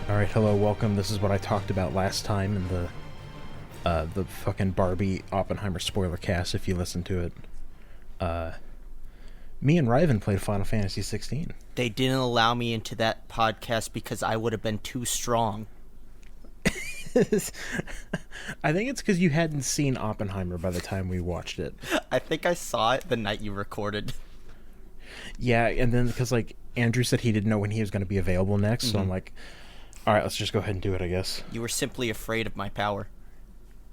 Alright, hello, welcome. This is what I talked about last time in the fucking Barbie Oppenheimer Spoilercast, if you listen to it. Me and Riven played Final Fantasy XVI. They didn't allow me into that podcast because I would have been too strong. I think it's because you hadn't seen Oppenheimer by the time we watched it. I think I saw it the night you recorded. Yeah, and then because, like, Andrew said he didn't know when he was going to be available next, so I'm like, alright, let's just go ahead and do it, I guess. You were simply afraid of my power.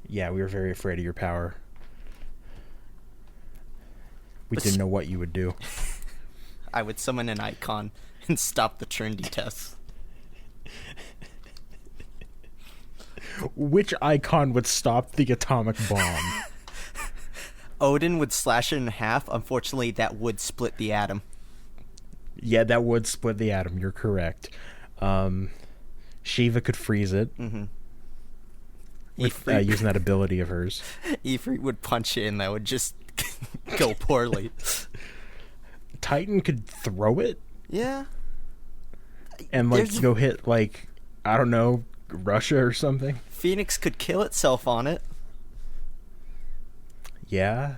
Yeah, we were very afraid of your power. We didn't know what you would do. I would summon an Eikon and stop the trendy tests. Which icon would stop the atomic bomb? Odin would slash it in half. Unfortunately, that would split the atom. Yeah, that would split the atom. You're correct. Shiva could freeze it. Mm-hmm. With using that ability of hers. Ifrit would punch it and that would just go poorly. Titan could throw it? Yeah. And, like, go hit, like, I don't know, Russia or something? Phoenix could kill itself on it. Yeah.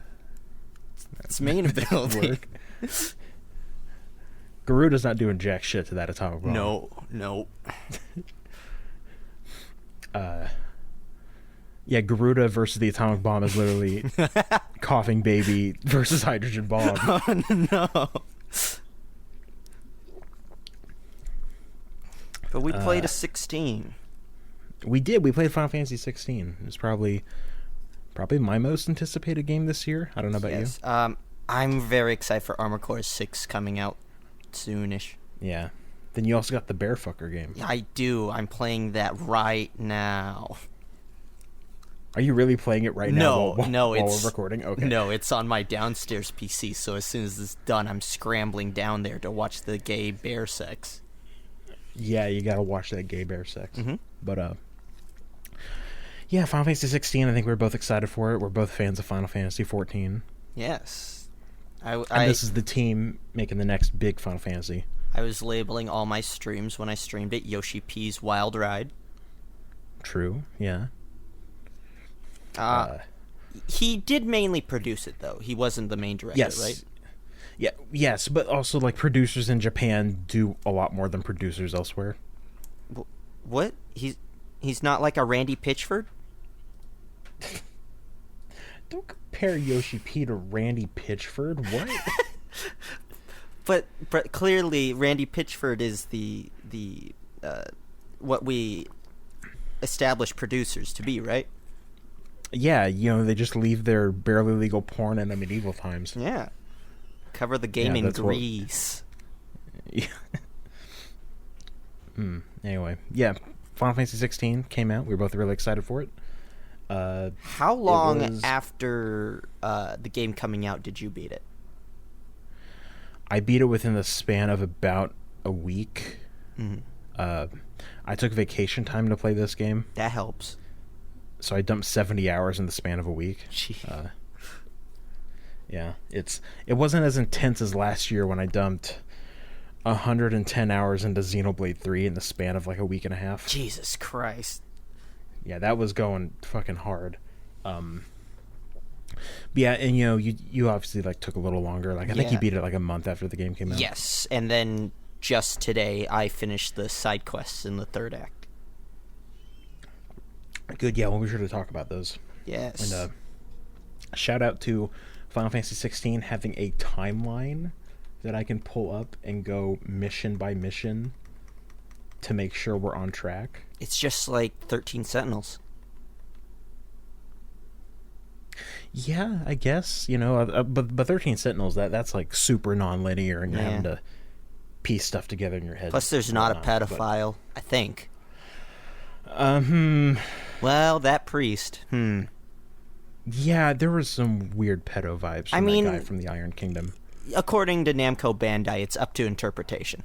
Its main ability. Garuda's not doing jack shit to that atomic bomb. No. Yeah, Garuda versus the atomic bomb is literally coughing baby versus hydrogen bomb. Oh, no. But we played a 16. We did. We played Final Fantasy XVI. It's probably my most anticipated game this year. I don't know about you. I'm very excited for Armored Core 6 coming out soonish. Yeah. Then you also got the Bearfucker game. I do. I'm playing that right now. Are you really playing it right now while it's, we're recording? Okay. No, it's on my downstairs PC, so as soon as it's done, I'm scrambling down there to watch the gay bear sex. Yeah, you gotta watch that gay bear sex. Mm-hmm. But, yeah, Final Fantasy 16, I think we're both excited for it. We're both fans of Final Fantasy 14. Yes. And this is the team making the next big Final Fantasy. I was labeling all my streams when I streamed it Yoshi P's Wild Ride. True, yeah. He did mainly produce it, though. He wasn't the main director, yes. right? Yeah, yes, but also, like, producers in Japan do a lot more than producers elsewhere. What? He's not like a Randy Pitchford? Don't compare Yoshi P to Randy Pitchford. What? But clearly Randy Pitchford is the what we established producers to be, right? Yeah, they just leave their barely legal porn in the medieval times. Yeah. Cover the game in grease. Yeah. Anyway, yeah, Final Fantasy 16 came out. We were both really excited for it. How long after the game coming out did you beat it? I beat it within the span of about a week. Mm-hmm. I took vacation time to play this game. That helps. So I dumped 70 hours in the span of a week. Yeah, it wasn't as intense as last year when I dumped 110 hours into Xenoblade 3 in the span of like a week and a half. Jesus Christ. Yeah, that was going fucking hard. But yeah, and you obviously like took a little longer. Like I think you beat it like a month after the game came out. Yes, and then just today I finished the side quests in the third act. Good, yeah, we'll be sure to talk about those. Yes. And shout out to Final Fantasy 16 having a timeline that I can pull up and go mission by mission to make sure we're on track. It's just like 13 Sentinels. Yeah, I guess, but 13 Sentinels, that's like super non-linear and you're having to piece stuff together in your head. Plus there's not a pedophile, I think. Well, that priest. Yeah, there was some weird pedo vibes from that guy from the Iron Kingdom. According to Namco Bandai, it's up to interpretation.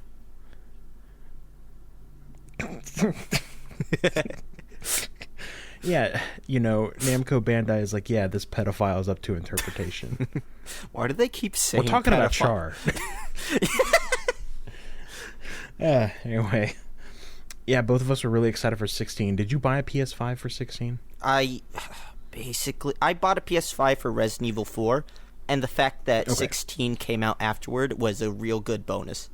Yeah, Namco Bandai is like, yeah, this pedophile is up to interpretation. Why do they keep saying we're talking about Char. Anyway, Yeah, both of us were really excited for 16. Did you buy a PS5 for 16? I bought a PS5 for Resident Evil 4, and the fact that 16 came out afterward was a real good bonus.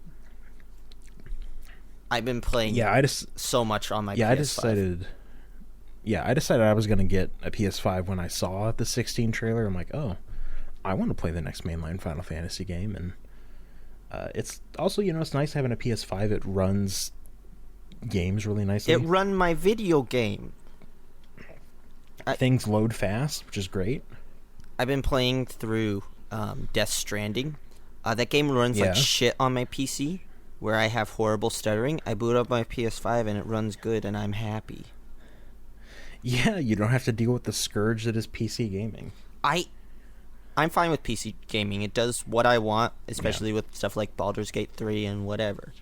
I've been playing so much on my PS5. I decided I was going to get a PS5 when I saw the 16 trailer. I'm like, oh, I want to play the next mainline Final Fantasy game. And it's also, it's nice having a PS5. It runs games really nicely. It run my video game. Things load fast, which is great. I've been playing through Death Stranding. That game runs like shit on my PC, where I have horrible stuttering. I boot up my PS5 and it runs good, and I'm happy. Yeah, you don't have to deal with the scourge that is PC gaming. I'm fine with PC gaming. It does what I want, especially with stuff like Baldur's Gate 3 and whatever.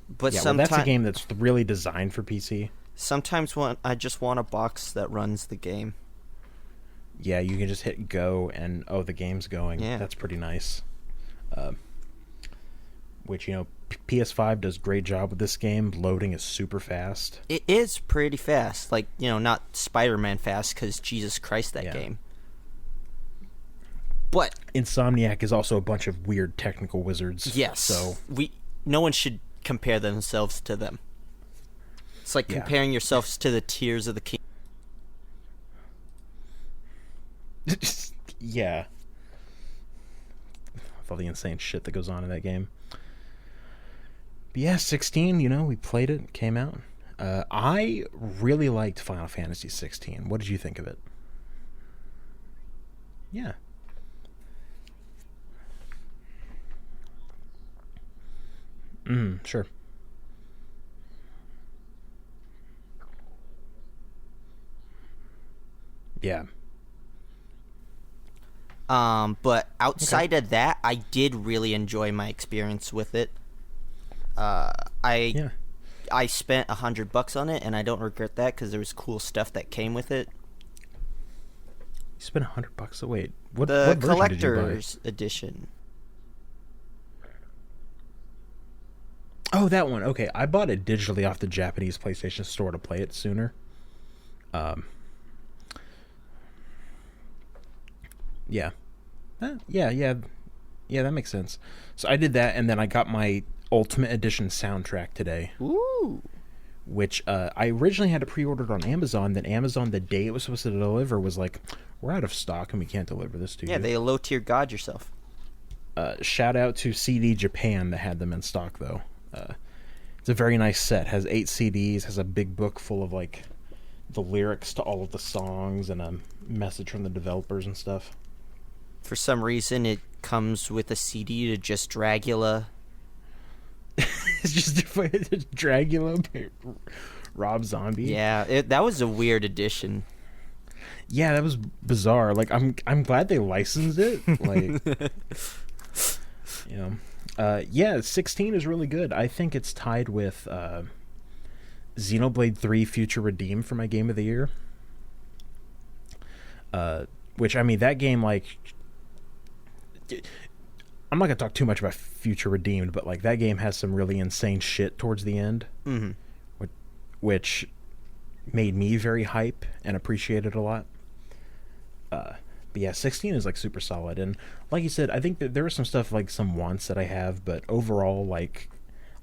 But that's a game that's really designed for PC. Sometimes I just want a box that runs the game. Yeah, you can just hit go and, the game's going. Yeah. That's pretty nice. Which, PS5 does a great job with this game. Loading is super fast. It is pretty fast. Like, not Spider-Man fast, because Jesus Christ, that game. But Insomniac is also a bunch of weird technical wizards. Yes. So no one should compare themselves to them. It's like comparing yourselves to the Tears of the King. Yeah. With all the insane shit that goes on in that game. But yeah, 16, we played it, came out. I really liked Final Fantasy XVI. What did you think of it? Yeah. Sure. Yeah. But outside of that, I did really enjoy my experience with it. I spent $100 on it, and I don't regret that because there was cool stuff that came with it. You spent $100? Wait, what collector's edition? Oh, that one. Okay, I bought it digitally off the Japanese PlayStation Store to play it sooner. Yeah. Yeah, that makes sense. So I did that, and then I got my Ultimate Edition soundtrack today. Ooh. Which I originally had to pre-order it on Amazon. Then Amazon, the day it was supposed to deliver, was like, we're out of stock and we can't deliver this to you. Yeah, they low-tier god yourself. Shout out to CD Japan that had them in stock, though. It's a very nice set. Has 8 CDs, has a big book full of, like, the lyrics to all of the songs and a message from the developers and stuff. For some reason, it comes with a CD to Just Dragula. It's just Dragula, Rob Zombie. Yeah, that was a weird addition. Yeah, that was bizarre. Like, I'm glad they licensed it. Like, yeah, 16 is really good. I think it's tied with Xenoblade 3 Future Redeemed for my game of the year. Which, I mean, that game, like, I'm not gonna talk too much about Future Redeemed, but like that game has some really insane shit towards the end, which made me very hype and appreciate it a lot. But yeah, 16 is like super solid, and like you said, I think that there is some stuff, like some wants that I have, but overall, like,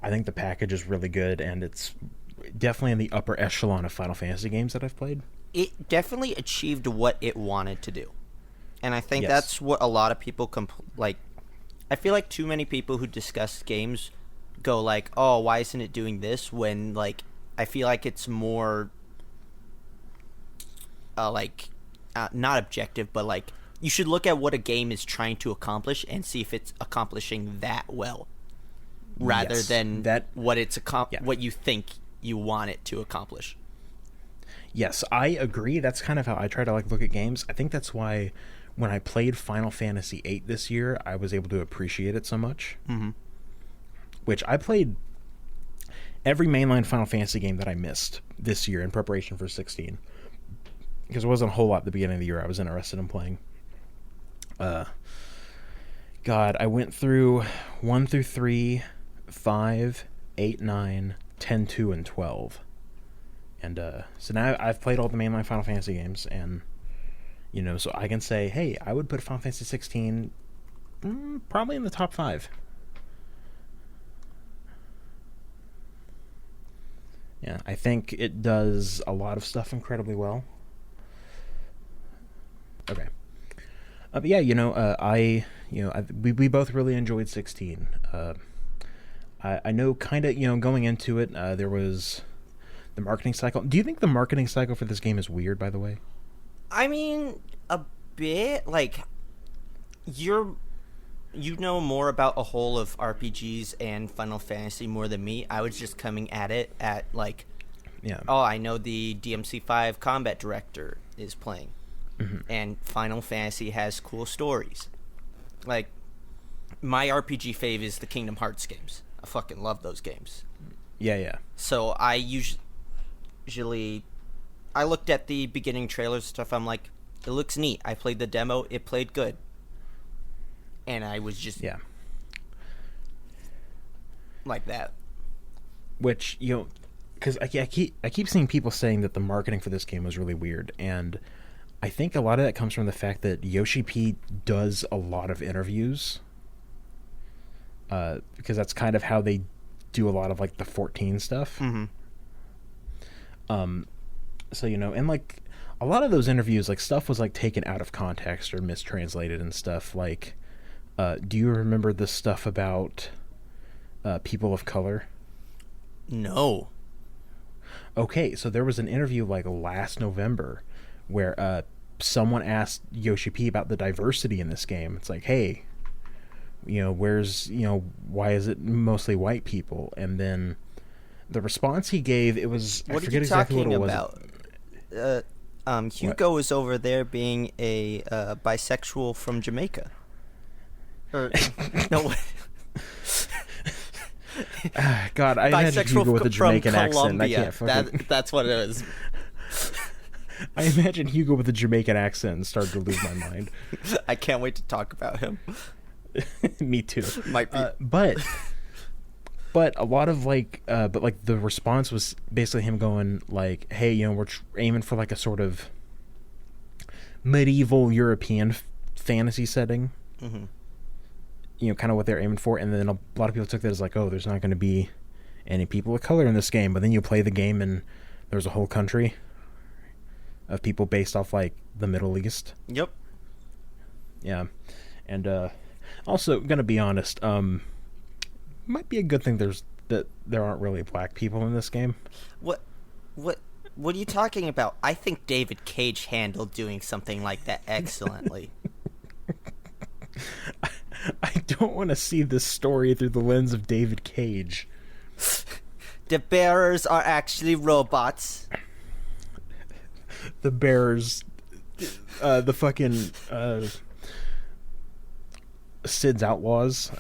I think the package is really good, and it's definitely in the upper echelon of Final Fantasy games that I've played. It definitely achieved what it wanted to do. And I think that's what a lot of people I feel like too many people who discuss games go like, "Oh, why isn't it doing this?" When like I feel like it's more not objective, but like you should look at what a game is trying to accomplish and see if it's accomplishing that well, rather than what it's what you think you want it to accomplish. Yes, I agree. That's kind of how I try to like look at games. I think that's why when I played Final Fantasy VIII this year, I was able to appreciate it so much. Mm-hmm. Which I played every mainline Final Fantasy game that I missed this year in preparation for 16. Because there wasn't a whole lot at the beginning of the year I was interested in playing. God, I went through 1 through 3, 5, 8, 9, 10, 2, and 12. And so now I've played all the mainline Final Fantasy games, and so I can say, hey, I would put Final Fantasy 16 probably in the top 5. Yeah, I think it does a lot of stuff incredibly well. Okay. But yeah, we both really enjoyed 16. I know, kind of, going into it, there was the marketing cycle. Do you think the marketing cycle for this game is weird, by the way? I mean, a bit. Like, you know more about a whole of RPGs and Final Fantasy more than me. I was just coming at it at, like, I know the DMC5 combat director is playing. Mm-hmm. And Final Fantasy has cool stories. Like, my RPG fave is the Kingdom Hearts games. I fucking love those games. Yeah. So I usually I looked at the beginning trailers and stuff. I'm like, it looks neat. I played the demo. It played good. And I was just like that. Which, because I keep seeing people saying that the marketing for this game was really weird, and I think a lot of that comes from the fact that Yoshi P does a lot of interviews, because that's kind of how they do a lot of, like, the 14 stuff. Mm-hmm. So, and, like, a lot of those interviews, like, stuff was, like, taken out of context or mistranslated and stuff. Like, do you remember the stuff about people of color? No. Okay, so there was an interview, like, last November where someone asked Yoshi P about the diversity in this game. It's like, hey, where's, why is it mostly white people? And then the response he gave, it was, I forget exactly what it was. Hugo is over there being a bisexual from Jamaica. Or no. God, I imagine Hugo with a Jamaican accent. I can't fucking... That's what it is. I imagine Hugo with a Jamaican accent and started to lose my mind. I can't wait to talk about him. Me too. Might be. But a lot of, like, the response was basically him going, like, hey, we're aiming for, like, a sort of medieval European fantasy setting. Mm-hmm. Kind of what they're aiming for. And then a lot of people took that as, like, oh, there's not going to be any people of color in this game. But then you play the game and there's a whole country of people based off, like, the Middle East. Yep. Yeah. And also, gonna be honest, might be a good thing that there aren't really black people in this game. What are you talking about? I think David Cage handled doing something like that excellently. I don't want to see this story through the lens of David Cage. The bearers are actually robots. The bearers, the fucking Sid's Outlaws,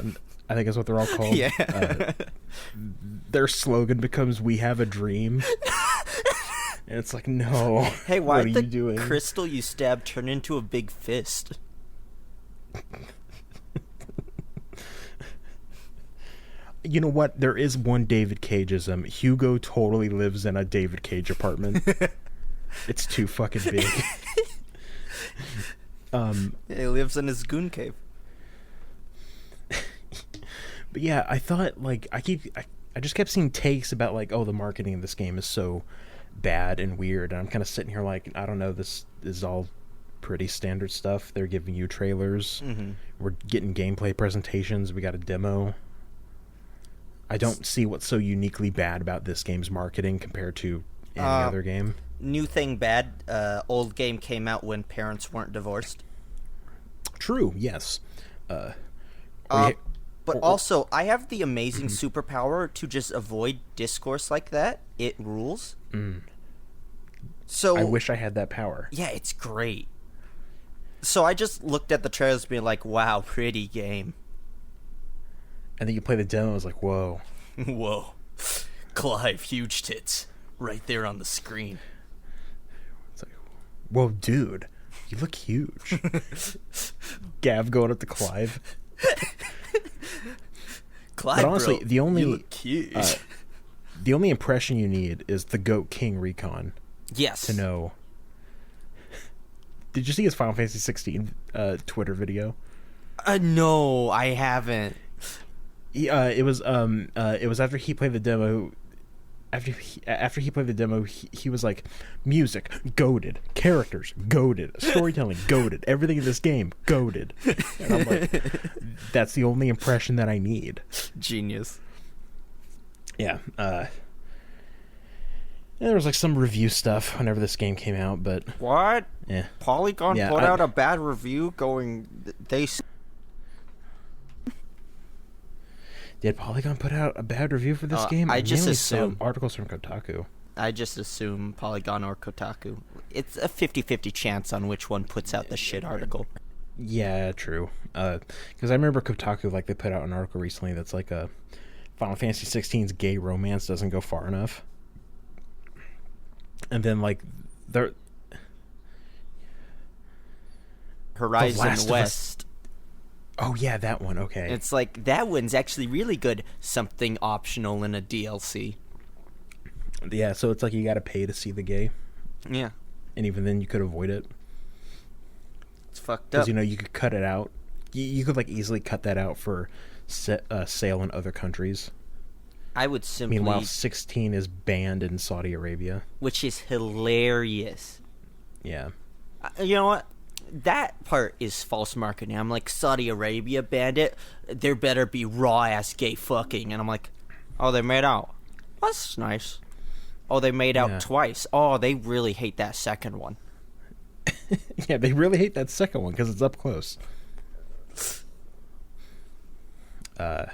I think is what they're all called. Yeah. Their slogan becomes "We have a dream," and it's like, no. Hey, why did the doing? crystal you stabbed turn into a big fist? You know what? There is one David Cageism. Hugo totally lives in a David Cage apartment. It's too fucking big. He lives in his goon cave. But yeah, I thought, like, I just kept seeing takes about, like, oh, the marketing of this game is so bad and weird, and I'm kind of sitting here like, I don't know, this is all pretty standard stuff. They're giving you trailers. Mm-hmm. We're getting gameplay presentations. We got a demo. I don't see what's so uniquely bad about this game's marketing compared to any other game. New thing bad, old game came out when parents weren't divorced. True, yes. But also, I have the amazing superpower to just avoid discourse like that. It rules. So I wish I had that power. Yeah, it's great. So I just looked at the trailers being like, wow, pretty game. And then you play the demo, and it's like, whoa. Whoa. Clive, huge tits. Right there on the screen. It's like, whoa, dude. You look huge. Gav going up to Clive. Clive, but honestly, bro, the only you look huge. the only impression you need is the Goat King recon. Yes. To know. Did you see his Final Fantasy XVI Twitter video? No, I haven't. It was after he played the demo. After he played the demo, he was like, music goated, characters goated, storytelling goated, everything in this game goated. And I'm like, that's the only impression that I need. Genius. Yeah. And there was like some review stuff whenever this game came out, but what? Yeah. Polygon put out a bad review going. Did Polygon put out a bad review for this game? I just assume articles from Kotaku. I just assume Polygon or Kotaku. It's a 50-50 chance on which one puts out the shit article. Yeah, true. Because I remember Kotaku, like, they put out an article recently that's like a Final Fantasy XVI's gay romance doesn't go far enough. And then, like, Horizon West. Oh, yeah, that one. Okay. It's like, that one's actually really good. Something optional in a DLC. Yeah, so it's like you got to pay to see the gay. Yeah. And even then, you could avoid it. It's fucked up. Because, you know, you could cut it out. You could, like, easily cut that out for sale in other countries. I would simply... Meanwhile, 16 is banned in Saudi Arabia. Which is hilarious. Yeah. You know what? That part is false marketing. I'm like, Saudi Arabia banned it. There better be raw-ass gay fucking. And I'm like, oh, they made out. That's nice. Oh, they made out twice. Oh, they really hate that second one. Yeah, they really hate that second one because it's up close. Yeah,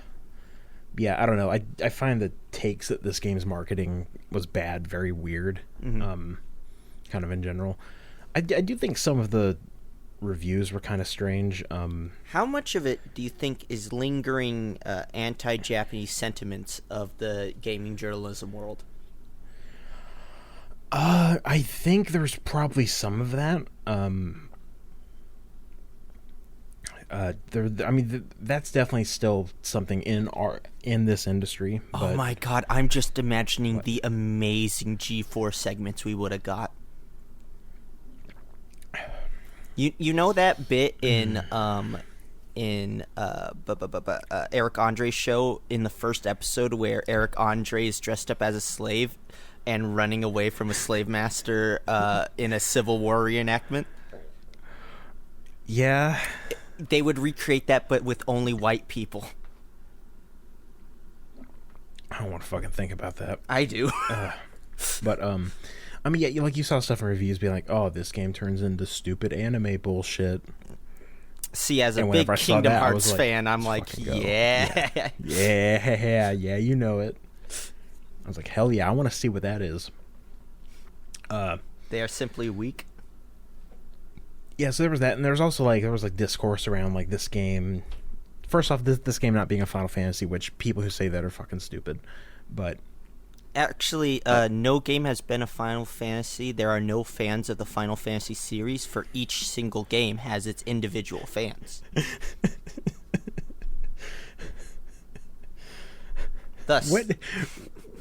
I don't know. I find the takes that this game's marketing was bad very weird. Mm-hmm. Kind of in general. I do think some of the reviews were kind of strange. How much of it do you think is lingering anti-Japanese sentiments of the gaming journalism world? I think there's probably some of that. That's definitely still something in this industry. But, oh my god, I'm just imagining the amazing G4 segments we would have got. You know that bit in Eric Andre's show in the first episode where Eric Andre is dressed up as a slave and running away from a slave master in a Civil War reenactment? Yeah. They would recreate that, but with only white people. I don't want to fucking think about that. I do. But I mean, yeah, you saw stuff in reviews being like, "Oh, this game turns into stupid anime bullshit." See, as a big Kingdom Hearts fan, I'm like, yeah, you know it. I was like, hell yeah, I want to see what that is. They are simply weak. Yeah, so there was that, and there was discourse around like this game. First off, this game not being a Final Fantasy, which people who say that are fucking stupid, but. Actually, no game has been a Final Fantasy. There are no fans of the Final Fantasy series. For each single game has its individual fans. Thus,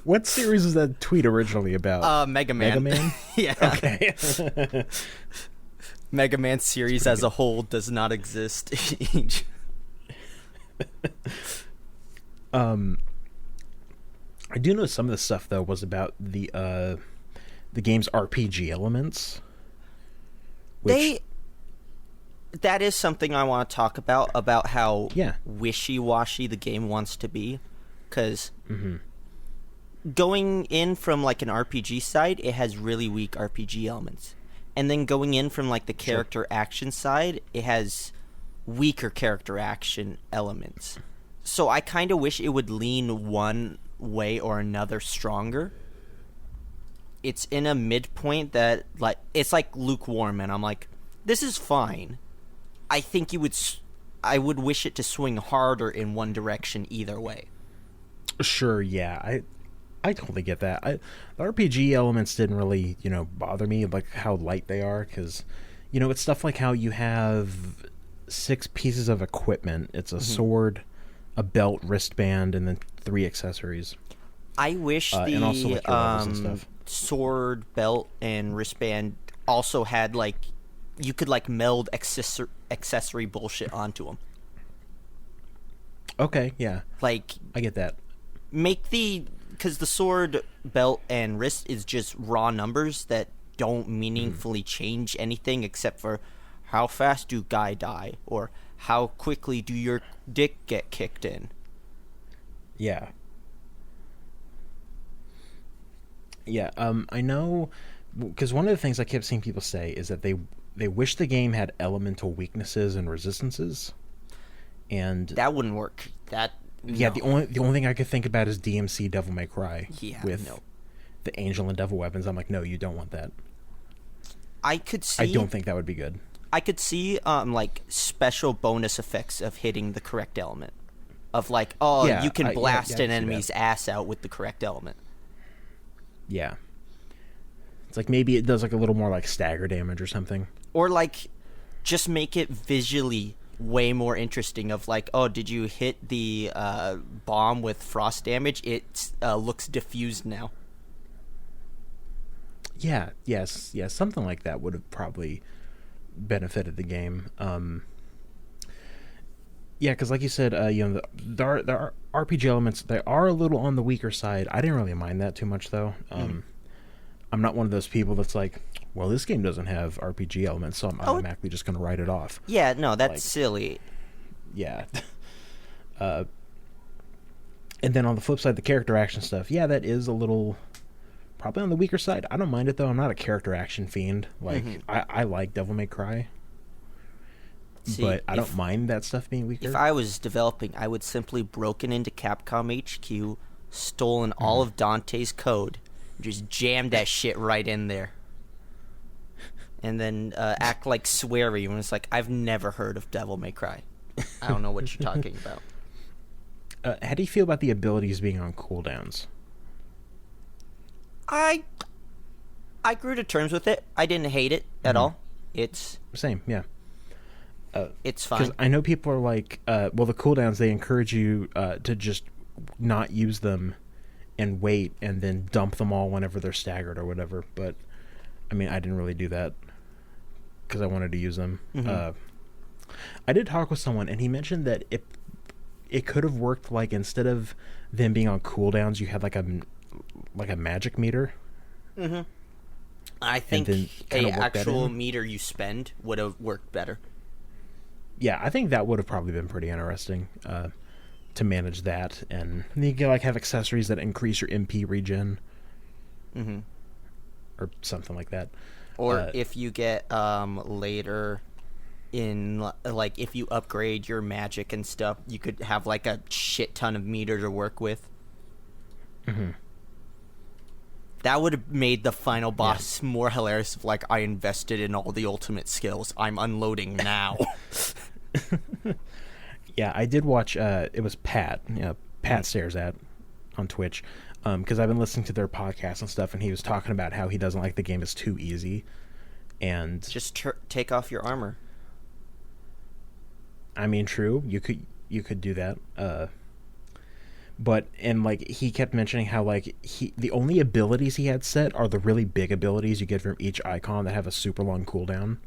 what series was that tweet originally about? Mega Man. Mega Man? Yeah. Okay. Mega Man series as a whole does not exist. I do know some of the stuff though was about the game's RPG elements. That is something I want to talk about how wishy-washy the game wants to be, because going in from like an RPG side, it has really weak RPG elements, and then going in from like the character action side, it has weaker character action elements. So I kind of wish it would lean one way or another stronger. It's in a midpoint that it's like lukewarm, and I'm like, this is fine. I think I would wish it to swing harder in one direction either way. Sure, yeah, I totally get that. The RPG elements didn't really, bother me, like how light they are, because, it's stuff like how you have 6 pieces of equipment. It's a sword, a belt, wristband, and then 3 accessories. I wish and also like your levels and the stuff. sword, belt, and wristband also had like you could like meld accessory bullshit onto them. Okay, yeah, Like I get that. make because the sword, belt, and wrist is just raw numbers that don't meaningfully change anything except for how fast do guy die or how quickly do your dick get kicked in. Yeah. Yeah, I know, because one of the things I kept seeing people say is that they wish the game had elemental weaknesses and resistances, and That wouldn't work. yeah, No. the only thing I could think about is DMC Devil May Cry with No. the angel and devil weapons. I'm like, no, you don't want that. I could see. I don't think that would be good. I could see like special bonus effects of hitting the correct element. Of like, Yeah, you can blast I can an see enemy's that. ass out with the correct element. Yeah, it's like maybe it does like a little more like stagger damage or something. Or like just make it visually way more interesting of like, oh, did you hit the bomb with frost damage? It looks diffused now. Yeah, yes, something like that would have probably benefited the game. Yeah, because like you said, the RPG elements, they are a little on the weaker side. I didn't really mind that too much though. I'm not one of those people that's like, well, this game doesn't have RPG elements, so I'm automatically just going to write it off. Yeah, no, that's Like- silly. Yeah. And then on the flip side, the character action stuff, yeah, that is a little probably on the weaker side. I don't mind it though. I'm not a character action fiend. Like I like Devil May Cry, See, but I don't if- mind that stuff being weaker. If I was developing, I would simply broken into Capcom HQ, stolen all of Dante's code, and just jammed that shit right in there. And then act like sweary when it's like, I've never heard of Devil May Cry. I don't know what you're talking about. How do you feel about the abilities being on cooldowns? I grew to terms with it. I didn't hate it at all. It's Same, yeah. it's Because fine. I know people are like, well, the cooldowns, they encourage you to just not use them and wait and then dump them all whenever they're staggered or whatever. But, I mean, I didn't really do that because I wanted to use them. I did talk with someone, and he mentioned that it could have worked, like, instead of them being on cooldowns, you had, like a magic meter. I think then kinda a work that actual in. meter you spend would have worked better. Yeah, I think that would have probably been pretty interesting to manage that, and you can like have accessories that increase your MP regen, or something like that. Or if you get later in like if you upgrade your magic and stuff, you could have like a shit ton of meter to work with. That would have made the final boss more hilarious if like I invested in all the ultimate skills. I'm unloading now. Yeah, I did watch. It was Pat. Pat Stares At on Twitch, because I've been listening to their podcast and stuff, and he was talking about how he doesn't like the game is too easy, and Just take off your armor. I mean, true, you could do that. But and like he kept mentioning how like the only abilities he had set are the really big abilities you get from each icon that have a super long cooldown.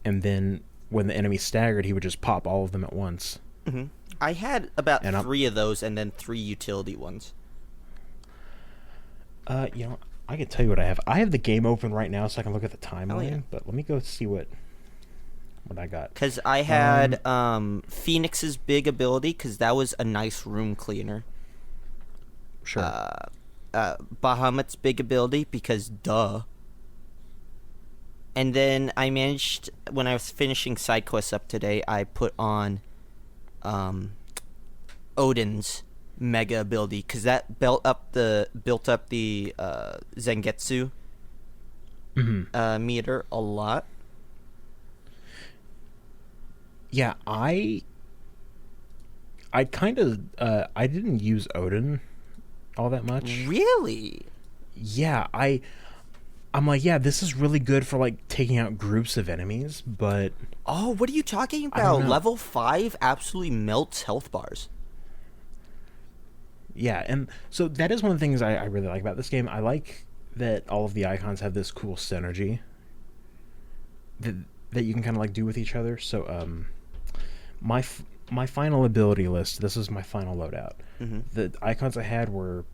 And then when the enemy's staggered, he would just pop all of them at once. I had about And 3 of those and then 3 utility ones. I can tell you what I have. I have the game open right now so I can look at the timeline. yeah. But let me go see what I got. Because I had Phoenix's big ability, because that was a nice room cleaner. Sure. Bahamut's big ability, because duh. And then I managed, when I was finishing side quests up today, I put on Odin's mega ability, because that built up the Zangetsu meter a lot. Yeah, I kind of I didn't use Odin all that much. Really? Yeah, I'm like, yeah, this is really good for like taking out groups of enemies, but Oh, what are you talking I don't about? know. Level 5 absolutely melts health bars. Yeah, and so that is one of the things I really like about this game. I like that all of the icons have this cool synergy that you can kind of like do with each other. So my final ability list. This is my final loadout. Mm-hmm. The icons I had were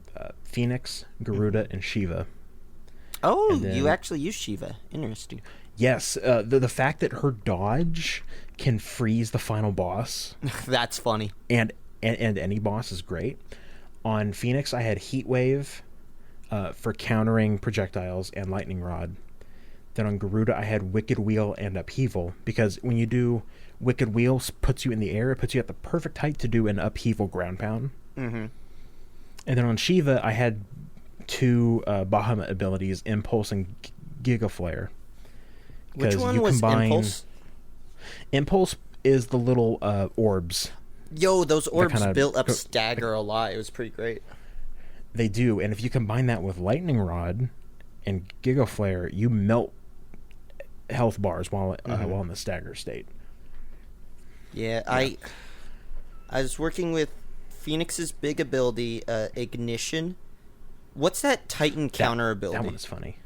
Phoenix, Garuda, and Shiva. Oh, And then, you actually use Shiva. Interesting. Yes, the fact that her dodge can freeze the final boss That's funny. and any boss is great. On Phoenix, I had Heat Wave for countering projectiles and Lightning Rod. Then on Garuda, I had Wicked Wheel and Upheaval, because when you do Wicked Wheel, puts you in the air, it puts you at the perfect height to do an Upheaval ground pound. Mm-hmm. And then on Shiva, I had two Bahamut abilities, Impulse and Giga Flare. Which one was Impulse? Impulse is the little orbs. Yo, those orbs kinda built up Stagger a lot. It was pretty great. They do, and if you combine that with Lightning Rod and Giga Flare, you melt health bars while in the stagger state. Yeah, I was working with Phoenix's big ability, Ignition. What's that Titan counter ability? That one is funny.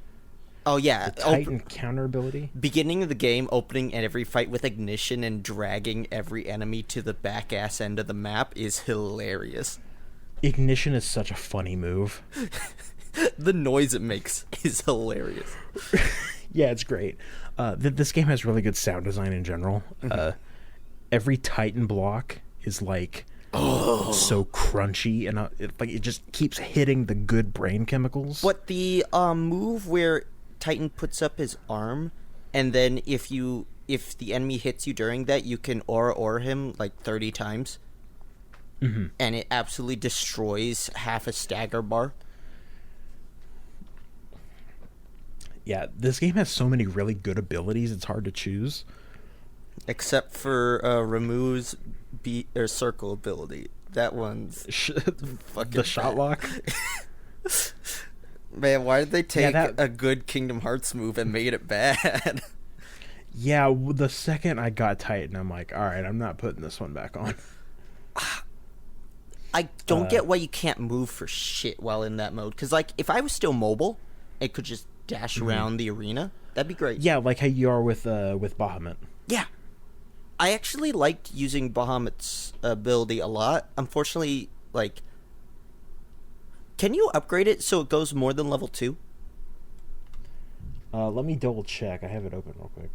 Oh, yeah. The Titan counter ability? Beginning of the game, opening every fight with Ignition and dragging every enemy to the back-ass end of the map is hilarious. Ignition is such a funny move. The noise it makes is hilarious. Yeah, it's great. This game has really good sound design in general. Every Titan block is like so crunchy, and it just keeps hitting the good brain chemicals. But the move where Titan puts up his arm, and then if the enemy hits you during that, you can aura him like 30 times, and it absolutely destroys half a stagger bar. Yeah, this game has so many really good abilities, it's hard to choose. Except for Ramu's circle ability. That one's fucking the shot lock. Man, why did they take a good Kingdom Hearts move and made it bad? Yeah, the second I got Titan, I'm like, all right, I'm not putting this one back on. I don't get why you can't move for shit while in that mode. Because, like, if I was still mobile, it could just dash around the arena. That'd be great. Yeah, like how you are with Bahamut. Yeah. I actually liked using Bahamut's ability a lot. Unfortunately, like, can you upgrade it so it goes more than level 2? Let me double check. I have it open real quick.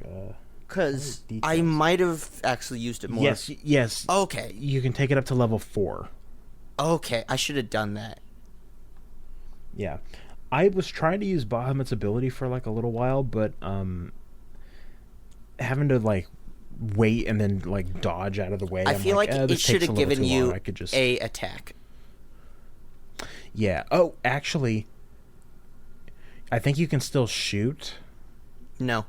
Because I might have actually used it more. Yes. Okay. You can take it up to level 4. Okay, I should have done that. Yeah. I was trying to use Bahamut's ability for like a little while, but having to like wait and then like dodge out of the way. I feel like it should have given you I could just... a attack. Yeah. Oh, actually, I think you can still shoot. No.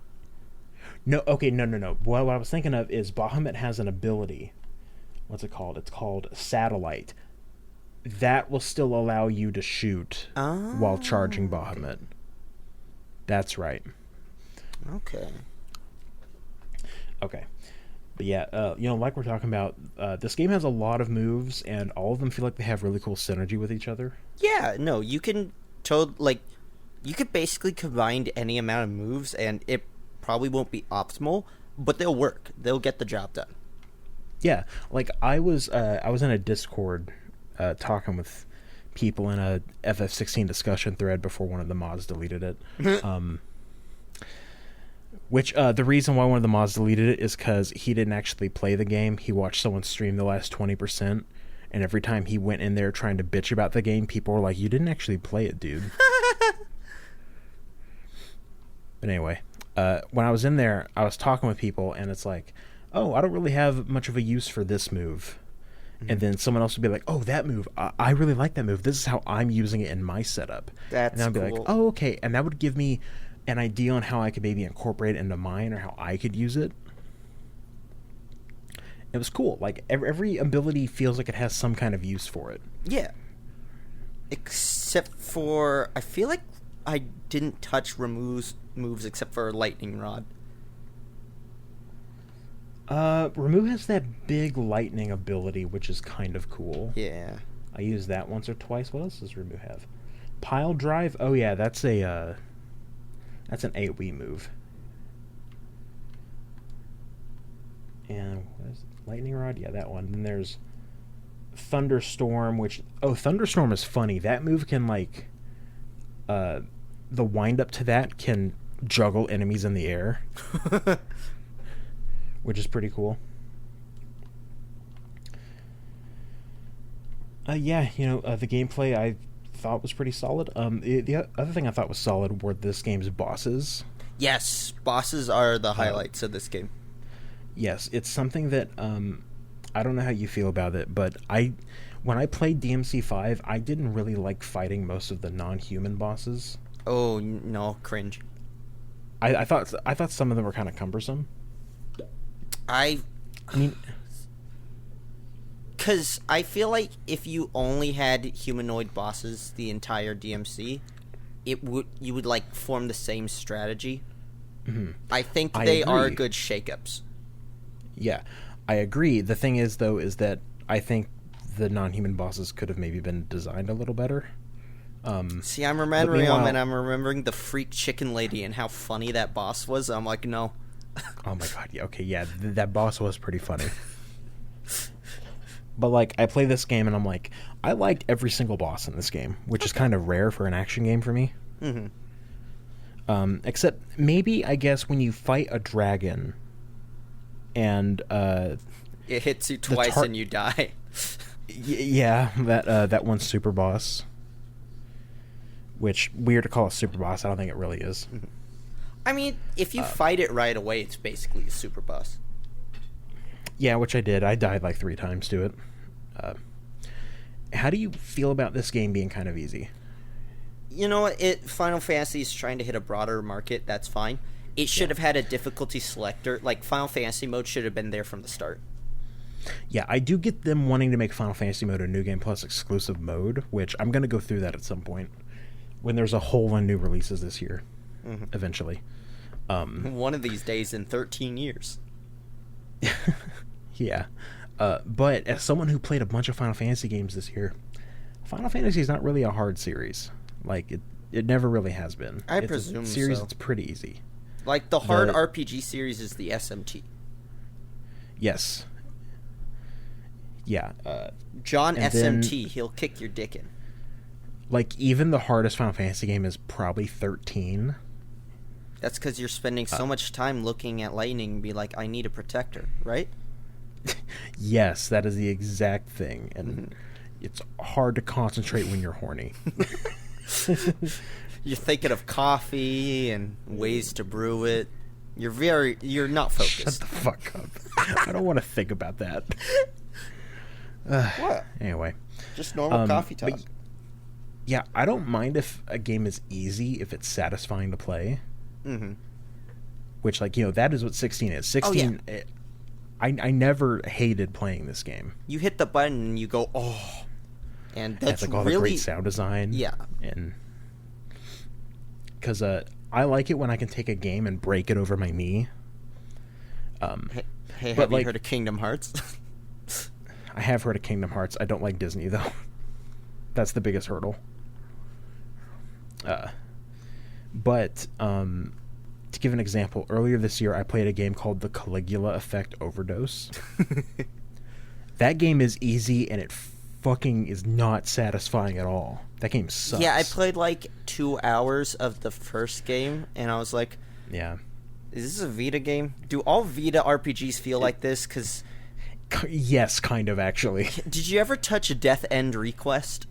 No. Okay. No. Well, what I was thinking of is Bahamut has an ability. What's it called? It's called Satellite. That will still allow you to shoot while charging Bahamut. That's right. Okay. But yeah, like we're talking about, this game has a lot of moves, and all of them feel like they have really cool synergy with each other. Yeah, no, you can you could basically combine any amount of moves, and it probably won't be optimal, but they'll work. They'll get the job done. Yeah, like I was in a Discord talking with people in a FF16 discussion thread before one of the mods deleted it. Which the reason why one of the mods deleted it is because he didn't actually play the game. He watched someone stream the last 20%, and every time he went in there trying to bitch about the game, people were like, "You didn't actually play it, dude." But anyway, when I was in there, I was talking with people, and it's like, "Oh, I don't really have much of a use for this move." And then someone else would be like, "Oh, that move, I really like that move. This is how I'm using it in my setup." That's and I'd be cool. like, "Oh, okay." And that would give me an idea on how I could maybe incorporate it into mine or how I could use it. It was cool. Like, every ability feels like it has some kind of use for it. Yeah. Except for, I feel like I didn't touch Ramu's moves except for Lightning Rod. Ramu has that big lightning ability, which is kind of cool. Yeah. I used that once or twice. What else does Remove have? Pile Drive? Oh yeah, that's an AoE move. And what is it? Lightning Rod? Yeah, that one. Then there's Thunderstorm, which... Oh, Thunderstorm is funny. That move can, like... the wind-up to that can juggle enemies in the air. Which is pretty cool. Yeah, the gameplay I thought was pretty solid. The other thing I thought was solid were this game's bosses. Yes, bosses are the highlights of this game. Yes, it's something that I don't know how you feel about it, but when I played DMC5, I didn't really like fighting most of the non-human bosses. Oh no, cringe. I thought some of them were kind of cumbersome. I mean, because I feel like if you only had humanoid bosses the entire DMC, you would like form the same strategy. Mm-hmm. I think they are good shakeups. Yeah, I agree. The thing is, though, is that I think the non-human bosses could have maybe been designed a little better. See, I'm remembering them, and I'm remembering the freak chicken lady and how funny that boss was. I'm like, no. Oh my god, yeah, okay, yeah, that boss was pretty funny. But, like, I play this game, and I'm like, I liked every single boss in this game, which is kind of rare for an action game for me. Mm-hmm. Except, maybe, I guess, when you fight a dragon, and, it hits you twice and you die. Yeah, that one super boss. Which, weird to call a super boss, I don't think it really is. Mm-hmm. I mean, if you fight it right away, it's basically a super boss. Yeah, which I did. I died like 3 times to it. How do you feel about this game being kind of easy? You know what? Final Fantasy is trying to hit a broader market. That's fine. It should have had a difficulty selector. Like, Final Fantasy mode should have been there from the start. Yeah, I do get them wanting to make Final Fantasy mode a New Game Plus exclusive mode, which I'm going to go through that at some point. When there's a whole lot of new releases this year. Mm-hmm. Eventually. One of these days in 13 years. Yeah. But as someone who played a bunch of Final Fantasy games this year, Final Fantasy is not really a hard series. Like, it never really has been. I presume so. It's a series that's pretty easy. Like, the hard RPG series is the SMT. Yes. Yeah. John SMT, he'll kick your dick in. Like, even the hardest Final Fantasy game is probably 13. That's because you're spending so much time looking at lightning and be like, I need a protector, right? Yes, that is the exact thing. And it's hard to concentrate when you're horny. You're thinking of coffee and ways to brew it. You're not focused. Shut the fuck up. I don't want to think about that. What? Anyway. Just normal coffee talk. Yeah, I don't mind if a game is easy if it's satisfying to play. Mm-hmm. Which, like, that is what 16 is. 16, oh, yeah. I never hated playing this game. You hit the button and you go, oh. And that's like all the great sound design. Yeah. And because I like it when I can take a game and break it over my knee. Hey, have you heard of Kingdom Hearts? I have heard of Kingdom Hearts. I don't like Disney, though. That's the biggest hurdle. But to give an example, earlier this year I played a game called The Caligula Effect Overdose. That game is easy and it fucking is not satisfying at all. That game sucks. Yeah, I played like 2 hours of the first game and I was like, yeah, is this a Vita game? Do all Vita RPGs feel like this? Because yes, kind of, actually. Did you ever touch Death End Request?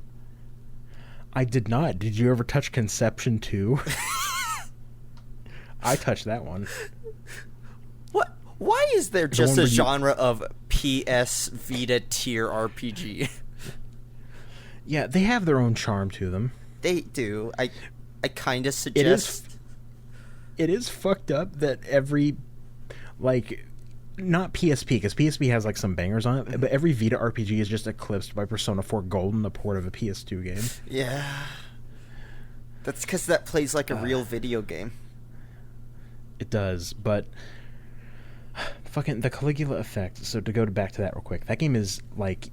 I did not. Did you ever touch Conception 2? I touched that one. What? Why is there just a genre of PS Vita tier RPG? Yeah, they have their own charm to them. They do. I kind of suggest. It is fucked up that every, like, not PSP, because PSP has like some bangers on it, but every Vita RPG is just eclipsed by Persona 4 Golden, the port of a PS2 game. Yeah. That's because that plays like a real video game. It does, but fucking the Caligula Effect. So to go back to that real quick, that game is like,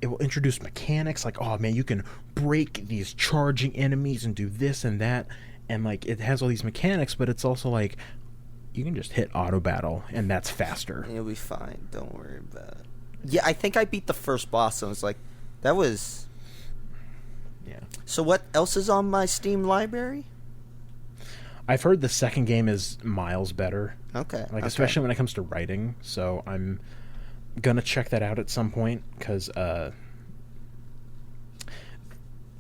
it will introduce mechanics like, oh man, you can break these charging enemies and do this and that, and like it has all these mechanics, but it's also like you can just hit auto battle and that's faster. You'll be fine. Don't worry about it. Yeah, I think I beat the first boss and I was like, that was... Yeah. So what else is on my Steam library? I've heard the second game is miles better. Okay. Like, especially when it comes to writing, so I'm gonna check that out at some point, because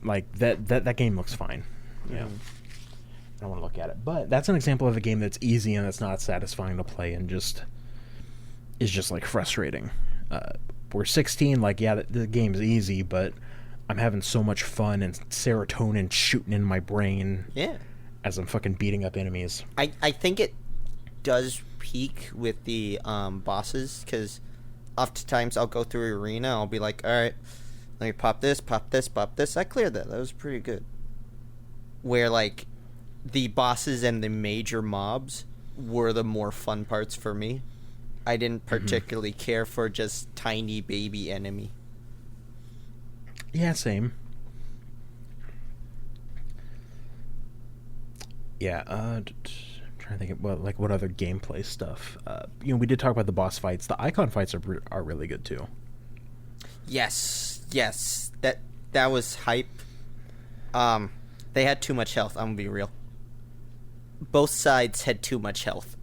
like that game looks fine. Yeah. I want to look at it, but that's an example of a game that's easy and that's not satisfying to play and just is just like frustrating. We're 16, like, yeah, the game's easy, but I'm having so much fun and serotonin shooting in my brain. Yeah. As I'm fucking beating up enemies. I think it does peak with the bosses, because oftentimes I'll go through an arena, I'll be like, alright, let me pop this, pop this, pop this. I cleared that. That was pretty good. Where, like, the bosses and the major mobs were the more fun parts for me. I didn't particularly care for just tiny baby enemy. Yeah, same. Yeah, trying to think of what other gameplay stuff. We did talk about the boss fights. The Eikon fights are really good too. Yes, that was hype. They had too much health. I'm gonna be real. Both sides had too much health.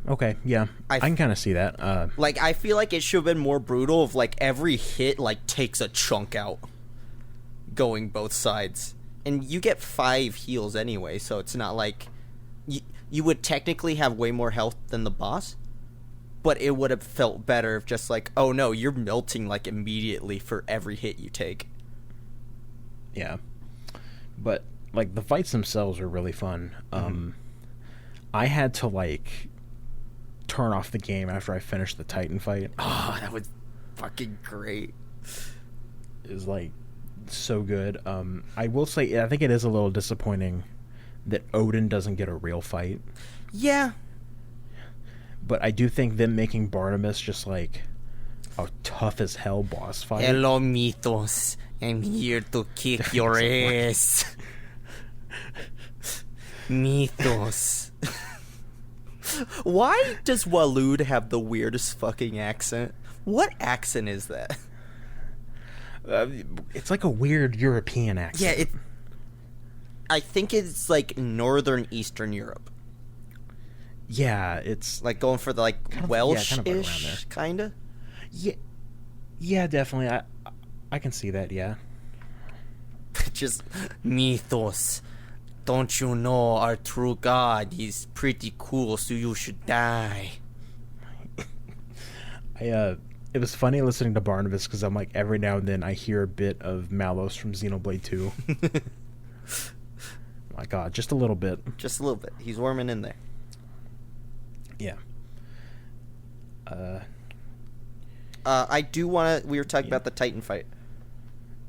Okay, yeah, I can kind of see that. I feel like it should have been more brutal. Of like every hit takes a chunk out, going both sides, and you get 5 heals anyway, so it's not like you would technically have way more health than the boss, but it would have felt better if just like, oh no, you're melting like immediately for every hit you take. Yeah, but like the fights themselves are really fun. I had to like turn off the game after I finished the Titan fight. Oh, that was fucking great. It was like so good. I will say, I think it is a little disappointing that Odin doesn't get a real fight. Yeah. But I do think them making Barnabas just like a tough as hell boss fight. Hello, Mythos. I'm here to kick your ass. Mythos. Why does Waloed have the weirdest fucking accent? What accent is that? It's like a weird European accent. Yeah, I think it's like northern Eastern Europe. Yeah, it's like going for the like Welsh-ish kind of. Yeah, definitely. I can see that. Yeah. Just Mythos. Don't you know our true god? He's pretty cool, so you should die. It was funny listening to Barnabas because I'm like, every now and then I hear a bit of Malos from Xenoblade 2. My God, just a little bit. Just a little bit. He's warming in there. Yeah. I do want to... We were talking about the Titan fight.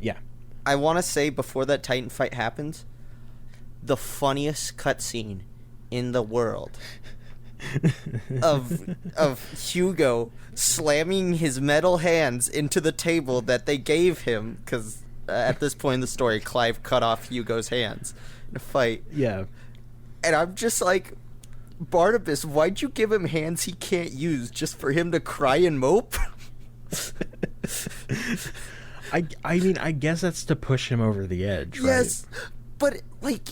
Yeah. I want to say, before that Titan fight happens, the funniest cutscene in the world of Hugo slamming his metal hands into the table that they gave him, because at this point in the story, Clive cut off Hugo's hands in a fight. Yeah. And I'm just like, Barnabas, why'd you give him hands he can't use just for him to cry and mope? I mean, I guess that's to push him over the edge, right? Yes, but, like,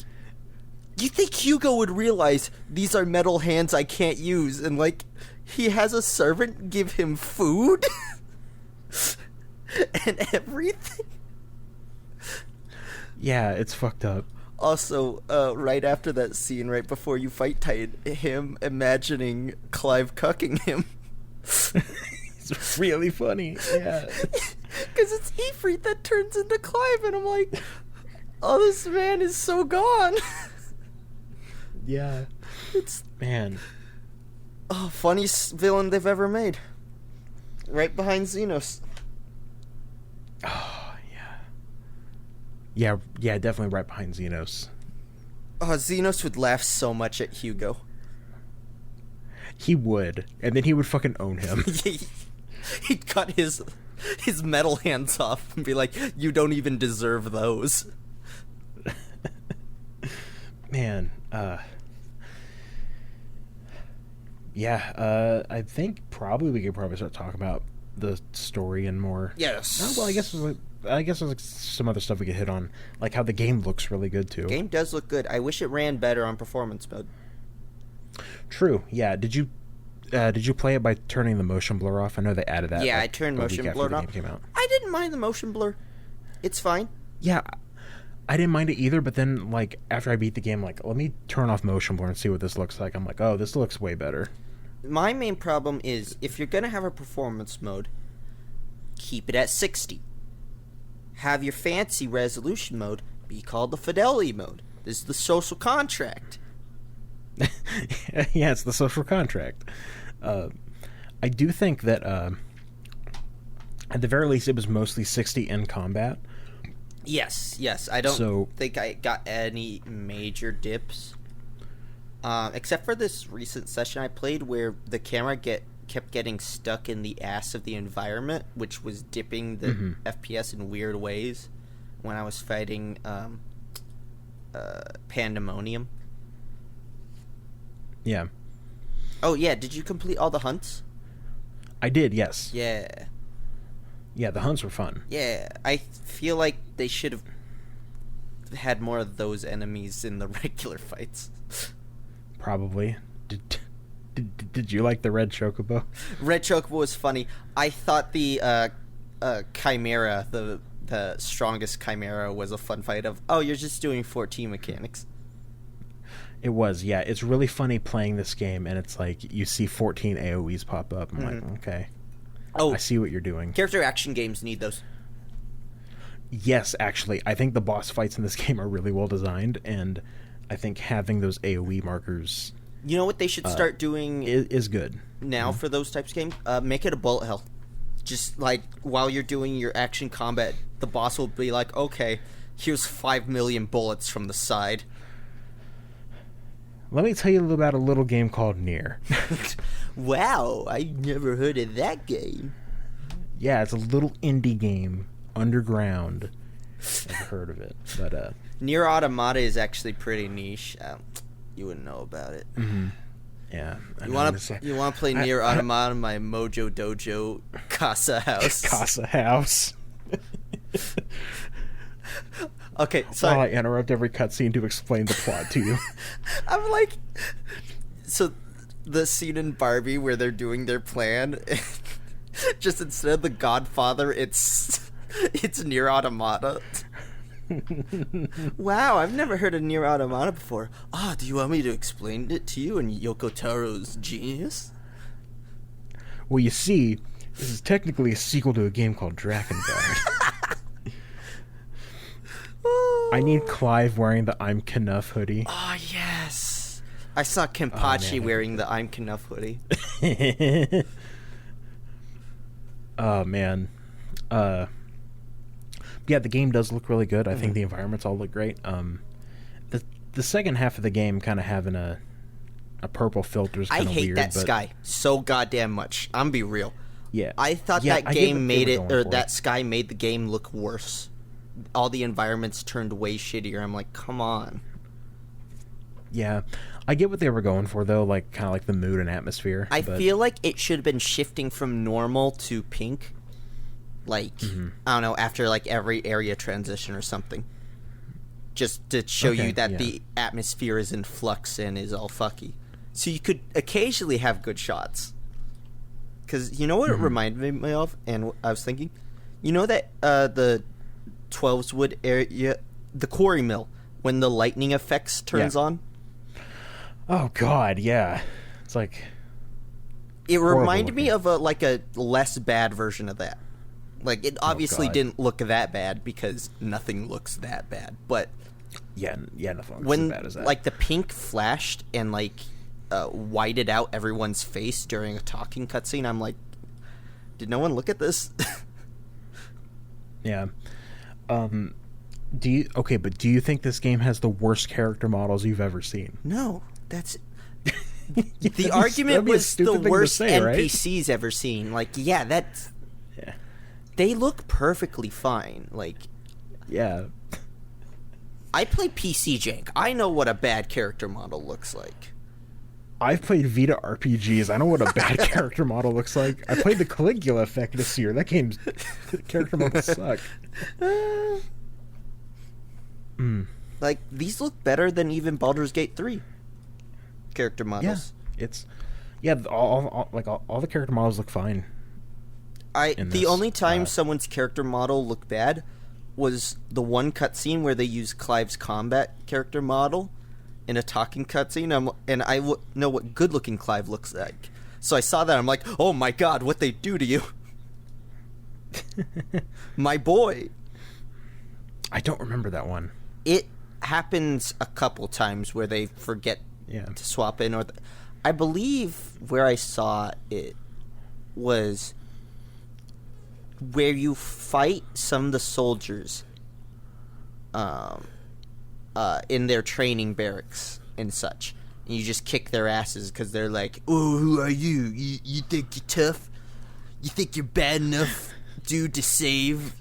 you think Hugo would realize these are metal hands I can't use, and, like, he has a servant give him food? And everything? Yeah, it's fucked up. Also, right after that scene, right before you fight Titan, him imagining Clive cucking him. It's really funny, yeah. Because it's Ifrit that turns into Clive, and I'm like, oh, this man is so gone. Yeah. It's... Man. Oh, funniest villain they've ever made. Right behind Xenos. Oh, yeah. Yeah, definitely right behind Xenos. Oh, Xenos would laugh so much at Hugo. He would. And then he would fucking own him. He'd cut his metal hands off and be like, "You don't even deserve those." Man, I think we could probably start talking about the story and more. Yes. Oh, well, I guess there's like some other stuff we could hit on, like how the game looks really good too. Game does look good. I wish it ran better on performance mode. True. Yeah. Did you play it by turning the motion blur off? I know they added that. Yeah, I turned motion blur off. Came out. I didn't mind the motion blur. It's fine. Yeah, I didn't mind it either. But then, like after I beat the game, like let me turn off motion blur and see what this looks like. I'm like, oh, this looks way better. My main problem is if you're gonna have a performance mode, keep it at 60. Have your fancy resolution mode be called the fidelity mode. This is the social contract. Yeah, it's the social contract. I do think that at the very least it was mostly 60 in combat. Yes. I don't think I got any major dips. Except for this recent session I played where the camera kept getting stuck in the ass of the environment, which was dipping the FPS in weird ways when I was fighting Pandemonium. Yeah. Oh, yeah, did you complete all the hunts? I did, yes. Yeah. Yeah, the hunts were fun. Yeah, I feel like they should have had more of those enemies in the regular fights. Probably. Did you like the red chocobo? Red chocobo was funny. I thought the chimera, the strongest chimera, was a fun fight of, oh, you're just doing 14 mechanics. It was, yeah. It's really funny playing this game, and it's like you see 14 AoEs pop up. I'm like, okay. Oh, I see what you're doing. Character action games need those. Yes, actually. I think the boss fights in this game are really well designed, and I think having those AoE markers... You know what they should start doing... Is good. Now for those types of games? Make it a bullet hell. Just, like, while you're doing your action combat, the boss will be like, okay, here's 5 million bullets from the side. Let me tell you about a little game called Nier. Wow, I never heard of that game. Yeah, it's a little indie game, underground. I've heard of it, but Nier Automata is actually pretty niche. You wouldn't know about it. Mm-hmm. Yeah. You want to play Nier Automata in my Mojo Dojo Casa House? Casa House. Okay, sorry. While I interrupt every cutscene to explain the plot to you. I'm like... So, the scene in Barbie where they're doing their plan, just instead of the Godfather, it's Nier Automata. Wow, I've never heard of Nier Automata before. Do you want me to explain it to you in Yoko Taro's Genius? Well, you see, this is technically a sequel to a game called Drakengard. I need Clive wearing the I'm Knuff hoodie. Oh, yes. I saw Kenpachi wearing the I'm Knuff hoodie. Oh, man. Yeah, the game does look really good. I think the environments all look great. The second half of the game kind of having a purple filter is kind of weird. I hate that sky so goddamn much. I'm be real. Yeah. I thought that game made it, or that sky made the game look worse. All the environments turned way shittier. I'm like, come on. Yeah. I get what they were going for, though, like kind of like the mood and atmosphere. I feel like it should have been shifting from normal to pink. Like, I don't know, after like every area transition or something. Just to show you that the atmosphere is in flux and is all fucky. So you could occasionally have good shots. Because you know what it reminded me of? And I was thinking, you know that the 12'swood area, the quarry mill, when the lightning effects turns on? Oh, God, yeah. It's like... It reminded me of a less bad version of that. Like, it obviously didn't look that bad because nothing looks that bad, but... Yeah, nothing looks as bad as that. Like, the pink flashed and, like, whited out everyone's face during a talking cutscene, I'm like, did no one look at this? Yeah. Do you think this game has the worst character models you've ever seen? No, that's... the argument was the worst say, NPCs ever seen. Like, yeah, that's... Yeah. They look perfectly fine. Like... Yeah. I play PC jank. I know what a bad character model looks like. I've played Vita RPGs. I know what a bad character model looks like. I played the Caligula effect this year. That game's character models suck. Like, these look better than even Baldur's Gate 3 character models. Yeah, it's... Yeah, all the character models look fine. The only time someone's character model looked bad was the one cutscene where they use Clive's combat character model in a talking cutscene, and I know what good-looking Clive looks like. So I saw that, I'm like, oh my god, what they do to you? My boy. I don't remember that one. It happens a couple times where they forget to swap in. I believe where I saw it was where you fight some of the soldiers in their training barracks and such. And you just kick their asses because they're like, oh, who are you? You think you're tough? You think you're bad enough, dude, to save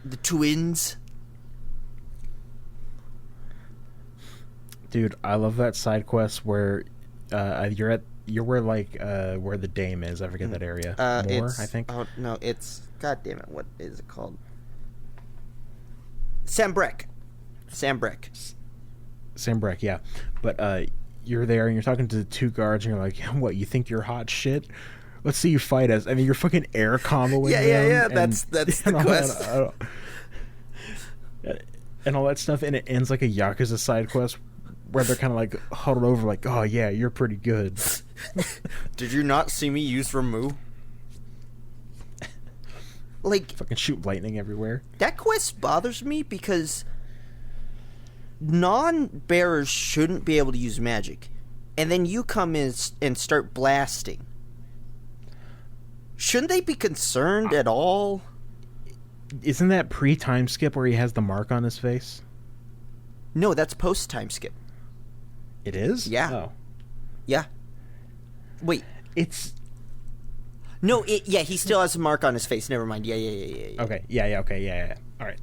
the twins? Dude, I love that side quest where you're where where the dame is. I forget that area. Moore, I think. Oh no, it's god damn it. What is it called? Sambrek. Sambrek, yeah. But you're there and you're talking to the two guards and you're like, what? You think you're hot shit? Let's see you fight us. I mean, you're fucking air comboing them. Yeah. That's the quest. And all that stuff, and it ends like a Yakuza side quest where they're kind of like huddled over, like, oh yeah, you're pretty good. Did you not see me use Ramu? Like, fucking shoot lightning everywhere. That quest bothers me because non-bearers shouldn't be able to use magic, and then you come in and start blasting. Shouldn't they be concerned at all? Isn't that pre-time skip where he has the mark on his face? No, that's post-time skip. It is? Yeah. Oh. Yeah. Wait. It's... No, he still has a mark on his face. Never mind. Yeah. Okay. Yeah. All right.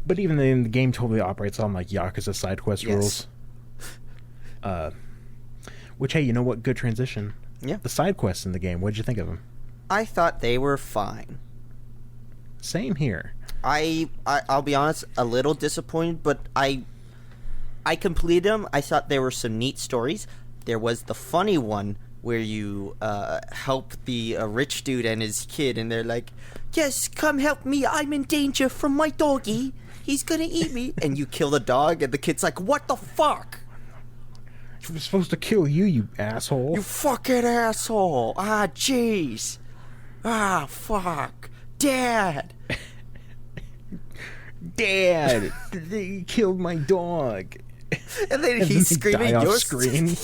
But even then, the game totally operates on, like, Yakuza side quest rules. Which, hey, you know what? Good transition. Yeah. The side quests in the game, what did you think of them? I thought they were fine. Same here. I'll be honest, a little disappointed, but I completed them. I thought there were some neat stories. There was the funny one where you help the rich dude and his kid, and they're like, yes, come help me. I'm in danger from my doggy. He's gonna eat me. And you kill the dog, and the kid's like, what the fuck? He was supposed to kill you, you asshole. You fucking asshole. Ah, jeez. Ah, fuck. Dad. Dad, they killed my dog. And then he's screaming, "You're screen."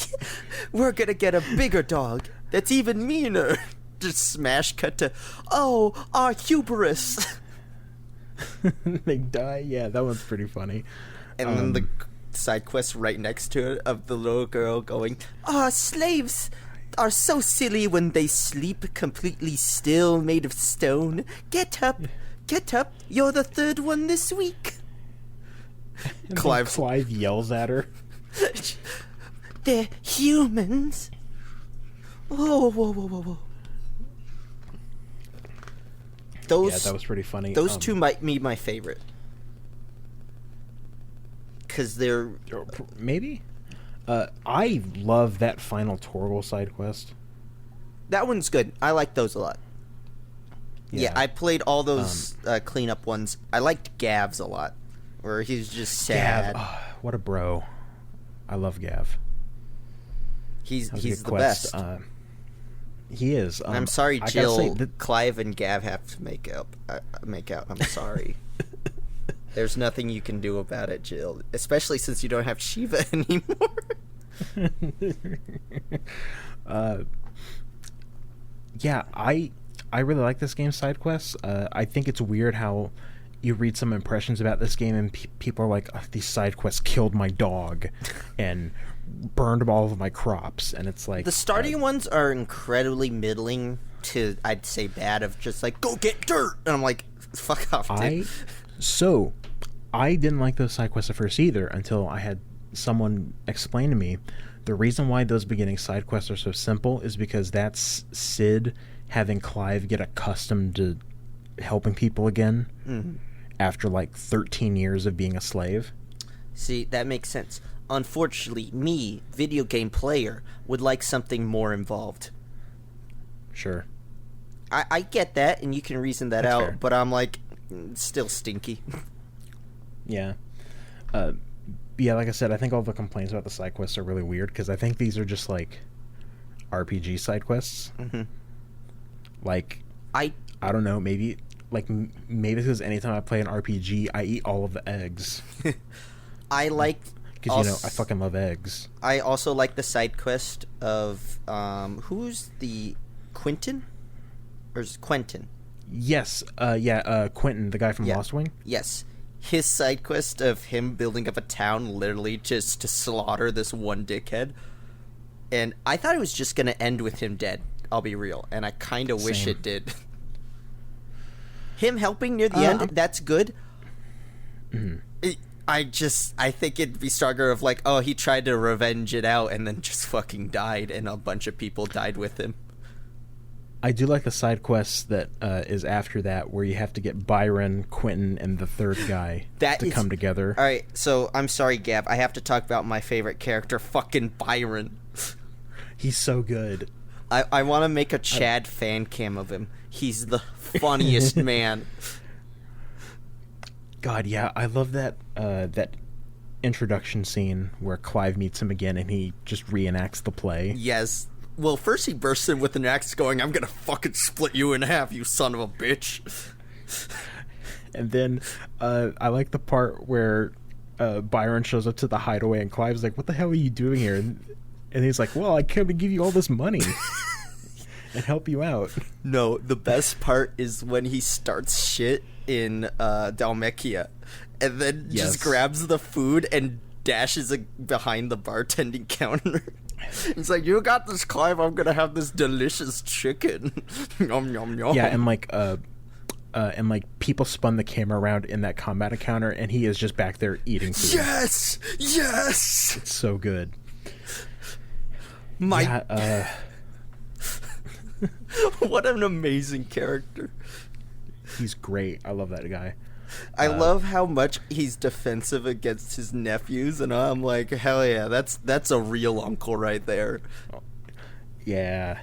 We're gonna get a bigger dog that's even meaner. Just smash cut to, oh, our hubris. They die. Yeah, that one's pretty funny. And then the side quest right next to it of the little girl going, slaves are so silly when they sleep completely still, made of stone. Get up, you're the third one this week. Clive yells at her. They're humans. Whoa. Yeah, that was pretty funny. Those two might be my favorite. Because they're... Maybe? I love that final Torgal side quest. That one's good. I like those a lot. Yeah, I played all those cleanup ones. I liked Gav's a lot, where he's just sad. Gav, what a bro. I love Gav. He's the best. He is. I'm sorry, Jill. Clive and Gav have to make out. I'm sorry. There's nothing you can do about it, Jill. Especially since you don't have Shiva anymore. Yeah, I really like this game's side quests. I think it's weird how you read some impressions about this game, and people are like, oh, these side quests killed my dog and burned all of my crops, and it's like... The starting ones are incredibly middling to, I'd say, bad, of just like, go get dirt! And I'm like, fuck off, dude. I didn't like those side quests at first either, until I had someone explain to me the reason why those beginning side quests are so simple is because that's Sid having Clive get accustomed to helping people again after like 13 years of being a slave. See, that makes sense. Unfortunately, me, video game player, would like something more involved. Sure. I get that, and you can reason that That's out, fair. but I'm like, it's still stinky. Yeah. Yeah, like I said, I think all the complaints about the side quests are really weird, because I think these are just like RPG side quests. Like, I don't know, maybe because anytime I play an RPG, I eat all of the eggs. I like... Because, I fucking love eggs. I also like the side quest of, who's the... Quentin? Or is it Quentin? Yes, Quentin, the guy from Lost Wing? Yes. His side quest of him building up a town literally just to slaughter this one dickhead. And I thought it was just going to end with him dead, I'll be real. And I kind of wish it did. Him helping near the end, that's good. I think it'd be stronger of like, oh, he tried to revenge it out and then just fucking died, and a bunch of people died with him. I do like the side quests that is after that, where you have to get Byron, Quentin, and the third guy to come together. All right, so I'm sorry, Gav. I have to talk about my favorite character, fucking Byron. He's so good. I want to make a Chad fan cam of him. He's the funniest man. God, yeah, I love that that introduction scene where Clive meets him again and he just reenacts the play. Yes. Well, first he bursts in with an axe going, I'm gonna fucking split you in half, you son of a bitch. And then I like the part where Byron shows up to the hideaway and Clive's like, what the hell are you doing here? And he's like, well, I came to give you all this money and help you out. No, the best part is when he starts shit in Dalmekia and then just grabs the food and dashes it behind the bartending counter. He's like, you got this, Clive, I'm gonna have this delicious chicken. Yum, yum, yum. Yeah, and like people spun the camera around in that combat encounter and he is just back there eating food. Yes! Yes! It's so good. What an amazing character. He's great. I love that guy. I love how much he's defensive against his nephews, and I'm like, hell yeah, that's a real uncle right there. Yeah.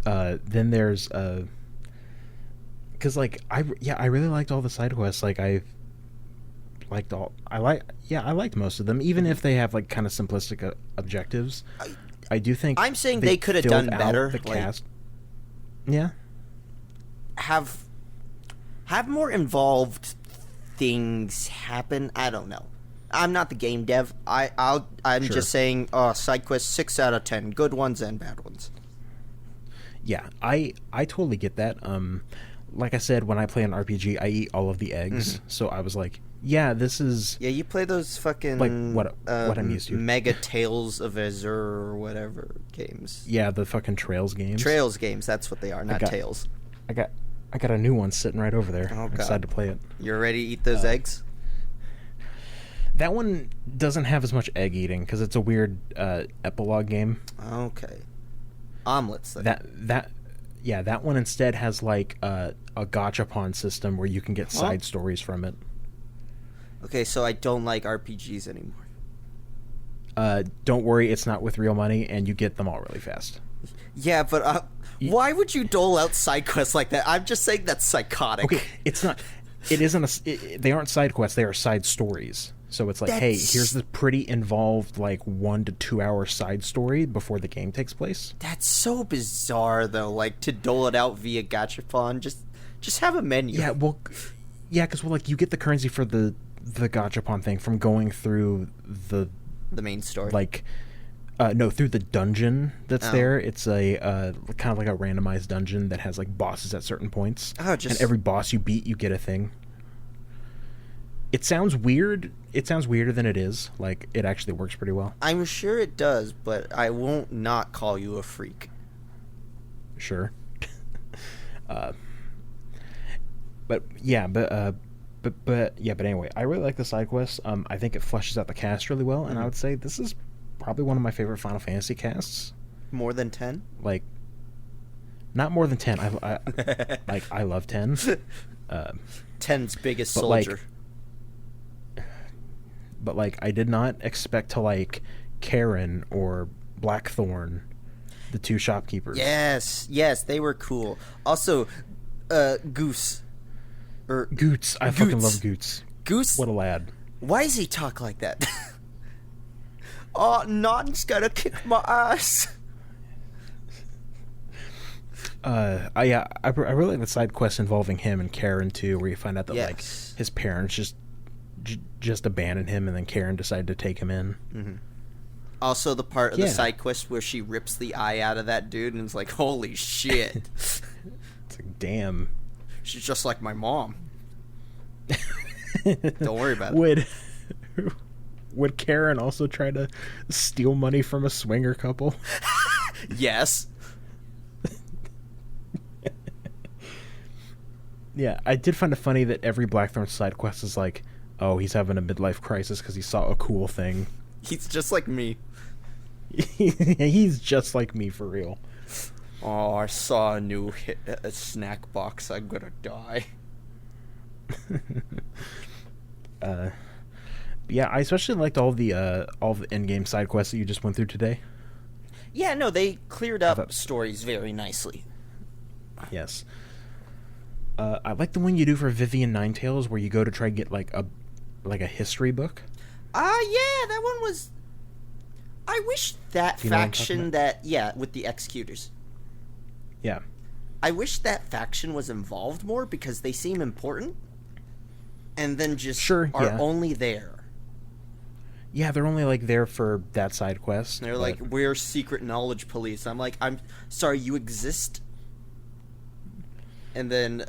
Then there's because like I really liked all the side quests. Like I liked most of them, even if they have like kind of simplistic objectives. I do think I'm saying they could have done better. The cast. Yeah. Have more involved things happen. I don't know. I'm not the game dev. I'm Sure. just saying side quests 6 out of 10, good ones and bad ones. Yeah, I totally get that. Like I said, when I play an RPG, I eat all of the eggs. So I was like, yeah, this is... Yeah, you play those fucking... Like, what I'm used to. Mega Tales of Azure or whatever games. Yeah, the fucking Trails games. Trails games, that's what they are, not Tales. I got a new one sitting right over there. Oh, I'm excited to play it. You're ready to eat those eggs? That one doesn't have as much egg eating, because it's a weird epilogue game. Okay. Omelets, then. That one instead has like a gachapon system where you can get side stories from it. Okay, so I don't like RPGs anymore. Don't worry, it's not with real money, and you get them all really fast. Yeah, but why would you dole out side quests like that? I'm just saying that's psychotic. Okay, it's not. It isn't they aren't side quests. They are side stories. So it's like, hey, here's the pretty involved, like 1 to 2 hour side story before the game takes place. That's so bizarre, though. Like to dole it out via gachapon, just have a menu. Yeah, because like you get the currency for the gachapon thing from going through the main story. Like, No, through the dungeon that's there. It's a kind of like a randomized dungeon that has like bosses at certain points. And every boss you beat, you get a thing. It sounds weird. It sounds weirder than it is. Like, it actually works pretty well. I'm sure it does, but I won't not call you a freak. Sure. But anyway, I really like the side quests. I think it fleshes out the cast really well, and I would say this is probably one of my favorite Final Fantasy casts. More than 10? Like, not more than 10. I love 10. 10's biggest soldier. But I did not expect to like Karen or Blackthorn, the two shopkeepers. Yes, they were cool. Also, Goose. Goots. I fucking love Goots. Goose? What a lad. Why does he talk like that? Oh, Non's gonna kick my ass. I really like the side quest involving him and Karen too, where you find out that like his parents just abandoned him, and then Karen decided to take him in. Mm-hmm. Also, the part of the side quest where she rips the eye out of that dude, and it's like, holy shit! It's like, damn. She's just like my mom. Don't worry about it. Would Karen also try to steal money from a swinger couple? Yes. Yeah, I did find it funny that every Blackthorn side quest is like, oh, he's having a midlife crisis because he saw a cool thing. He's just like me. He's just like me, for real. Oh, I saw a new snack box. I'm gonna die. Yeah, I especially liked all the in-game side quests that you just went through today. Yeah, no, they cleared up stories very nicely. Yes. I like the one you do for Vivian Ninetales, where you go to try to get like a history book. Yeah, that one was. I wish that faction with the executors. Yeah. I wish that faction was involved more because they seem important, and then just are only there. Yeah, they're only like there for that side quest. They're like, we're secret knowledge police. I'm like, I'm sorry, you exist. And then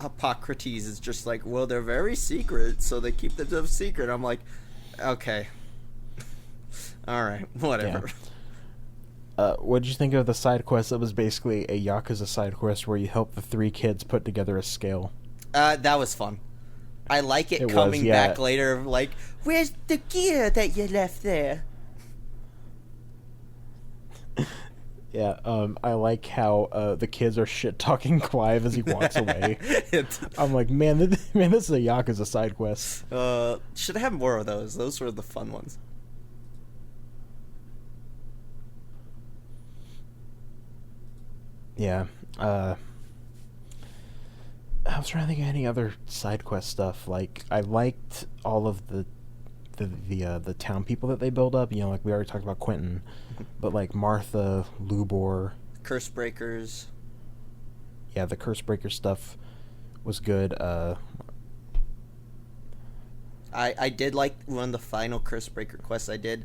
Hippocrates is just like, well, they're very secret, so they keep themselves secret. I'm like, okay. All right, whatever. Yeah. What did you think of the side quest that was basically a Yakuza side quest where you help the three kids put together a scale? That was fun. I like it coming back later, like, where's the gear that you left there? Yeah, I like how the kids are shit-talking Clive as he walks away. I'm like, man, this is a Yakuza side quest. Should have more of those. Those were the fun ones. Yeah, I was trying to think of any other side quest stuff. Like, I liked all of the town people that they build up. You know, like we already talked about Quentin, but like Martha, Lubor, Curse Breakers. Yeah, the Curse Breaker stuff was good. I did like one of the final Curse Breaker quests I did.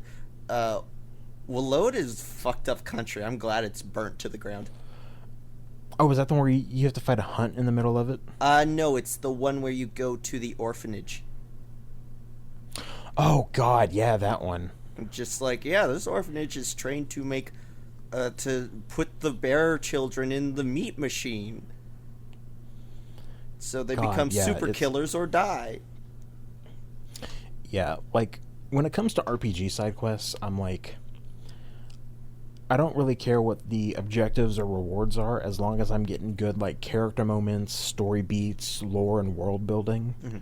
Willowed is fucked up country. I'm glad it's burnt to the ground. Oh, is that the one where you have to fight a hunt in the middle of it? No, it's the one where you go to the orphanage. Oh, God, yeah, that one. Just like, yeah, this orphanage is trained to make, to put the bear children in the meat machine. So they become super killers or die. Yeah, like, when it comes to RPG side quests, I'm like, I don't really care what the objectives or rewards are, as long as I'm getting good, like, character moments, story beats, lore, and world building. Mm-hmm.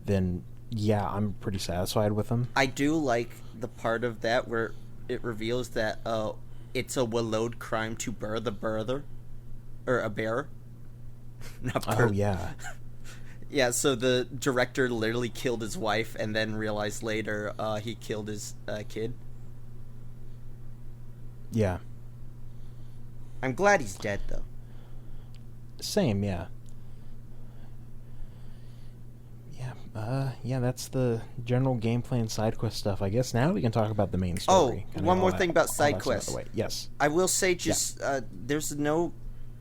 Then, yeah, I'm pretty satisfied with them. I do like the part of that where it reveals that it's a Willowed crime to bear the birther, or a bear. Not oh, yeah. Yeah, so the director literally killed his wife and then realized later he killed his kid. Yeah. I'm glad he's dead, though. Same, yeah. Yeah. Yeah, that's the general gameplay and side quest stuff. I guess now we can talk about the main story. Oh, one more thing about side quests. Yes. I will say there's no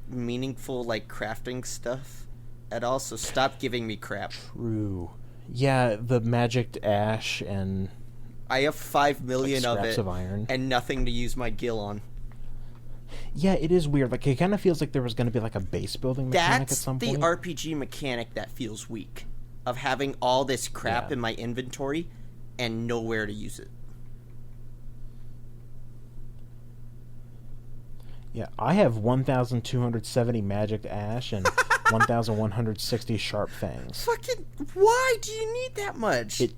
meaningful, like, crafting stuff at all, so stop giving me crap. True. Yeah, the magic ash and... I have 5 million like, of it, of iron. And nothing to use my gil on. Yeah, it is weird. Like, it kind of feels like there was going to be, like, a base building mechanic at some point. That's the RPG mechanic that feels weak. Of having all this crap in my inventory and nowhere to use it. Yeah, I have 1,270 magic ash and 1,160 sharp fangs. Fucking, why do you need that much? It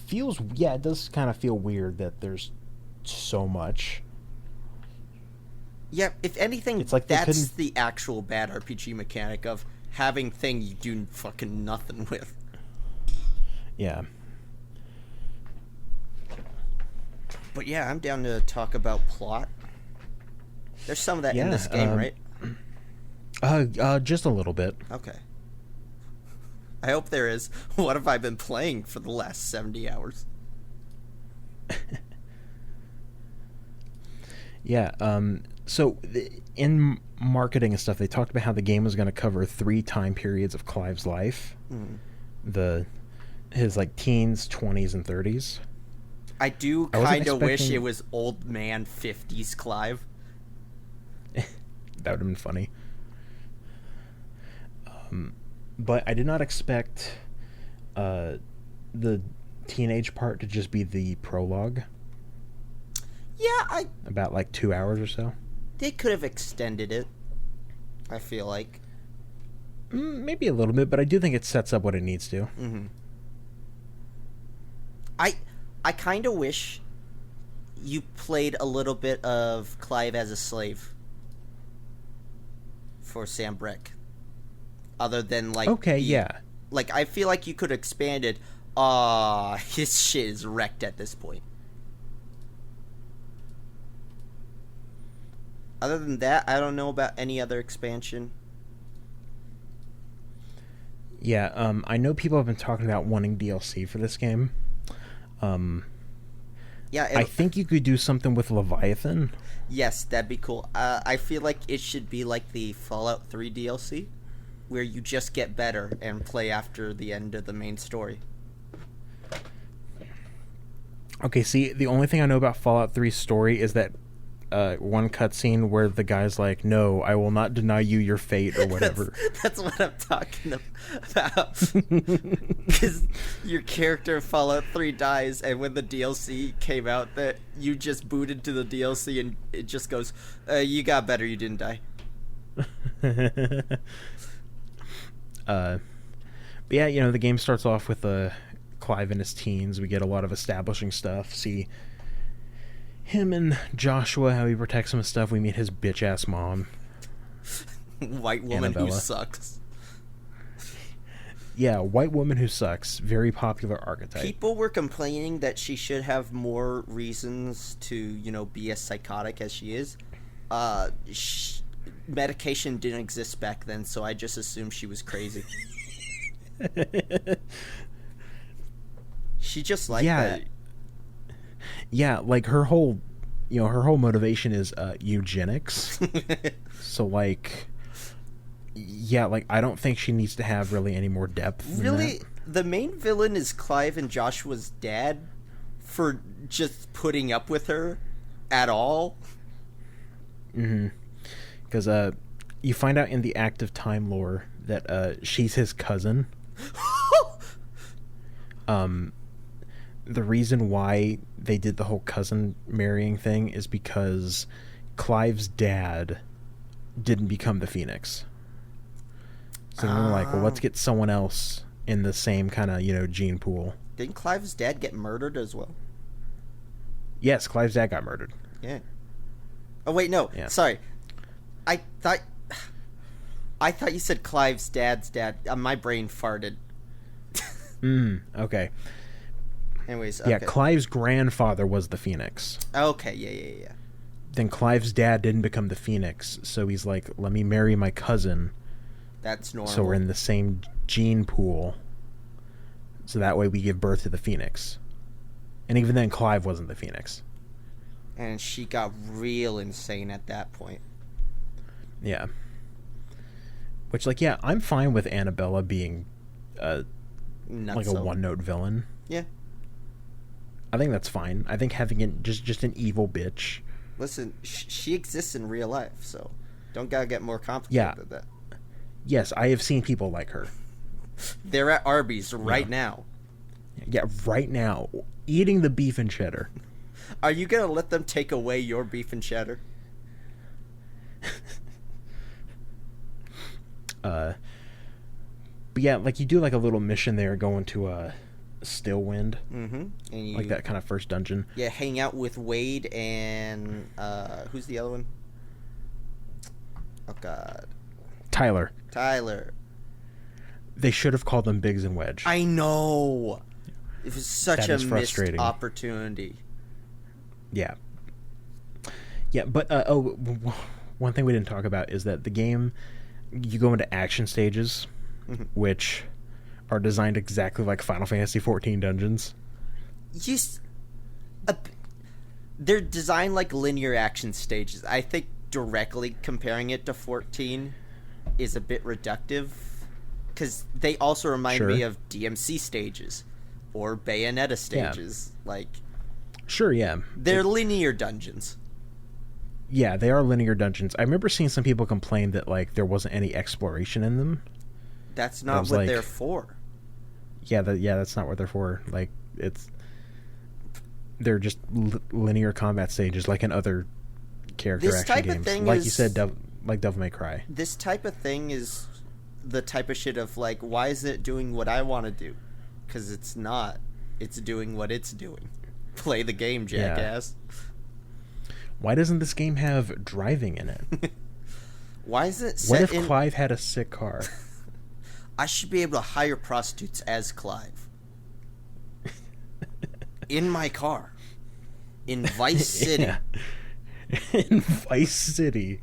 feels, it does kind of feel weird that there's so much. Yeah, if anything, it's like that's the actual bad RPG mechanic of having thing you do fucking nothing with. Yeah. But yeah, I'm down to talk about plot. There's some of that in this game, right? Just a little bit. Okay. I hope there is. What have I been playing for the last 70 hours? Yeah, so in marketing and stuff, they talked about how the game was going to cover 3 time periods of Clive's life. His, like, teens, 20s, and 30s. I do kind of wish it was old man 50s Clive. That would have been funny. But I did not expect the teenage part to just be the prologue. Yeah, about, like, 2 hours or so. They could have extended it, I feel like. Maybe a little bit, but I do think it sets up what it needs to. Mm-hmm. I kind of wish you played a little bit of Clive as a slave for Sam Breck. Other than, like... Okay, yeah. Like, I feel like you could have expanded, his shit is wrecked at this point. Other than that, I don't know about any other expansion. Yeah, I know people have been talking about wanting DLC for this game. Yeah, I think you could do something with Leviathan. Yes, that'd be cool. I feel like it should be like the Fallout 3 DLC, where you just get better and play after the end of the main story. Okay, see, the only thing I know about Fallout 3's story is that one cutscene where the guy's like, "No, I will not deny you your fate," or whatever. That's what I'm talking about. Because your character in Fallout 3 dies, and when the DLC came out, that you just booted to the DLC, and it just goes, "You got better. You didn't die." But yeah, you know, the game starts off with Clive in his teens. We get a lot of establishing stuff. See him and Joshua, how he protects him and stuff. We meet his bitch-ass mom. White woman Annabella. who sucks. Yeah, white woman who sucks. Very popular archetype. People were complaining that she should have more reasons to, you know, be as psychotic as she is. Medication didn't exist back then, so I just assumed she was crazy. She just like that. Yeah, like her whole motivation is eugenics. So, like, yeah, like, I don't think she needs to have really any more depth. Really, the main villain is Clive and Joshua's dad for just putting up with her at all. Mm-hmm. Because you find out in the Active Time lore that she's his cousin. The reason why they did the whole cousin marrying thing is because Clive's dad didn't become the Phoenix. So they're like, well, let's get someone else in the same kind of, you know, gene pool. Didn't Clive's dad get murdered as well? Yes, Clive's dad got murdered. Yeah. Oh, wait, no. Yeah. Sorry. I thought you said Clive's dad's dad. My brain farted. Okay. Anyways, okay. Yeah, Clive's grandfather was the Phoenix. Okay, yeah. Then Clive's dad didn't become the Phoenix, so he's like, let me marry my cousin. That's normal. So we're in the same gene pool. So that way we give birth to the Phoenix. And even then, Clive wasn't the Phoenix. And she got real insane at that point. Yeah. Which, like, yeah, I'm fine with Annabella being like a one-note villain. Yeah. I think that's fine. I think having it just an evil bitch. Listen, she exists in real life, so don't gotta get more complicated than that. Yes, I have seen people like her. They're at Arby's right now. Yeah, right now. Eating the beef and cheddar. Are you gonna let them take away your beef and cheddar? But yeah, like you do like a little mission there going to Stillwind. Mm-hmm. And like that kind of first dungeon. Yeah, hang out with Wade and who's the other one? Oh God. Tyler. They should have called them Biggs and Wedge. I know. It was such a missed opportunity. Yeah. Yeah, but one thing we didn't talk about is that the game, you go into action stages, which are designed exactly like Final Fantasy XIV dungeons. They're designed like linear action stages. I think directly comparing it to 14 is a bit reductive, because they also remind me of DMC stages or Bayonetta stages. Yeah. Like, sure, yeah. They're linear dungeons. Yeah, they are linear dungeons. I remember seeing some people complain that like there wasn't any exploration in them. That's not what they're for. Yeah, that's not what they're for. Like, they're just linear combat stages, like in other character action games. Like you said, like Devil May Cry. This type of thing is the type of shit of like, why is it doing what I want to do? Because it's not. It's doing what it's doing. Play the game, jackass. Yeah. Why doesn't this game have driving in it? Why is it set What if Clive had a sick car? I should be able to hire prostitutes as Clive. In my car. In Vice City. Yeah. In Vice City.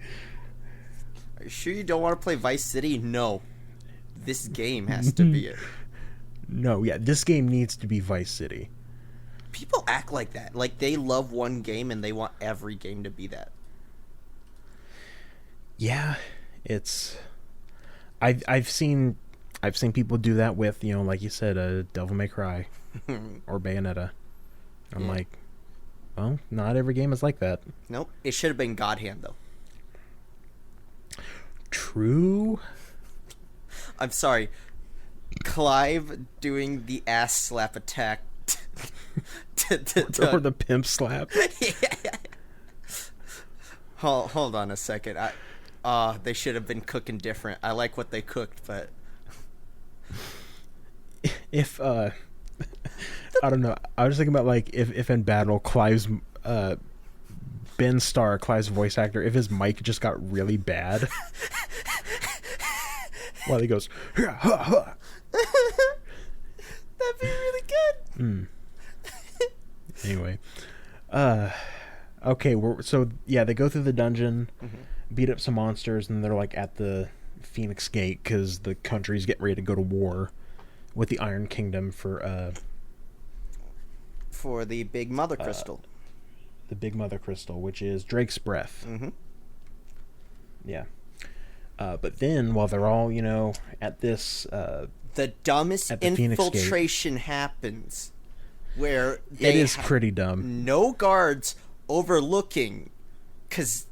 Are you sure you don't want to play Vice City? No. This game has to be it. No, yeah, this game needs to be Vice City. People act like that. Like they love one game and they want every game to be that. Yeah, it's... I've seen people do that with, you know, like you said, Devil May Cry or Bayonetta. I'm like, well, not every game is like that. Nope. It should have been God Hand, though. True. I'm sorry. Clive doing the ass slap attack. Or the pimp slap. Yeah. Hold on a second. They should have been cooking different. I like what they cooked, but... If, I don't know. I was thinking about, like, if in battle, Clive's, Ben Starr, Clive's voice actor, if his mic just got really bad. While he goes, ha, ha, ha. That'd be really good. Anyway. Okay, so, yeah, they go through the dungeon, beat up some monsters, and they're, like, at the Phoenix Gate, because the country's getting ready to go to war with the Iron Kingdom for the Big Mother Crystal. The Big Mother Crystal, which is Drake's Breath. Yeah. But then, while they're all, you know, at this... the dumbest infiltration happens. Where it is pretty dumb. No guards overlooking. Because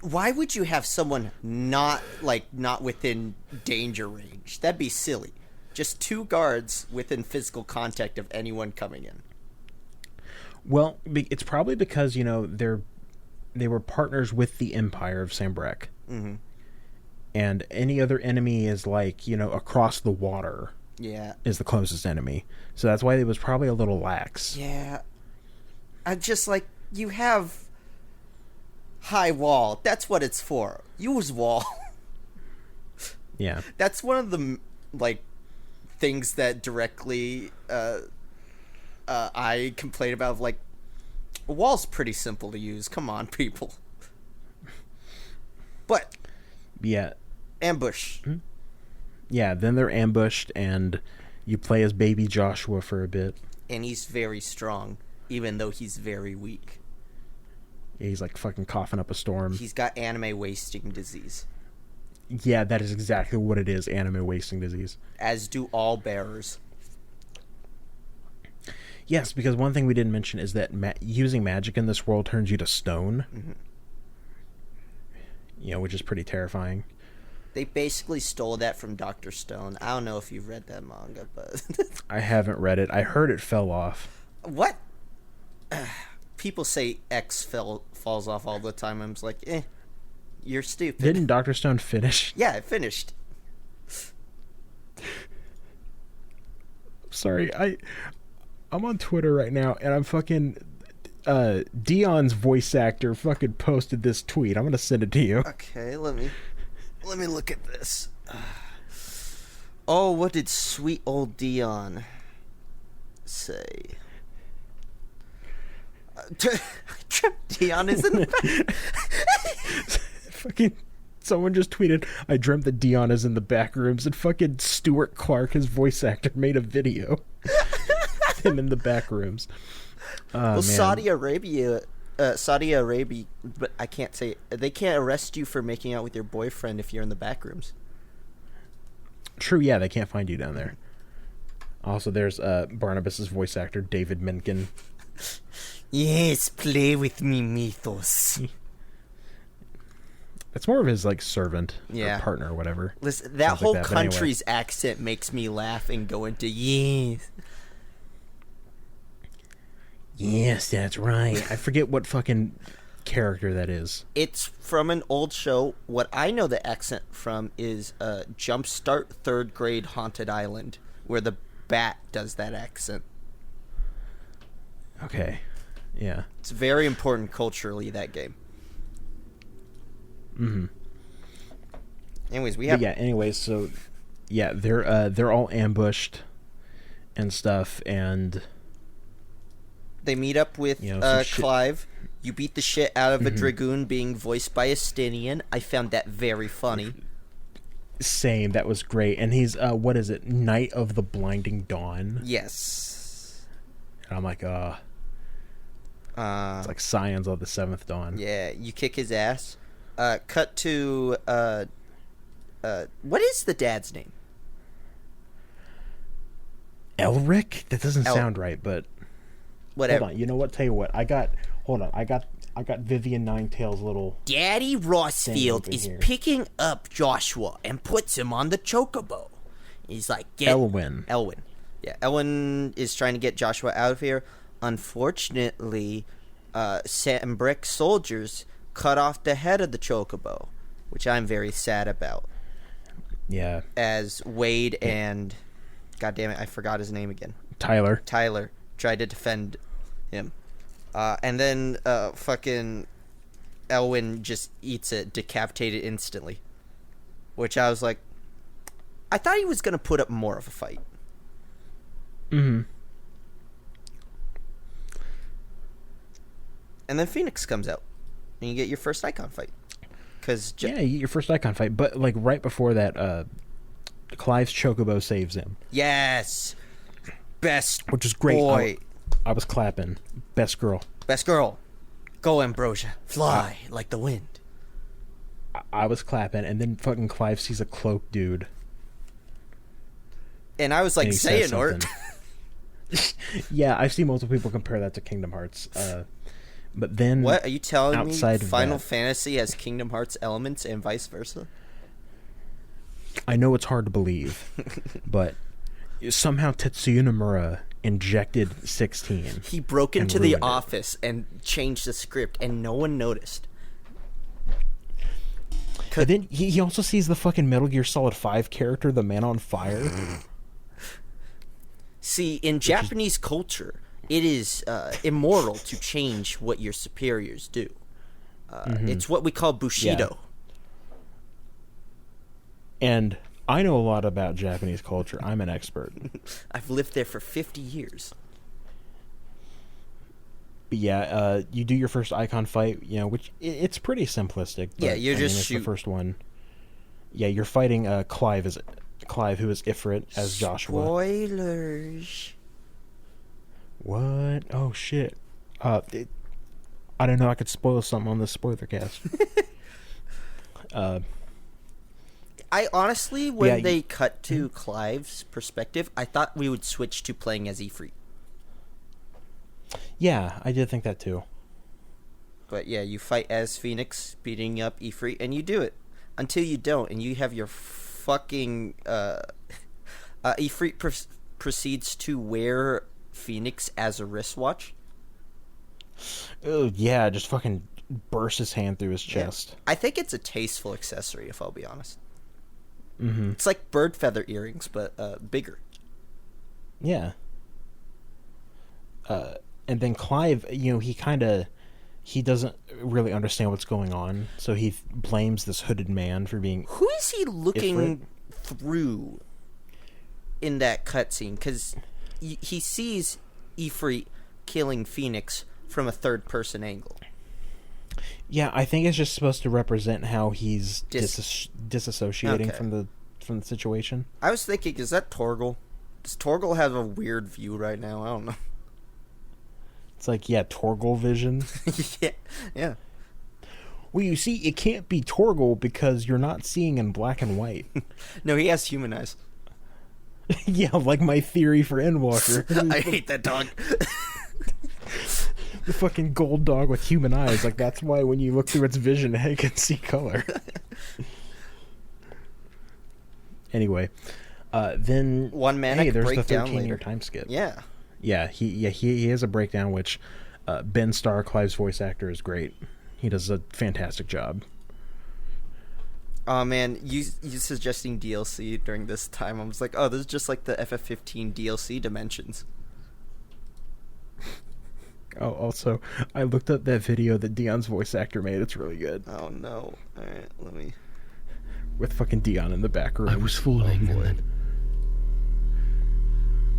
why would you have someone not within danger range? That'd be silly. Just two guards within physical contact of anyone coming in. Well, it's probably because, you know, they were partners with the Empire of Sambrek. And any other enemy is, like, you know, across the water. Yeah. Is the closest enemy. So that's why it was probably a little lax. Yeah. I just, like, you have high wall. That's what it's for. Use wall. Yeah. That's one of the, like, things that directly I complain about. Like, a wall's pretty simple to use. Come on, people. But... yeah. Ambush. Yeah, then they're ambushed, and You play as baby Joshua for a bit. And he's very strong, even though he's very weak. Yeah, he's like fucking coughing up a storm. He's got anime wasting disease. Yeah, that is exactly what it is, anime wasting disease. As do all bearers. Yes, because one thing we didn't mention is that using magic in this world turns you to stone. Mm-hmm. You know, which is pretty terrifying. They basically stole that from Dr. Stone. I don't know if you've read that manga, but... I haven't read it. I heard it fell off. What? People say X falls off all the time. I'm just like, you're stupid. Didn't Dr. Stone finish? Yeah, it finished. Sorry, I'm on Twitter right now, and I'm fucking... Dion's voice actor fucking posted this tweet. I'm gonna send it to you. Okay, let me look at this. Oh, what did sweet old Dion say? Dion is in the back. Fucking someone just tweeted, I dreamt that Dion is in the back rooms, and fucking Stuart Clark, his voice actor, made a video. Him in the back rooms. Well, man. Saudi Arabia, but I can't say it. They can't arrest you for making out with your boyfriend if you're in the back rooms. True, yeah, they can't find you down there. Also, there's Barnabas's voice actor, David Menken. Yes, play with me, Mythos. It's more of his like servant Yeah. or partner or whatever. Listen, that Sounds whole like that, but anyway. country's accent makes me laugh and go into yes. Yes, that's right. I forget what fucking character that is. It's from an old show. What I know the accent from is Jumpstart Third Grade Haunted Island, where the bat does that accent. Okay. Yeah. It's very important culturally, that game. Mm-hmm. Anyways, we But have... yeah, anyways, so yeah, they're all ambushed and stuff, and They meet up with some Clive. You beat the shit out of a dragoon being voiced by a Stinian. I found that very funny. same, that was great. And he's what is it? Night of the Blinding Dawn. Yes. And I'm like, it's like Scions of the Seventh Dawn. Yeah, you kick his ass. Cut to what is the dad's name? Elric? That doesn't sound right, but Whatever. hold on. You know what? Tell you what. I got Vivian Ninetail's little... Daddy Rossfield is here. picking up Joshua and puts him on the chocobo. He's like, Elwyn. Yeah, Elwyn is trying to get Joshua out of here. Unfortunately, Sam Brick soldiers cut off the head of the chocobo, which I'm very sad about. Yeah. As Wade and... God damn it, I forgot his name again. Tyler tried to defend him. And then fucking Elwyn just eats it, decapitated instantly. Which I was like, I thought he was going to put up more of a fight. Mm-hmm. And then Phoenix comes out. And you get your first Eikon fight. Yeah, you get your first Eikon fight. But like right before that, Clive's chocobo saves him. Yes! Best Which is great. boy. I was clapping. Best girl. Best girl. Go, Ambrosia. Fly like the wind. I was clapping, and then fucking Clive sees a cloak dude. And I was like, Xehanort. Yeah, I've seen multiple people compare that to Kingdom Hearts. But then... What? Are you telling me Final that, Fantasy has Kingdom Hearts elements and vice versa? I know it's hard to believe, but somehow Tetsuya Nomura injected 16. He broke into the ruined it. office and changed the script, and no one noticed. And then he also sees the fucking Metal Gear Solid 5 character, the Man on Fire. See, in Japanese culture, it is immoral to change what your superiors do. It's what we call Bushido. Yeah. And I know a lot about Japanese culture. I'm an expert. I've lived there for 50 years. But yeah, you do your first Eikon fight, which it's pretty simplistic. But, Yeah, you're just it's shooting. the first one. Yeah, you're fighting Clive Clive, who is Ifrit, as Joshua. Spoilers. What? Oh, shit. I don't know. I could spoil something on this Spoilercast. I honestly, when they cut to Clive's perspective, I thought we would switch to playing as Ifrit. Yeah, I did think that too. But yeah, you fight as Phoenix, beating up Ifrit, and you do it until you don't, and you have your fucking Ifrit proceeds to wear Phoenix as a wristwatch. Oh yeah, just fucking burst his hand through his chest. Yeah. I think it's a tasteful accessory, if I'll be honest. Mm-hmm. It's like bird feather earrings, but bigger. Yeah. And then Clive, he doesn't really understand what's going on, so he blames this hooded man for being... Who is he looking Ifrit? through in that cutscene? Because he sees Ifrit killing Phoenix from a third-person angle. Yeah, I think it's just supposed to represent how he's disassociating from the situation. I was thinking, is that Torgal? Does Torgal have a weird view right now? I don't know. It's like, yeah, Torgal vision. yeah. Well, you see, it can't be Torgal because you're not seeing in black and white. No, he has human eyes. Yeah, like my theory for Endwalker. I hate that dog. The fucking gold dog with human eyes. Like, that's why when you look through its vision, it can see color. Anyway, then... One manic there's breakdown the 13-year later. time skip. Yeah. Yeah, he has a breakdown, which Ben Starr, Clive's voice actor, is great. He does a fantastic job. Oh man, you suggesting DLC during this time, I was like, oh, this is just like the FF15 DLC dimensions. Oh, also, I looked up that video that Dion's voice actor made. It's really good. Oh no. Alright, let me... With fucking Dion in the back room. I was falling, and then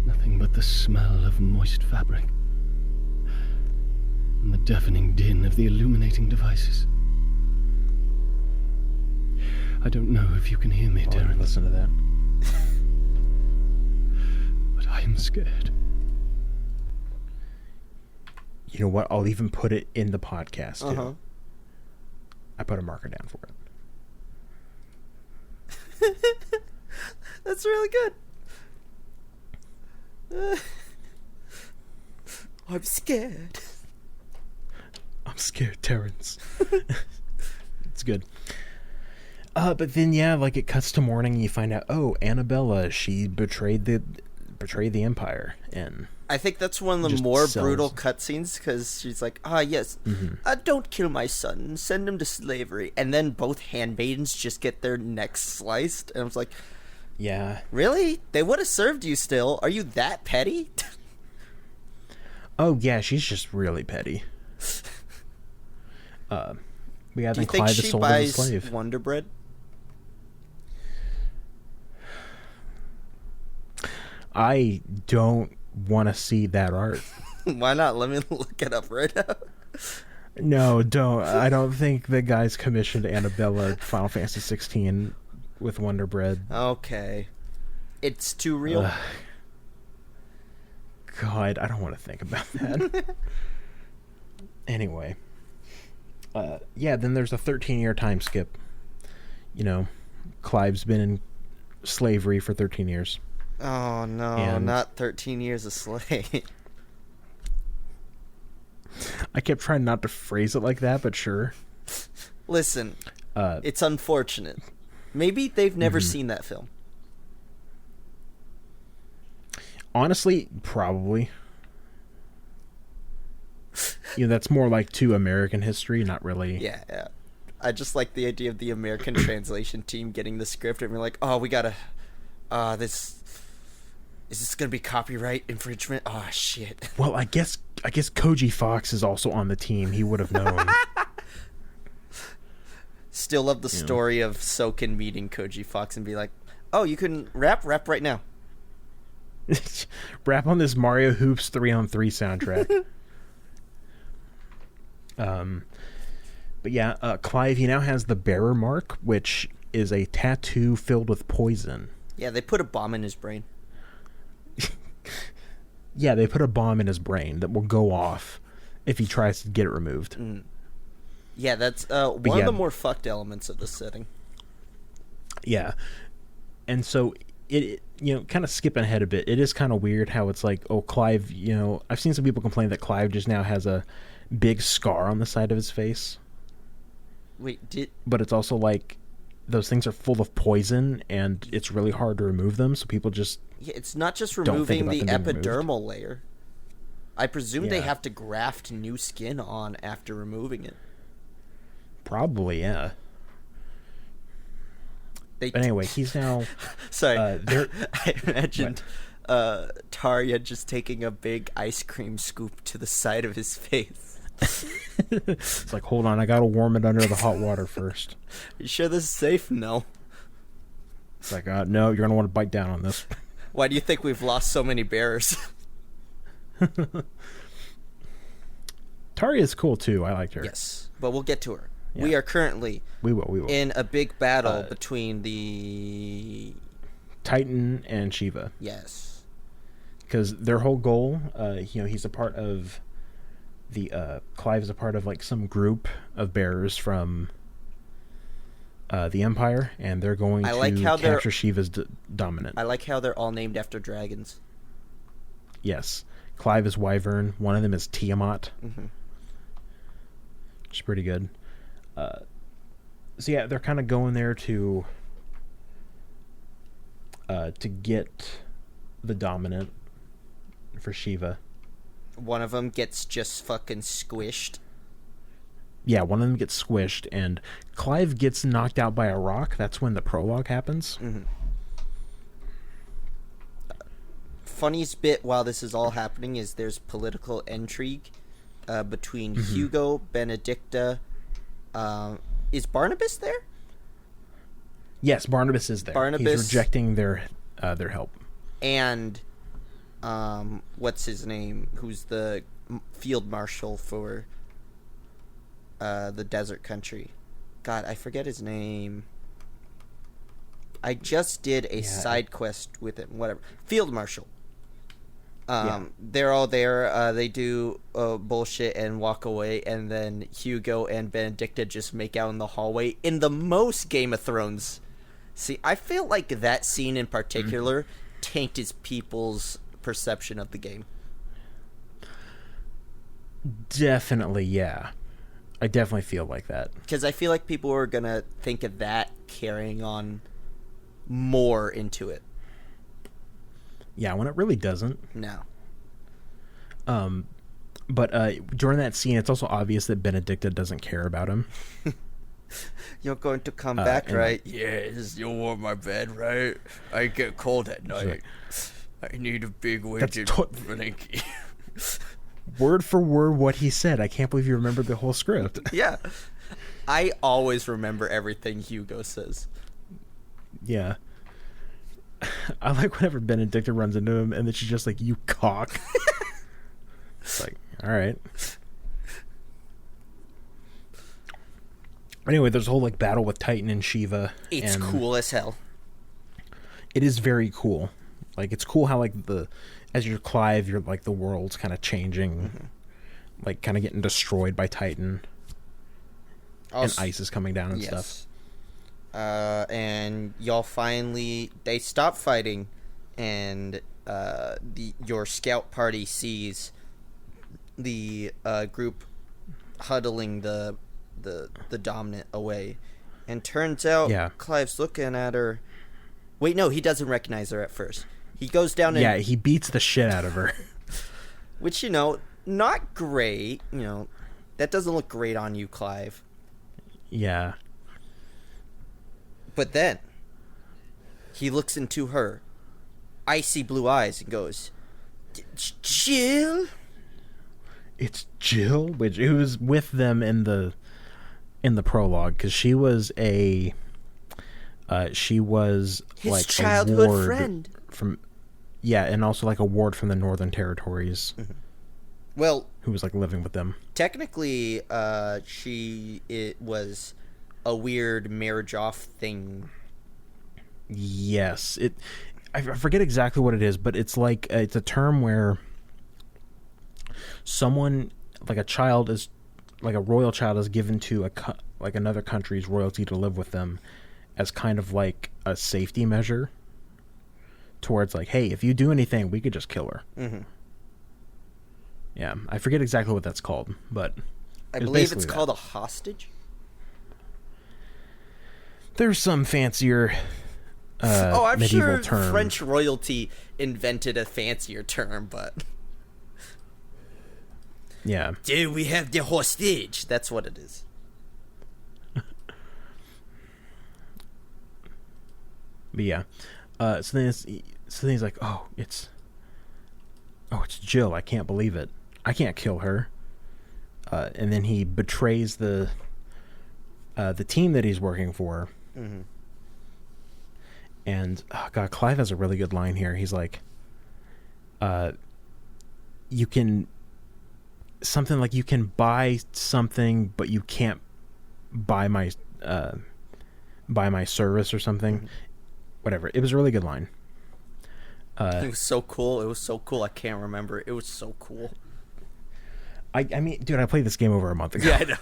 nothing but the smell of moist fabric and the deafening din of the illuminating devices. I don't know if you can hear me, Darren. Listen to that. But I am scared. You know what? I'll even put it in the podcast, too. Uh-huh. I put a marker down for it. That's really good. I'm scared. I'm scared, Terrence. It's good. But then, yeah, like, it cuts to morning, and you find out, oh, Annabella, she betrayed the Empire, and... I think that's one of the more brutal cutscenes, because she's like, yes, don't kill my son, send him to slavery. And then both handmaidens just get their necks sliced, and I was like, yeah. Really? They would have served you still? Are you that petty? Oh, yeah, she's just really petty. We have Do you think Clive she is sold as a slave. buys Wonder Bread? I don't want to see that art. Why not? Let me look it up right now. No, don't. I don't think the guys commissioned Annabella Final Fantasy XVI with Wonder Bread. Okay. It's too real. God, I don't want to think about that. Anyway. Yeah, then there's a 13-year time skip. You know, Clive's been in slavery for 13 years. Oh, no, And not 13 years a slave. I kept trying not to phrase it like that, but sure. Listen, it's unfortunate. Maybe they've never seen that film. Honestly, probably. You know, that's more like to American history, not really. Yeah. I just like the idea of the American translation team getting the script and we're like, oh, we gotta... Is this gonna be copyright infringement? Oh, shit. Well, I guess Koji Fox is also on the team. He would have known. Still love the story of Soken meeting Koji Fox and be like, oh, you can rap right now. Rap on this Mario Hoops 3-on-3 soundtrack. But yeah, Clive, he now has the bearer mark, which is a tattoo filled with poison. Yeah, they put a bomb in his brain. Yeah, they put a bomb in his brain that will go off if he tries to get it removed. Yeah, that's one of the more fucked elements of the setting. Yeah. And so it kind of skipping ahead a bit, it is kind of weird how it's like, oh, Clive, I've seen some people complain that Clive just now has a big scar on the side of his face. Wait, but it's also like those things are full of poison and it's really hard to remove them, so people just it's not just removing the epidermal layer. I presume they have to graft new skin on after removing it. Probably, yeah. But anyway, he's now... Sorry, I imagined Tarja just taking a big ice cream scoop to the side of his face. It's like, hold on, I gotta warm it under the hot water first. You sure this is safe? No. It's like, no, you're gonna want to bite down on this. Why do you think we've lost so many bears? Tarja is cool, too. I liked her. Yes, but we'll get to her. Yeah. We are currently we will in a big battle between the Titan and Shiva. Yes, because their whole goal, he's a part of the Clive is a part of like some group of bearers from the Empire, and they're going to capture Shiva's dominant. I like how they're all named after dragons. Yes, Clive is Wyvern. One of them is Tiamat. Which is pretty good. So yeah, they're kind of going there to get the dominant for Shiva. One of them gets just fucking squished. Yeah, one of them gets squished, and Clive gets knocked out by a rock. That's when the prologue happens. Funniest bit while this is all happening is there's political intrigue between Hugo, Benedicta. Is Barnabas there? Yes, Barnabas is there. He's rejecting their help. And what's his name? Who's the field marshal for the desert country? God, I forget his name. I just did a side quest with him. Whatever. Field marshal. They're all there. They do bullshit and walk away, and then Hugo and Benedicta just make out in the hallway in the most Game of Thrones. See, I feel like that scene in particular tainted people's perception of the game. Definitely, yeah. I definitely feel like that. Because I feel like people are going to think of that carrying on more into it. Yeah, when it really doesn't. No. But during that scene, it's also obvious that Benedicta doesn't care about him. You're going to come back, right? Yes, you'll warm my bed, right? I get cold at night. I need a big widget blankie. Word for word what he said. I can't believe you remembered the whole script. Yeah. I always remember everything Hugo says. Yeah. I like whenever Benedicta runs into him and then she's just like, you cock. It's like, all right. Anyway, there's a whole like battle with Titan and Shiva. It's cool as hell. It is very cool. Like, it's cool how like as you're Clive, you're like the world's kind of changing, like kind of getting destroyed by Titan, and ice is coming down and stuff. And y'all they stop fighting, and your scout party sees the group huddling the dominant away, and turns out Clive's looking at her. Wait, no, he doesn't recognize her at first. He goes down and he beats the shit out of her. Which, not great. That doesn't look great on you, Clive. Yeah. But then he looks into her icy blue eyes and goes, Jill? It's Jill, who was with them in the prologue, because she was his like childhood friend from, and also like a ward from the Northern Territories. Well, who was like living with them. Technically, it was a weird marriage off thing Yes, I forget exactly what it is, but it's like it's a term where someone like a child is like a royal child is given to like another country's royalty to live with them as kind of like a safety measure towards like, hey, if you do anything, we could just kill her. Mm-hmm. Yeah, I forget exactly what that's called, but I believe it's called a hostage. There's some fancier I'm medieval sure term. French royalty invented a fancier term, but yeah. Dude, we have the hostage. That's what it is. But yeah, so then he's like, it's Jill. I can't believe it. I can't kill her. And then he betrays the team that he's working for. Mm-hmm. And God, Clive has a really good line here. He's like, you can buy something, but you can't buy my service or something. Mm-hmm. Whatever. It was a really good line. It was so cool. It was so cool. I can't remember. It was so cool. I mean, dude, I played this game over a month ago. Yeah,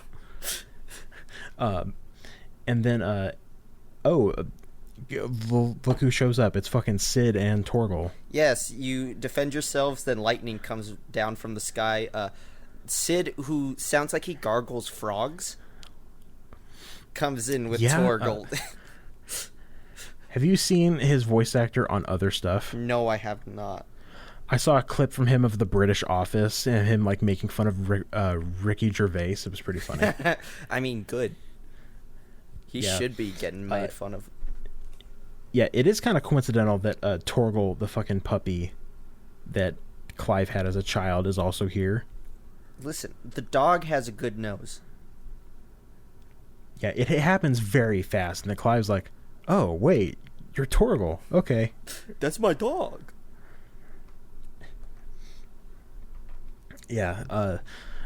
I know. And then, look who shows up. It's fucking Sid and Torgal. Yes, you defend yourselves, then lightning comes down from the sky. Sid, who sounds like he gargles frogs, comes in with Torgal. Have you seen his voice actor on other stuff? No, I have not. I saw a clip from him of The British Office and him like making fun of Ricky Gervais. It was pretty funny. I mean, good. He should be getting made fun of. Yeah, it is kind of coincidental that Torgal, the fucking puppy that Clive had as a child, is also here. Listen, the dog has a good nose. Yeah, it happens very fast, and then Clive's like, "Oh, wait, you're Torgal. Okay. That's my dog." Yeah,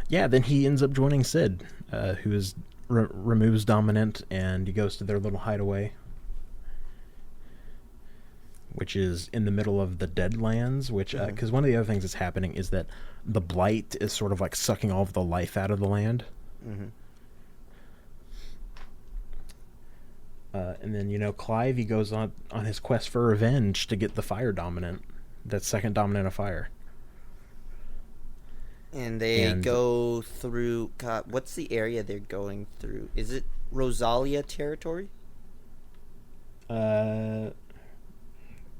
then he ends up joining Sid, who is removes Dominant, and he goes to their little hideaway, which is in the middle of the Deadlands, which, because one of the other things that's happening is that the Blight is sort of like sucking all of the life out of the land. Mm-hmm. And then, Clive, he goes on his quest for revenge to get the Fire Dominant, that second Dominant of Fire. And they go through... God, what's the area they're going through? Is it Rosalia territory?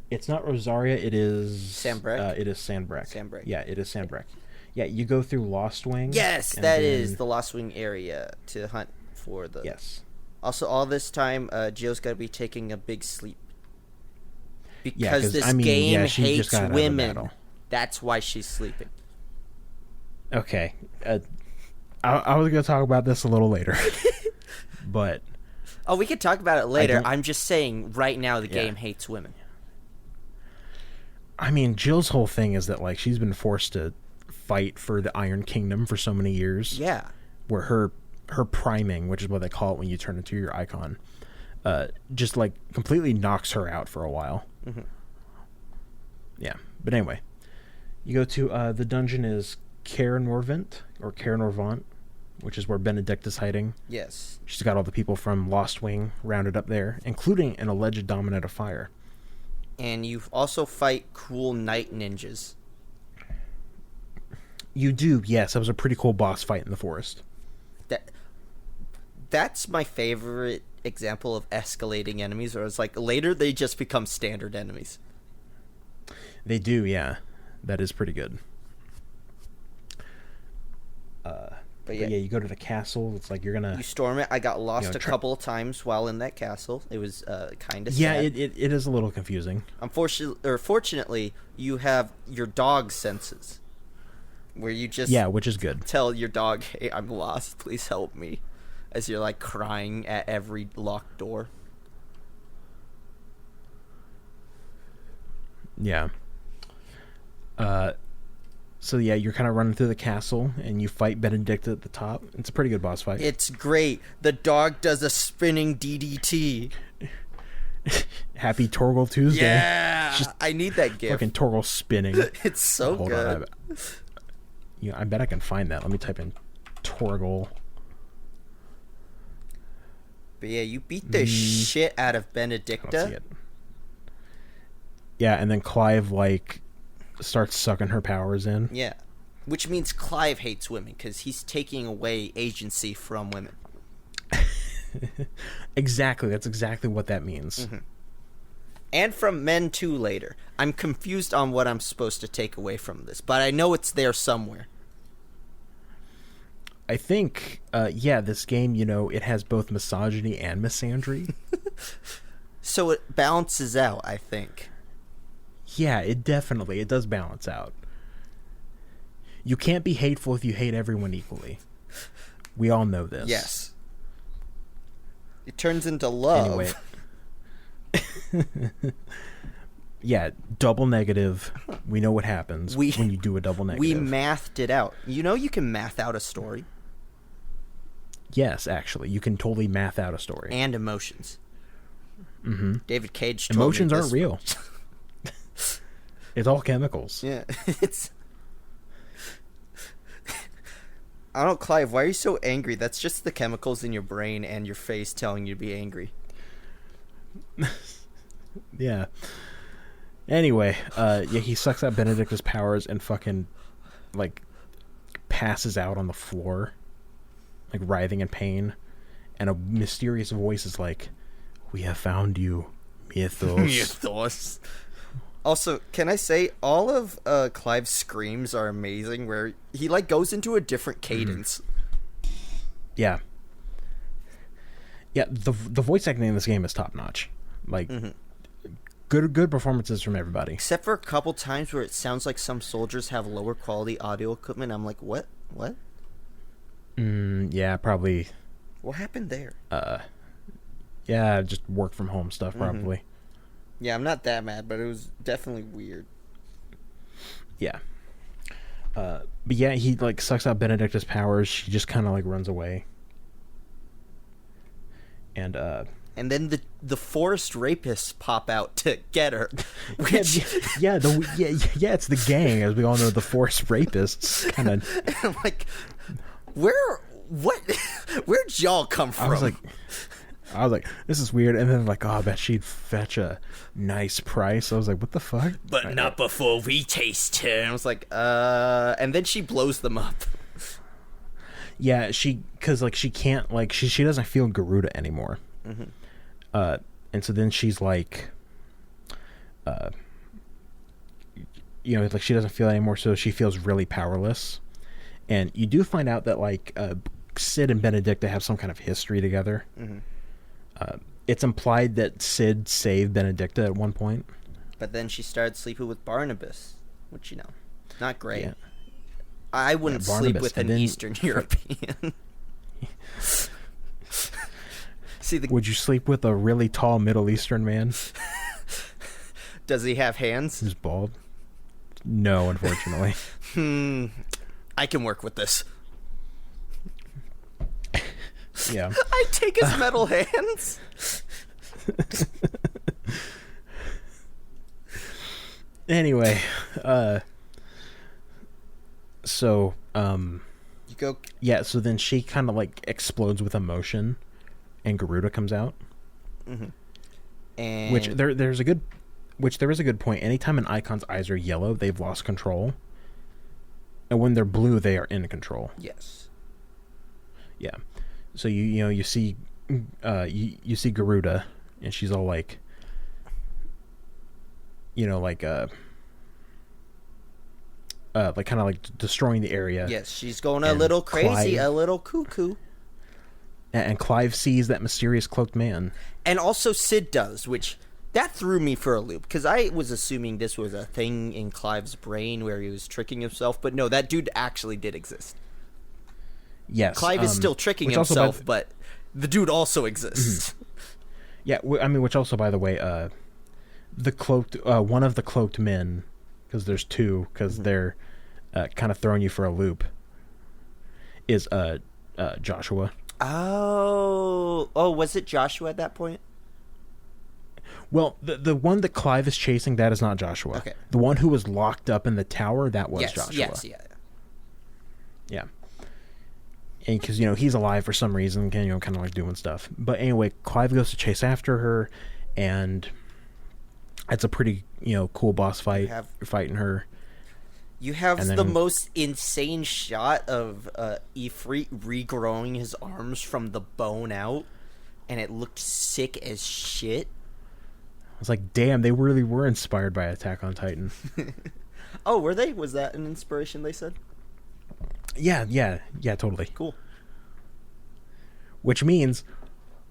It's not Rosaria, it is... Sanbreque? It is Sanbreque. Sanbreque. Yeah, it is Sanbreque. Yeah, you go through Lost Wing. Yes, that is the Lost Wing area to hunt for the... Yes. Also, all this time, Jill's got to be taking a big sleep. Because game hates women. That's why she's sleeping. Okay. I was going to talk about this a little later. But... Oh, we could talk about it later. I'm just saying, right now, the game hates women. I mean, Jill's whole thing is that, like, she's been forced to fight for the Iron Kingdom for so many years. Yeah. Where her priming, which is what they call it when you turn into your Eikon, just, like, completely knocks her out for a while. Mm-hmm. Yeah. But anyway, you go to, the dungeon is Caer Norvent, or Caer Norvant, which is where Benedict is hiding. Yes. She's got all the people from Lost Wing rounded up there, including an alleged Dominant of Fire. And you also fight cool night ninjas. You do, yes. That was a pretty cool boss fight in the forest. That's my favorite example of escalating enemies, where it's like later they just become standard enemies. They do, yeah. That is pretty good. But yeah, you go to the castle. It's like you storm it. I got lost a couple of times while in that castle. It was kind of sad. Yeah, it is a little confusing. Fortunately, you have your dog senses, where you just which is good. Tell your dog, "Hey, I'm lost. Please help me," as you're like crying at every locked door. Yeah. So yeah, you're kind of running through the castle, and you fight Benedict at the top. It's a pretty good boss fight. It's great. The dog does a spinning DDT. Happy Torgal Tuesday. Yeah, I need that gift. Fucking Torgal spinning. It's so Hold good. On, I bet I can find that. Let me type in Torgal. But yeah, you beat the shit out of I don't see Benedicta. it. Yeah, and then Clive like starts sucking her powers in. Yeah, which means Clive hates women because he's taking away agency from women. Exactly. That's exactly what that means. Mm-hmm. And from men too later. I'm confused on what I'm supposed to take away from this, but I know it's there somewhere. I think, this game, it has both misogyny and misandry. So it balances out, I think. Yeah, it does balance out. You can't be hateful if you hate everyone equally. We all know this. Yes. It turns into love. Anyway. Yeah, double negative. We know what happens when you do a double negative. We mathed it out. You can math out a story. Yes, actually. You can totally math out a story. And emotions. Mm-hmm. David Cage told Emotions me aren't real. It's all chemicals. Yeah. I don't know, Clive, why are you so angry? That's just the chemicals in your brain and your face telling you to be angry. Yeah. Anyway, he sucks out Benedicta's powers and fucking, like, passes out on the floor, like, writhing in pain. And a mysterious voice is like, "We have found you, Mythos." Mythos. Also, can I say, all of Clive's screams are amazing, where he, like, goes into a different cadence. Yeah. Yeah, the voice acting in this game is top-notch. Like, good performances from everybody. Except for a couple times where it sounds like some soldiers have lower quality audio equipment. I'm like, what? Yeah, probably. What happened there? Yeah, just work from home stuff, probably. Yeah, I'm not that mad, but it was definitely weird. Yeah. But yeah, he, like, sucks out Benedicta's powers. She just kind of, like, runs away. And then the forest rapists pop out to get her. Which... it's the gang, as we all know, the forest rapists. Kind of. I'm like, where'd y'all come from? I was like, this is weird. And then, like, I bet she'd fetch a nice price. I was like, what the fuck? But not before we taste her. And I was like, and then she blows them up. Yeah, because, like, she can't, like, she doesn't feel Garuda anymore. And so then she's like, like, she doesn't feel it anymore, so she feels really powerless. And you do find out that, like, Sid and Benedicta have some kind of history together. It's implied that Sid saved Benedicta at one point. But then she started sleeping with Barnabas, which, not great. Yeah. I wouldn't sleep with an Eastern European. Would you sleep with a really tall Middle Eastern man? Does he have hands? Who's bald? No, unfortunately. I can work with this. Yeah. I take his metal hands. Anyway, so you go. Yeah, so then she kind of, like, explodes with emotion, and Garuda comes out. And which there is a good point. Anytime an Eikon's eyes are yellow, they've lost control, and when they're blue, they are in control. Yes. Yeah. So you see you see Garuda, and she's all like, like kind of like destroying the area. Yes, she's going a little crazy, a little cuckoo. And Clive sees that mysterious cloaked man. And also Sid does, which that threw me for a loop, because I was assuming this was a thing in Clive's brain where he was tricking himself, but no, that dude actually did exist. Yes. Clive is still tricking himself, but the dude also exists. Yeah, which also, by the way, the cloaked, one of the cloaked men, because there's two, because they're kind of throwing you for a loop, is Joshua. Oh, was it Joshua at that point? Well, the one that Clive is chasing, that is not Joshua. Okay. The one who was locked up in the tower, that was Yes, Joshua. yes, yeah. Yeah. And because, he's alive for some reason, kind of like doing stuff. But anyway, Clive goes to chase after her, and it's a pretty, cool boss fight. You're fighting her. You have the most insane shot of Ifrit regrowing his arms from the bone out, and it looked sick as shit. I was like, damn, they really were inspired by Attack on Titan. Oh, were they? Was that an inspiration, they said? Yeah, totally. Cool. Which means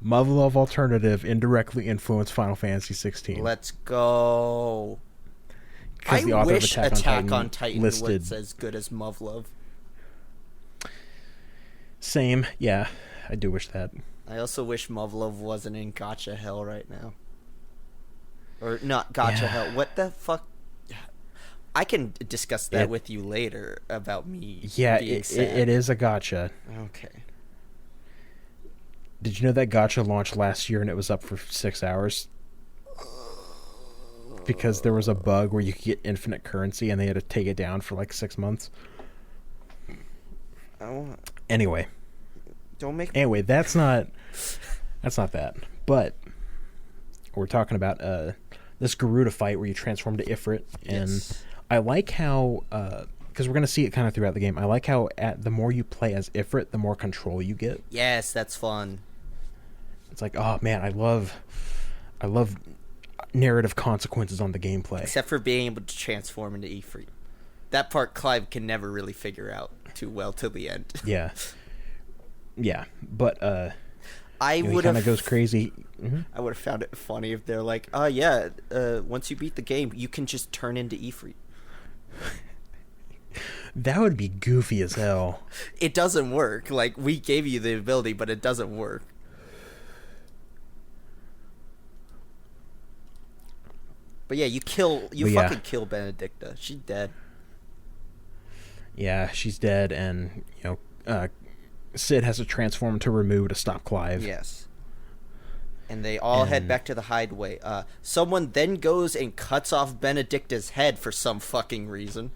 Muv-Luv Alternative indirectly influenced Final Fantasy XVI. Let's go. I wish Attack on Titan was as good as Muv-Luv. Same, yeah. I do wish that. I also wish Muv-Luv wasn't in Gacha Hell right now. Or not Gacha Hell. What the fuck? I can discuss that with you later about me being sad. It is a gacha. Okay. Did you know that gacha launched last year and it was up for 6 hours? Because there was a bug where you could get infinite currency and they had to take it down for like 6 months. Anyway. Anyway, that's not that. But we're talking about this Garuda fight where you transform to Ifrit, and I like how, because we're going to see it kind of throughout the game, I like how the more you play as Ifrit, the more control you get. Yes, that's fun. It's like, oh man, I love narrative consequences on the gameplay. Except for being able to transform into Ifrit. That part Clive can never really figure out too well till the end. Yeah, but he kind of goes crazy. Mm-hmm. I would have found it funny if they're like, once you beat the game, you can just turn into Ifrit. That would be goofy as hell. It doesn't work. Like, we gave you the ability, but it doesn't work. But yeah, you fucking kill Benedicta. She's dead. Yeah, she's dead, and Sid has to transform to Ramu to stop Clive. Yes. And they all head back to the hideaway. Someone then goes and cuts off Benedicta's head for some fucking reason.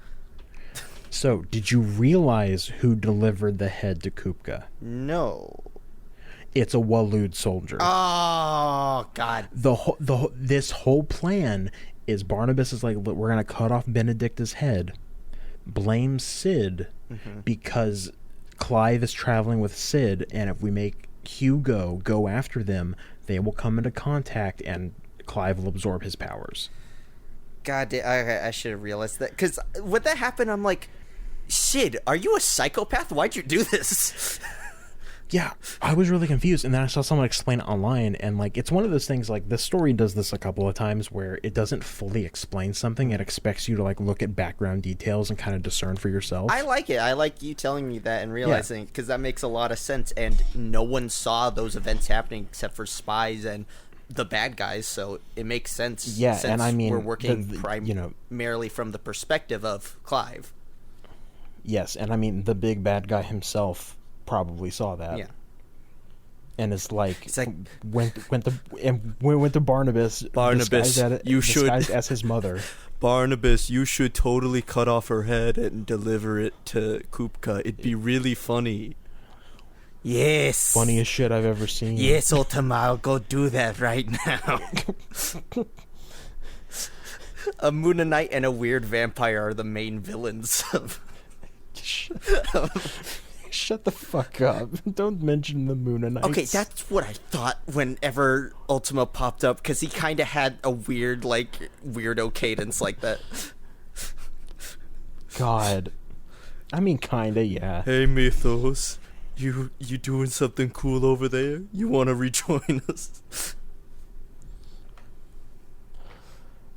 So, did you realize who delivered the head to Kupka? No. It's a Waloed soldier. Oh, God. This whole plan is Barnabas is like, look, we're going to cut off Benedicta's head, blame Sid, because Clive is traveling with Sid, and if we make Hugo go after them, they will come into contact, and Clive will absorb his powers. God, I should have realized that. Because when that happened, I'm like, Sid, are you a psychopath? Why'd you do this? Yeah, I was really confused, and then I saw someone explain it online, and like it's one of those things, like the story does this a couple of times where it doesn't fully explain something. It expects you to like look at background details and kind of discern for yourself. I like it. I like you telling me that and realizing, because that makes a lot of sense, and no one saw those events happening except for spies and the bad guys, so it makes sense. Yeah, since and I mean, we're working primarily from the perspective of Clive. Yes, and I mean the big bad guy himself probably saw that. Yeah. And it's like went to Barnabas disguised as his mother. Barnabas, you should totally cut off her head and deliver it to Kupka. It'd be really funny. Yes. Funniest shit I've ever seen. Yes, Ultima, I'll go do that right now. A Moon Knight and a weird vampire are the main villains of... Shut the fuck up. Don't mention the Moon Knights. Okay, that's what I thought whenever Ultima popped up, because he kind of had a weird, like, weirdo cadence like that. God. I mean, kinda, yeah. Hey, Mythos. You doing something cool over there? You want to rejoin us?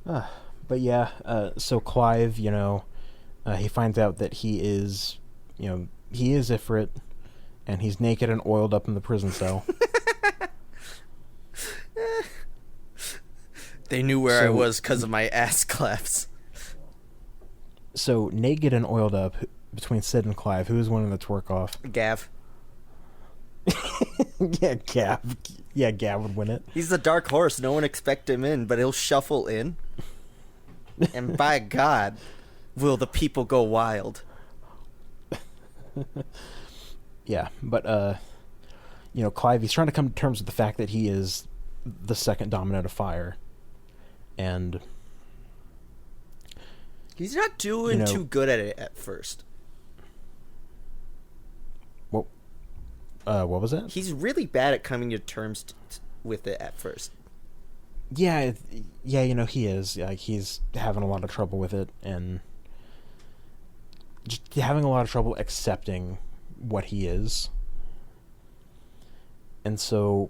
But yeah, so Clive, he finds out that he is Ifrit, and he's naked and oiled up in the prison cell. They knew where I was because of my ass claps. So, naked and oiled up between Sid and Clive, who is winning the twerk off? Gav. Yeah, Gav. Yeah, Gav would win it. He's the dark horse. No one expect him in, but he'll shuffle in. And by God, will the people go wild. Yeah, but, Clive, he's trying to come to terms with the fact that he is the second dominant of fire. And... he's not doing too good at it at first. What was that? He's really bad at coming to terms with it at first. Yeah, he is. Like, he's having a lot of trouble with it, and just having a lot of trouble accepting what he is. And so,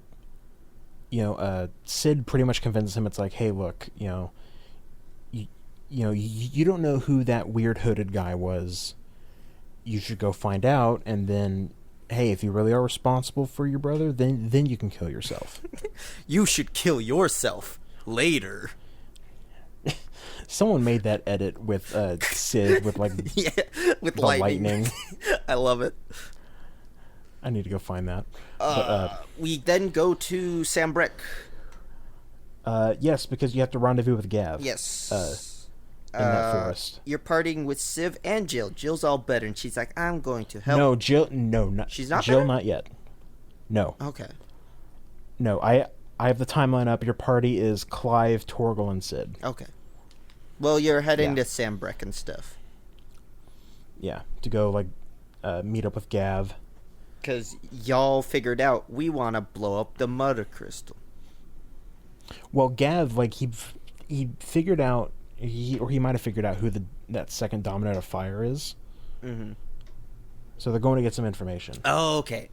Sid pretty much convinces him. It's like, hey, look, you don't know who that weird hooded guy was. You should go find out, and then, hey, if you really are responsible for your brother, then you can kill yourself. You should kill yourself later. Someone made that edit with Sid with with the lightning. I love it. I need to go find that. We then go to Sambrek. Yes, because you have to rendezvous with Gav. Yes. In that forest. You're partying with Civ and Jill. Jill's all better, and she's like, I'm going to help. No, Jill. No, not. She's not Jill. better? Not yet. No. Okay. No, I have the timeline up. Your party is Clive, Torgal, and Sid. Okay. Well, you're heading to Sambrek and stuff. Yeah, to go meet up with Gav. Because y'all figured out we want to blow up the mother crystal. Well, Gav, he figured out. He might have figured out who that second dominant of fire is. Mm-hmm. So they're going to get some information. Oh, okay.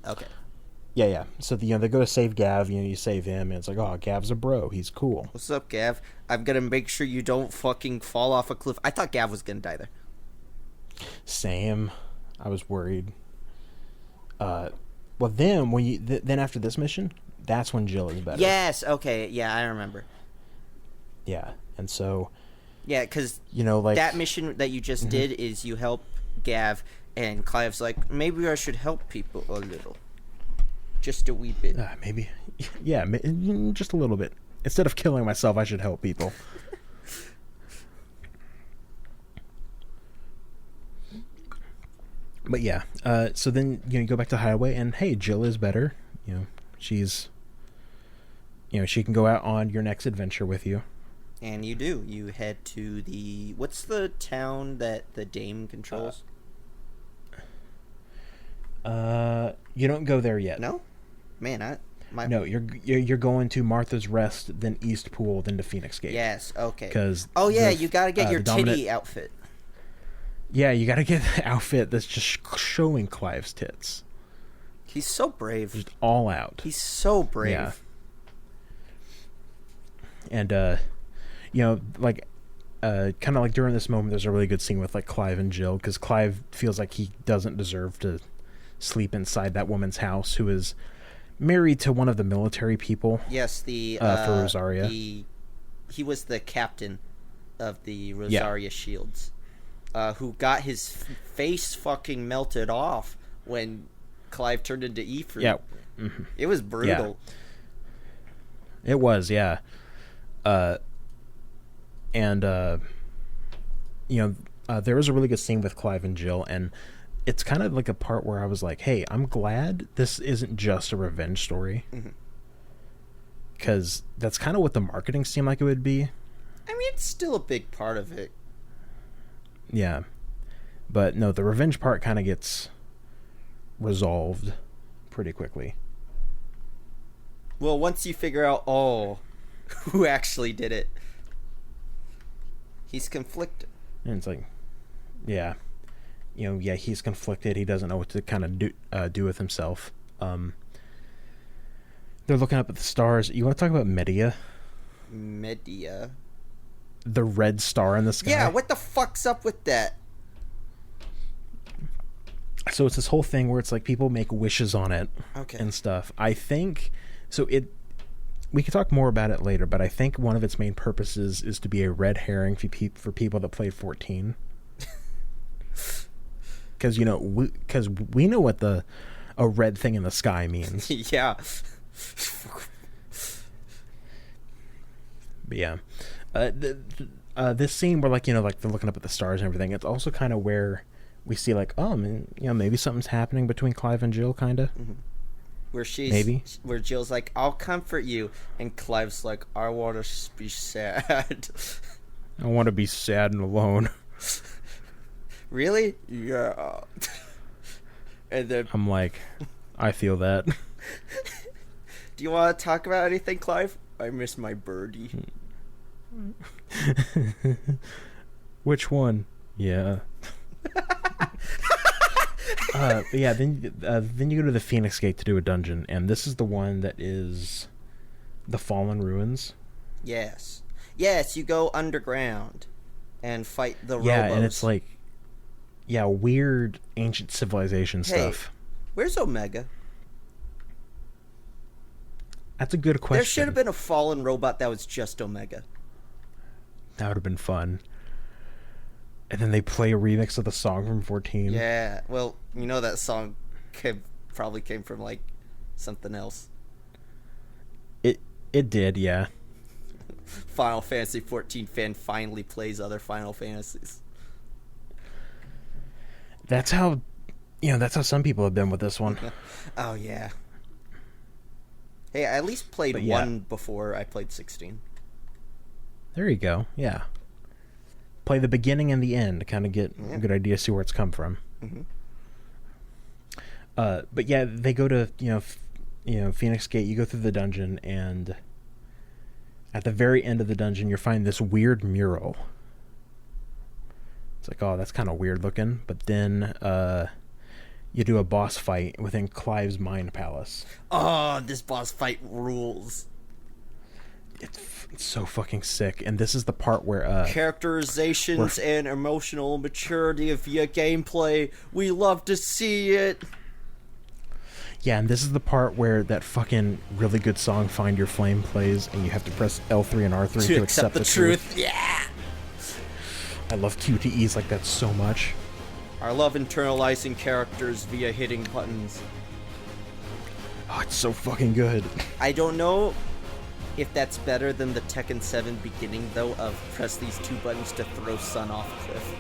Yeah. So they go to save Gav. You save him, and it's like, oh, Gav's a bro. He's cool. What's up, Gav? I'm gonna make sure you don't fucking fall off a cliff. I thought Gav was gonna die there. Same. I was worried. Well, then then after this mission, that's when Jill is better. Yes. Okay. Yeah, I remember. Yeah, and so. Yeah, because that mission that you just did is you help Gav, and Clive's like, maybe I should help people a little. Just a wee bit. Maybe. Yeah, just a little bit. Instead of killing myself, I should help people. But yeah, so then you go back to Hideaway, and hey, Jill is better. She's... she can go out on your next adventure with you. And you do. You head to the... what's the town that the Dame controls? You don't go there yet. No? Man, No, you're going to Martha's Rest, then East Pool, then to Phoenix Gate. Yes, okay. Because you gotta get your titty outfit. Yeah, you gotta get the outfit that's just showing Clive's tits. He's so brave. Just all out. He's so brave. Yeah. And, kind of during this moment, there's a really good scene with Clive and Jill, because Clive feels like he doesn't deserve to sleep inside that woman's house, who is married to one of the military people. Yes, the for Rosaria. He was the captain of the Rosaria Shields, who got his face fucking melted off when Clive turned into Ephraim. Yeah, mm-hmm. It was brutal. Yeah. It was, yeah. There was a really good scene with Clive and Jill, and it's kind of a part where I was like, hey, I'm glad this isn't just a revenge story. Because that's kind of what the marketing seemed like it would be. I mean, it's still a big part of it. Yeah. But no, the revenge part kind of gets resolved pretty quickly. Well, once you figure out, who actually did it, he's conflicted. And it's like, yeah. He's conflicted. He doesn't know what to kind of do with himself. They're looking up at the stars. You want to talk about Medea? Medea? The red star in the sky? Yeah, what the fuck's up with that? So it's this whole thing where it's people make wishes on it and stuff. I think... So we can talk more about it later, but I think one of its main purposes is to be a red herring for people that play 14. Because we know what the a red thing in the sky means. Yeah. But yeah. This scene where, like, you know, like they're looking up at the stars and everything, it's also kind of where we see, like, oh, man, you know, maybe something's happening between Clive and Jill, kind of. Mm-hmm. Where Jill's like, I'll comfort you, and Clive's like, I want to be sad. I want to be sad and alone. Really? Yeah. And then I'm like, I feel that. Do you want to talk about anything, Clive? I miss my birdie. Which one? Yeah. Yeah. Then you go to the Phoenix Gate to do a dungeon, and this is the one that is the Fallen Ruins. Yes. You go underground and fight the robos. Yeah, and it's like, yeah, weird ancient civilization stuff. Where's Omega? That's a good question. There should have been a fallen robot that was just Omega. That would have been fun. And then they play a remix of the song from 14. Yeah, well, you know that song probably came from, like, something else. It did, yeah. Final Fantasy 14 fan finally plays other Final Fantasies. That's how some people have been with this one. Oh, yeah. Hey, I at least played one before I played 16. There you go, yeah. Play the beginning and the end to kind of get a good idea, see where it's come from. Mm-hmm. But yeah, they go to, Phoenix Gate, you go through the dungeon, and at the very end of the dungeon, you're finding this weird mural. It's like, oh, that's kind of weird looking. But then you do a boss fight within Clive's Mind Palace. Oh, this boss fight rules. It's so fucking sick. And this is the part where... characterizations and emotional maturity via gameplay. We love to see it. Yeah, and this is the part where that fucking really good song, Find Your Flame, plays, and you have to press L3 and R3 to accept the truth. Yeah! I love QTEs like that so much. I love internalizing characters via hitting buttons. Oh, it's so fucking good. I don't know if that's better than the Tekken 7 beginning, though, of press these two buttons to throw Sun off a cliff.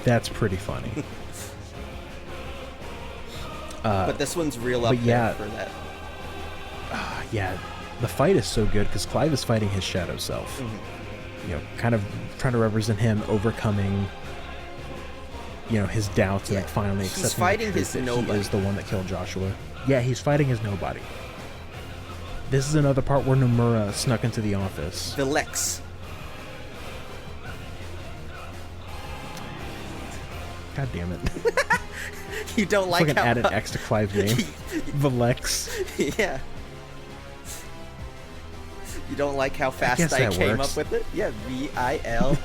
That's pretty funny. But this one's real up there for that. Yeah, the fight is so good because Clive is fighting his shadow self. Mm-hmm. Kind of trying to represent him overcoming, his doubts and finally accepting he's fighting the truth his that nobody. he is the one that killed Joshua. Yeah, he's fighting his nobody. This is another part where Nomura snuck into the office. The Lex. God damn it. You don't It's like how... how... add an X to Clive's name. The Lex. Yeah. You don't like how fast I came works. up with it? Yeah, V-I-L-X-C.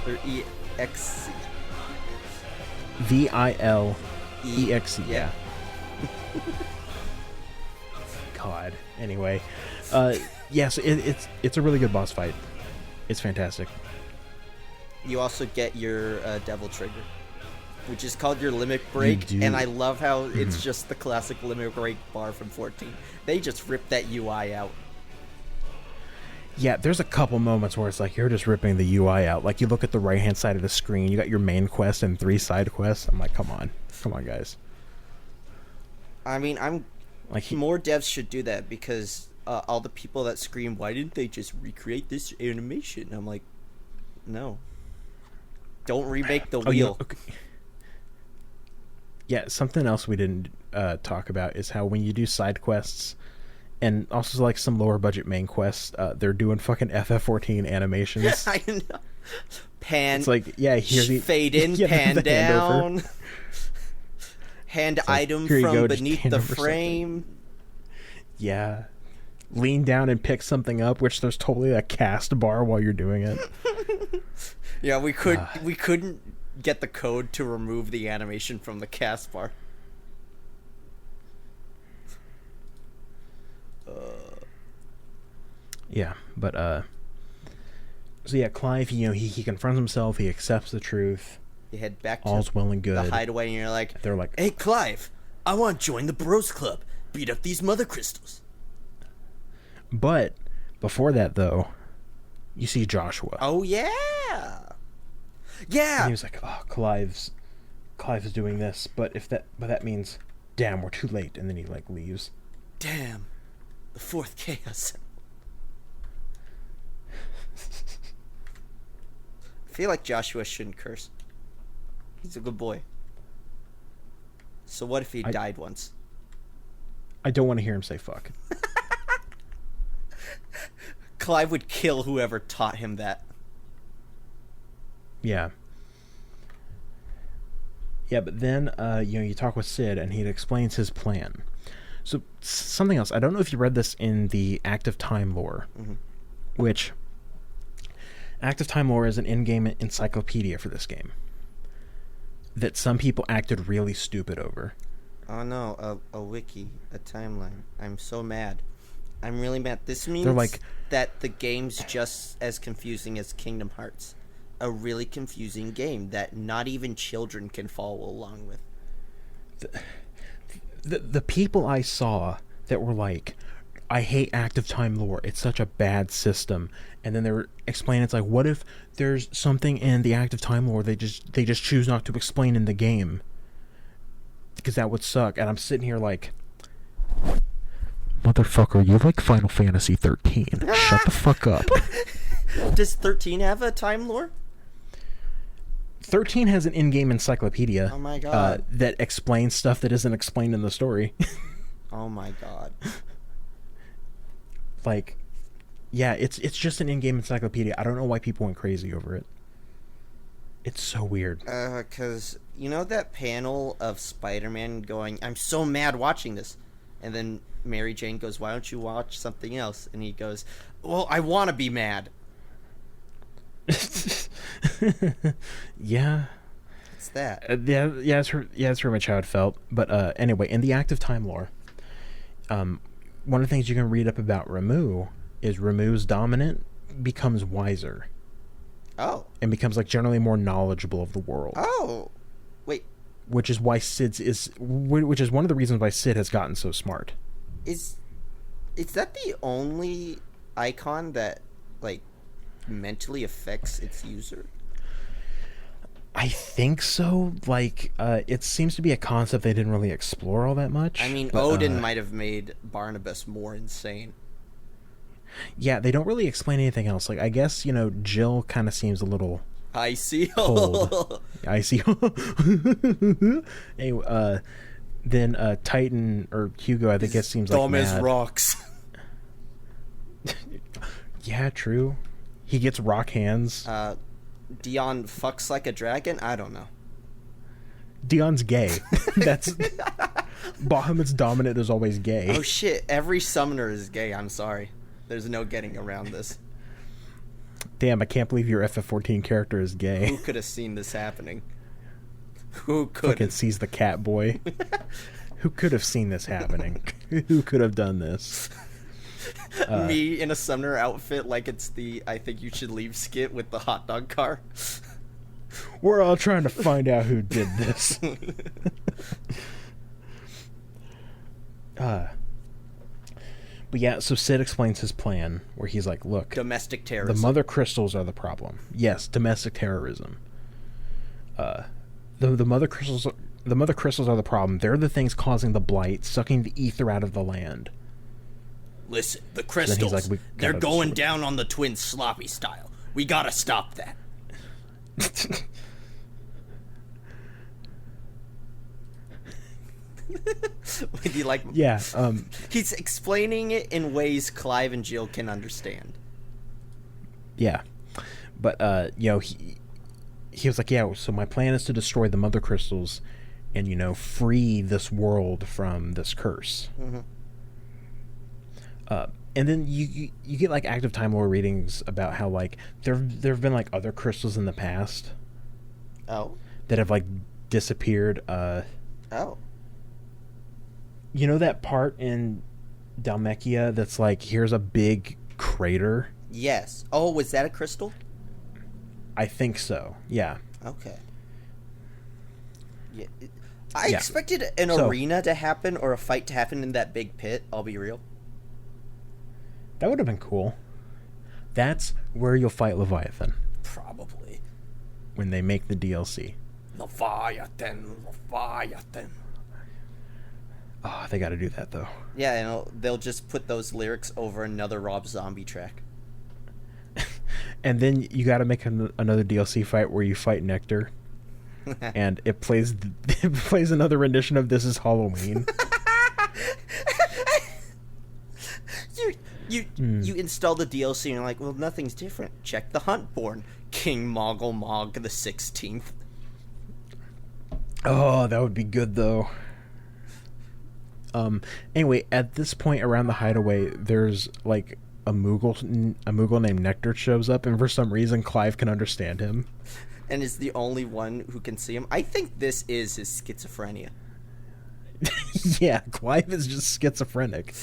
Or E-X-C. V-I-L-E-X-C. Yeah. God. Anyway. So it's a really good boss fight. It's fantastic. You also get your Devil Trigger, which is called your Limit Break, and I love how it's just the classic Limit Break bar from 14. They just ripped that UI out. Yeah, there's a couple moments where it's like you're just ripping the UI out. Like you look at the right-hand side of the screen, you got your main quest and 3 side quests. I'm like, come on, guys. I mean, more devs should do that because all the people that scream, why didn't they just recreate this animation? I'm like, no. Don't remake the wheel. Okay. Yeah, something else we didn't talk about is how when you do side quests and also like some lower budget main quests, they're doing fucking FF14 animations. I know. Pan. It's like, yeah, here's the fade in, pan down. Hand like, item from beneath the frame. Yeah. Lean down and pick something up, which there's totally a cast bar while you're doing it. Yeah, we couldn't get the code to remove the animation from the cast bar. Yeah, but so yeah, Clive, he confronts himself, he accepts the truth, You head back to all's well and good. the hideaway, and you're like, They're like, "Hey, Clive, I want to join the Bros Club. Beat up these mother crystals." but before that, though, you see Joshua. Oh yeah, And yeah. he was like, "Oh, Clive's doing this, but that means, damn, we're too late." And then he like leaves. Damn, the fourth chaos. I feel like Joshua shouldn't curse. He's a good boy. So what if he died once? I don't want to hear him say fuck. Clive would kill whoever taught him that. Yeah. Yeah, but then you talk with Sid, and he explains his plan. So something else. I don't know if you read this in the Active Time lore, which Active Time lore is an in-game encyclopedia for this game that some people acted really stupid over. Oh no, a wiki, a timeline. I'm so mad. I'm really mad. This means that the game's just as confusing as Kingdom Hearts. A really confusing game that not even children can follow along with. The people I saw that were like, I hate Active Time lore, it's such a bad system, and then they were explaining, it's like, what if there's something in the Active Time lore they just choose not to explain in the game, because that would suck. And I'm sitting here like, motherfucker, you like Final Fantasy 13. Shut the fuck up. Does 13 have a time lore? 13 has an in-game encyclopedia. Oh my god. That explains stuff that isn't explained in the story. Oh my god. Like, yeah, it's just an in-game encyclopedia. I don't know why people went crazy over it. It's so weird. Because, you know that panel of Spider-Man going, "I'm so mad watching this," and then Mary Jane goes, "Why don't you watch something else?" And he goes, "Well, I want to be mad." Yeah. It's that. That's pretty much how it felt. But anyway, in the Active Time lore, one of the things you can read up about Ramu is Ramu's dominant becomes wiser. Oh. And becomes like generally more knowledgeable of the world. Oh. Wait. Which is why which is one of the reasons why Sid has gotten so smart. Is that the only Eikon that like mentally affects its user? I think so. Like, it seems to be a concept they didn't really explore all that much. I mean, Odin might have made Barnabas more insane. Yeah, they don't really explain anything else. Like, I guess, Jill kind of seems a little icy. cold. Icy. Anyway, then Titan, or Hugo, I think it seems like dumb as mad. rocks. Yeah, true. He gets rock hands. Dion fucks like a dragon? I don't know. Dion's gay. That's... Bahamut's dominant is always gay. Oh shit, every summoner is gay, I'm sorry. There's no getting around this. Damn, I can't believe your FF14 character is gay. Who could have seen this happening? Who could? Fucking sees the cat boy. Who could have seen this happening? Who could have done this? Me in a summoner outfit like it's the I think you should leave skit with the hot dog car. We're all trying to find out who did this. But yeah, so Sid explains his plan where he's like, look, domestic terrorism. The mother crystals are the problem. Yes, domestic terrorism. The mother crystals are the problem. They're the things causing the blight, sucking the ether out of the land. Listen, the crystals, like, they're going down on the twins sloppy style. We gotta stop that. Yeah. He's explaining it in ways Clive and Jill can understand. Yeah. But, he was like, yeah, so my plan is to destroy the mother crystals and, free this world from this curse. Mm-hmm. And then you get like Active Time lore readings about how like there have been like other crystals in the past. Oh. That have like disappeared. Oh. You know that part in Dhalmekia that's like, here's a big crater? Yes. Oh, was that a crystal? I think so. Yeah. Okay. Yeah. I expected an arena to happen or a fight to happen in that big pit, I'll be real. That would have been cool. That's where you'll fight Leviathan. Probably. When they make the DLC. Leviathan. Oh, they gotta do that, though. Yeah, and they'll just put those lyrics over another Rob Zombie track. And then you gotta make another DLC fight where you fight Nectar. And it plays another rendition of This Is Halloween. You install the DLC and you're like, well, nothing's different. Check the Huntborn. King Moggle Mog the 16th. Oh, that would be good, though. Anyway, at this point around the hideaway, there's like a Moogle named Nectar shows up, and for some reason Clive can understand him. And is the only one who can see him. I think this is his schizophrenia. Yeah, Clive is just schizophrenic.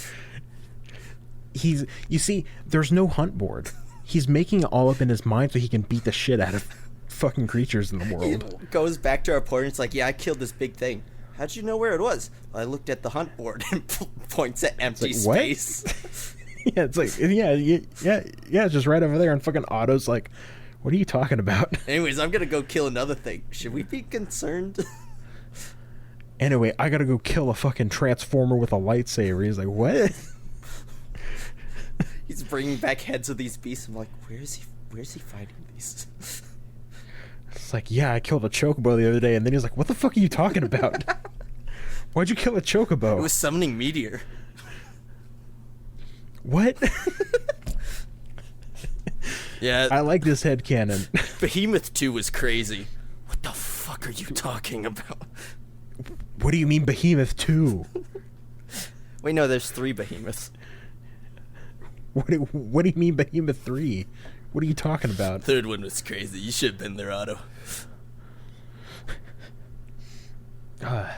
You see, there's no hunt board. He's making it all up in his mind so he can beat the shit out of fucking creatures in the world. He goes back to our point and it's like, yeah, I killed this big thing. How'd you know where it was? I looked at the hunt board and points at empty space. Yeah, it's like, yeah, it's just right over there, and fucking Otto's like, what are you talking about? Anyways, I'm gonna go kill another thing. Should we be concerned? Anyway, I gotta go kill a fucking transformer with a lightsaber. He's like, what? He's bringing back heads of these beasts. I'm like, where's he fighting these? It's like, yeah, I killed a chocobo the other day, and then he's like, what the fuck are you talking about? Why'd you kill a chocobo? It was summoning meteor. What? Yeah. I like this headcanon. Behemoth 2 was crazy. What the fuck are you talking about? What do you mean Behemoth 2? Wait, no, there's 3 behemoths. What do you mean Behemoth 3? What are you talking about? Third one was crazy. You should have been there, Otto. I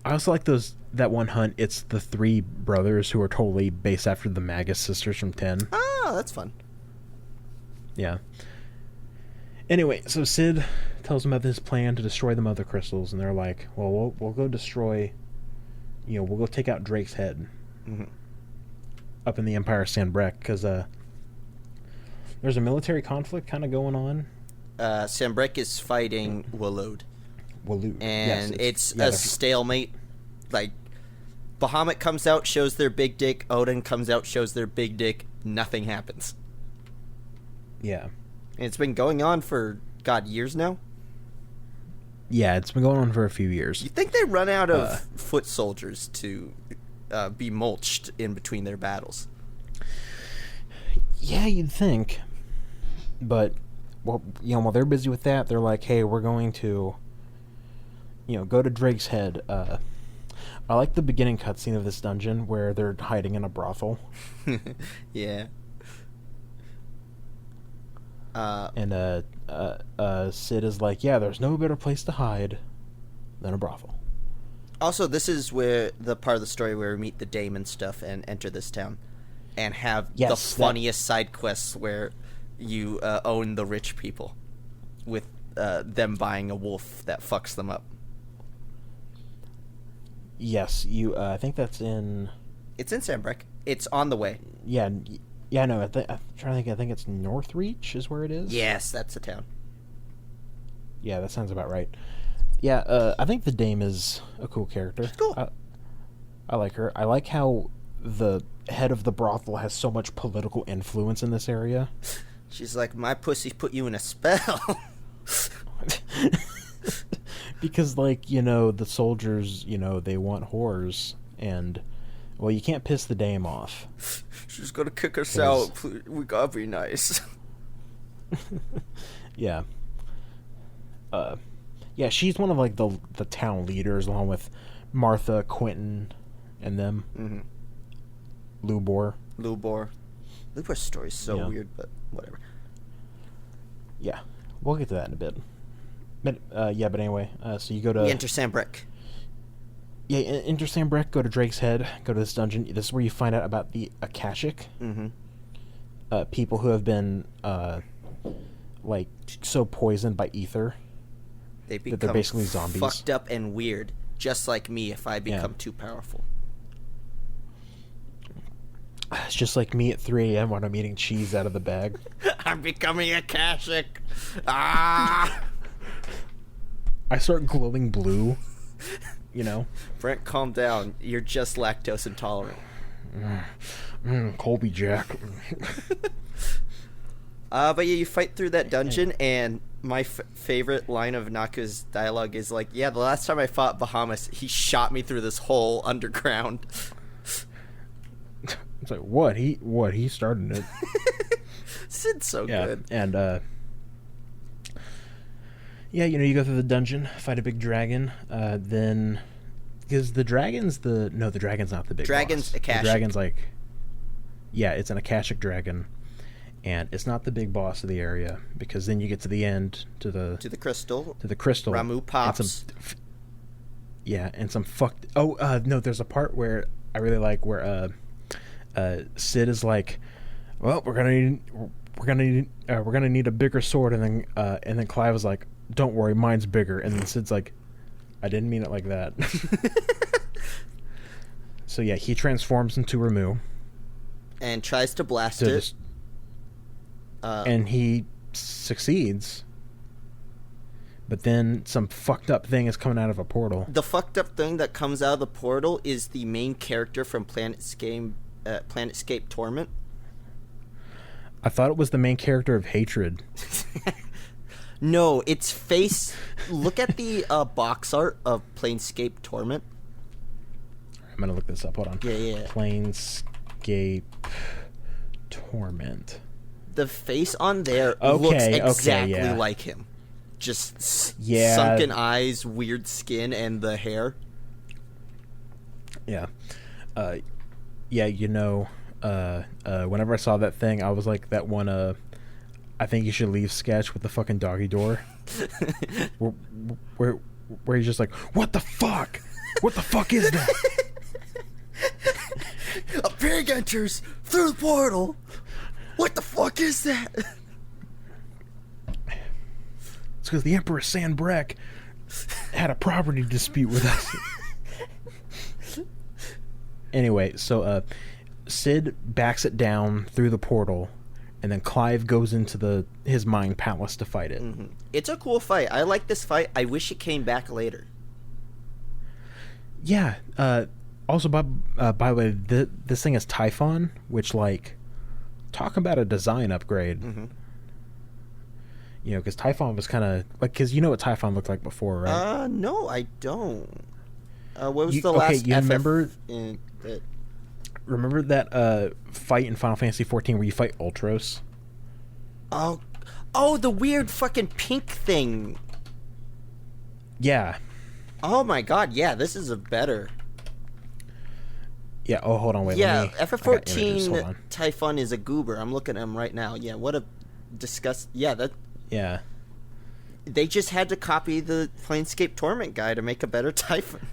also like that one hunt. It's the 3 brothers who are totally based after the Magus sisters from 10. Oh, that's fun. Yeah. Anyway, so Sid tells them about his plan to destroy the Mother Crystals, and they're like, well, we'll go destroy, we'll go take out Drake's head up in the Empire of Sanbreque, because there's a military conflict kind of going on. Sanbreque is fighting Waloed. Waloed. And yes, it's a stalemate. Like, Bahamut comes out, shows their big dick. Odin comes out, shows their big dick. Nothing happens. Yeah. And it's been going on for, God, years now? Yeah, it's been going on for a few years. You think they run out of foot soldiers to be mulched in between their battles? Yeah, you'd think. But, well, while they're busy with that, they're like, hey, we're going to, go to Drake's Head. I like the beginning cutscene of this dungeon where they're hiding in a brothel. Yeah. And Sid is like, yeah, there's no better place to hide than a brothel. Also, this is where the part of the story where we meet the Dame and stuff and enter this town and have the funniest side quests where you own the rich people with them buying a wolf that fucks them up. Yes, I think that's in... It's in Sanbreque. It's on the way. Yeah, no, I'm trying to think. I think it's Northreach is where it is. Yes, that's the town. Yeah, that sounds about right. Yeah, I think the Dame is a cool character. Cool. I like her. I like how the head of the brothel has so much political influence in this area. She's like, my pussy put you in a spell. Because, the soldiers, they want whores, and, well, you can't piss the Dame off. She's gonna kick us out. We gotta be nice. Yeah. Yeah, she's one of, the town leaders, along with Martha, Quentin, and them. Mm-hmm. Lubor. Lubor's story's so weird, but whatever. Yeah. We'll get to that in a bit. But anyway, so you go to... We enter Sanbreque. Yeah, enter Sanbreque, go to Drake's Head, go to this dungeon. This is where you find out about the Akashic. Mm-hmm. People who have been, so poisoned by ether. They become they're basically zombies. fucked up and weird, just like me if I become too powerful. It's just like me at 3 a.m. when I'm eating cheese out of the bag. I'm becoming a Kashik. Ah! I start glowing blue, you know? Brent, calm down. You're just lactose intolerant. Colby Jack. But yeah, you fight through that dungeon, and my favorite line of Naku's dialogue is like, yeah, the last time I fought Bahamas, he shot me through this hole underground. It's like, what? He started it. Sid's so good. And, yeah, you know, you go through the dungeon, fight a big dragon, then... Because the dragon's no, the dragon's not the big Dragon's boss. Akashic. The dragon's like... Yeah, it's an Akashic dragon. And it's not the big boss of the area, because then you get to the end, to the crystal. Ramu pops. And some fucked... Oh, no, there's a part where I really like where Sid is like, well, we're gonna need a bigger sword, and then Clive is like, don't worry, mine's bigger, and then Sid's like, I didn't mean it like that. So yeah, he transforms into Ramu and tries to blast it. And he succeeds. But then some fucked up thing is coming out of a portal. The fucked up thing that comes out of the portal is the main character from Planetscape Torment. I thought it was the main character of Hatred. No, it's face. Look at the box art of Planescape Torment. I'm gonna look this up. Hold on. Yeah. Planescape Torment. The face on there looks exactly like him. Just sunken eyes, weird skin, and the hair. Yeah. You know, whenever I saw that thing, I was like, that one, I think you should leave sketch with the fucking doggy door. where he's just like, what the fuck? What the fuck is that? A pig enters through the portal. What the fuck is that? It's because the Emperor Sanbrek had a property dispute with us. Anyway, so Sid backs it down through the portal, and then Clive goes into his mind palace to fight it. Mm-hmm. It's a cool fight. I like this fight. I wish it came back later. Yeah. Also, by the way, this thing is Typhon, which, like, talk about a design upgrade. Mm-hmm. You know, because Typhon was kind of like, because you know what Typhon looked like before, right? No, I don't. What was the last? You remember? That... Remember that fight in Final Fantasy XIV where you fight Ultros? Oh, the weird fucking pink thing. Yeah. Oh my god, yeah, this is a better. Yeah. Oh, hold on, wait. Yeah, FF14 Typhon is a goober. I'm looking at him right now. Yeah, what a disgust. Yeah, that. Yeah. They just had to copy the Planescape Torment guy to make a better Typhon.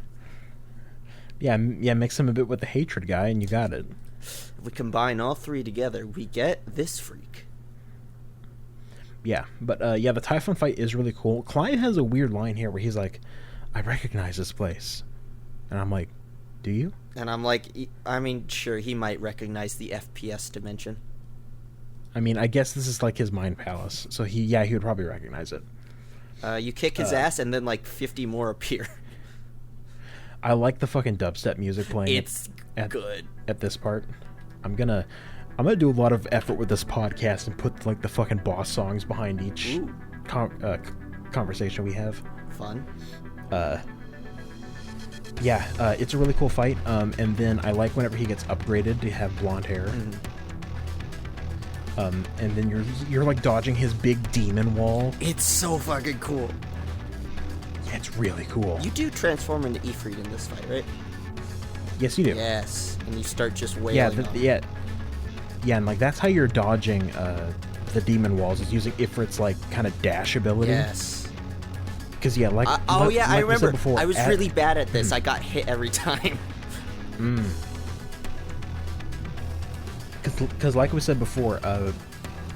Yeah, mix him a bit with the Hatred guy, and you got it. If we combine all three together, we get this freak. Yeah, but the Typhon fight is really cool. Clive has a weird line here where he's like, I recognize this place. And I'm like, do you? And I'm like, I mean, sure, he might recognize the FPS dimension. I mean, I guess this is like his mind palace, so he would probably recognize it. You kick his ass, and then like 50 more appear. I like the fucking dubstep music playing. It's good at this part. I'm gonna do a lot of effort with this podcast and put like the fucking boss songs behind each conversation we have. Fun. It's a really cool fight. And then I like whenever he gets upgraded to have blonde hair. Mm-hmm. And then you're like dodging his big demon wall. It's so fucking cool. Yeah, it's really cool. You do transform into Ifrit in this fight, right? Yes, you do. Yes, and you start just wailing. Yeah, and like that's how you're dodging the demon walls, is using Ifrit's like kind of dash ability. Yes. Because like I remember. Before, I was really bad at this. I got hit every time. Because like we said before,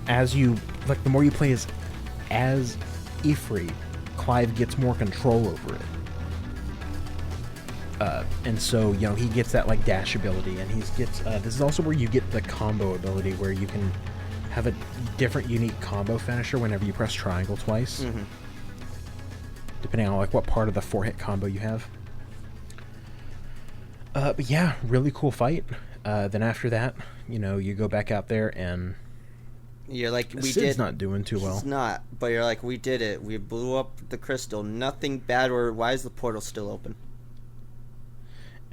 as you like, the more you play as Ifrit, Clive gets more control over it. And so, he gets that, like, dash ability, and this is also where you get the combo ability, where you can have a different, unique combo finisher whenever you press triangle twice. Mm-hmm. Depending on, like, what part of the 4-hit combo you have. But yeah, really cool fight. Then after that, you go back out there, and you're like, Sid's not doing too well. He's not, but you're like, we did it. We blew up the crystal. Nothing bad, or why is the portal still open?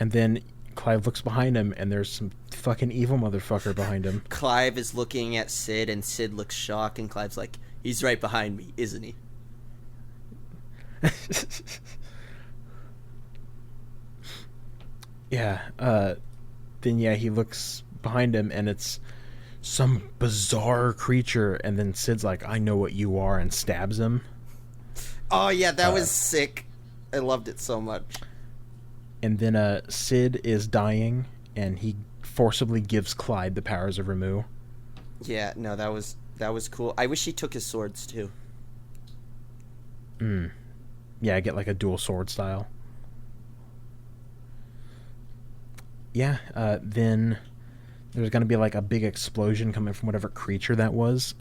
And then Clive looks behind him, and there's some fucking evil motherfucker behind him. Clive is looking at Sid, and Sid looks shocked, and Clive's like, he's right behind me, isn't he? Yeah. Then, he looks behind him, and it's some bizarre creature, and then Sid's like, I know what you are, and stabs him. Oh, yeah, that was sick. I loved it so much. And then Sid is dying, and he forcibly gives Clyde the powers of Ramu. Yeah, no, that was cool. I wish he took his swords, too. Yeah, I get like a dual sword style. Yeah, then there's going to be like a big explosion coming from whatever creature that was.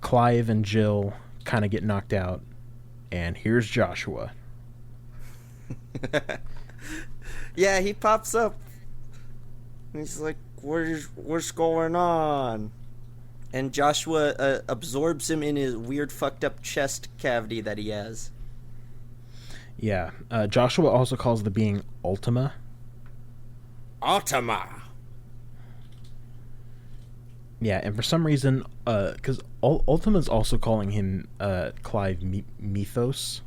Clive and Jill kind of get knocked out, and here's Joshua. Yeah, he pops up. He's like, what's going on? And Joshua absorbs him in his weird fucked up chest cavity that he has. Yeah, Joshua also calls the being Ultima. Ultima! Yeah, and for some reason, because Ultima's also calling him Clive Mythos.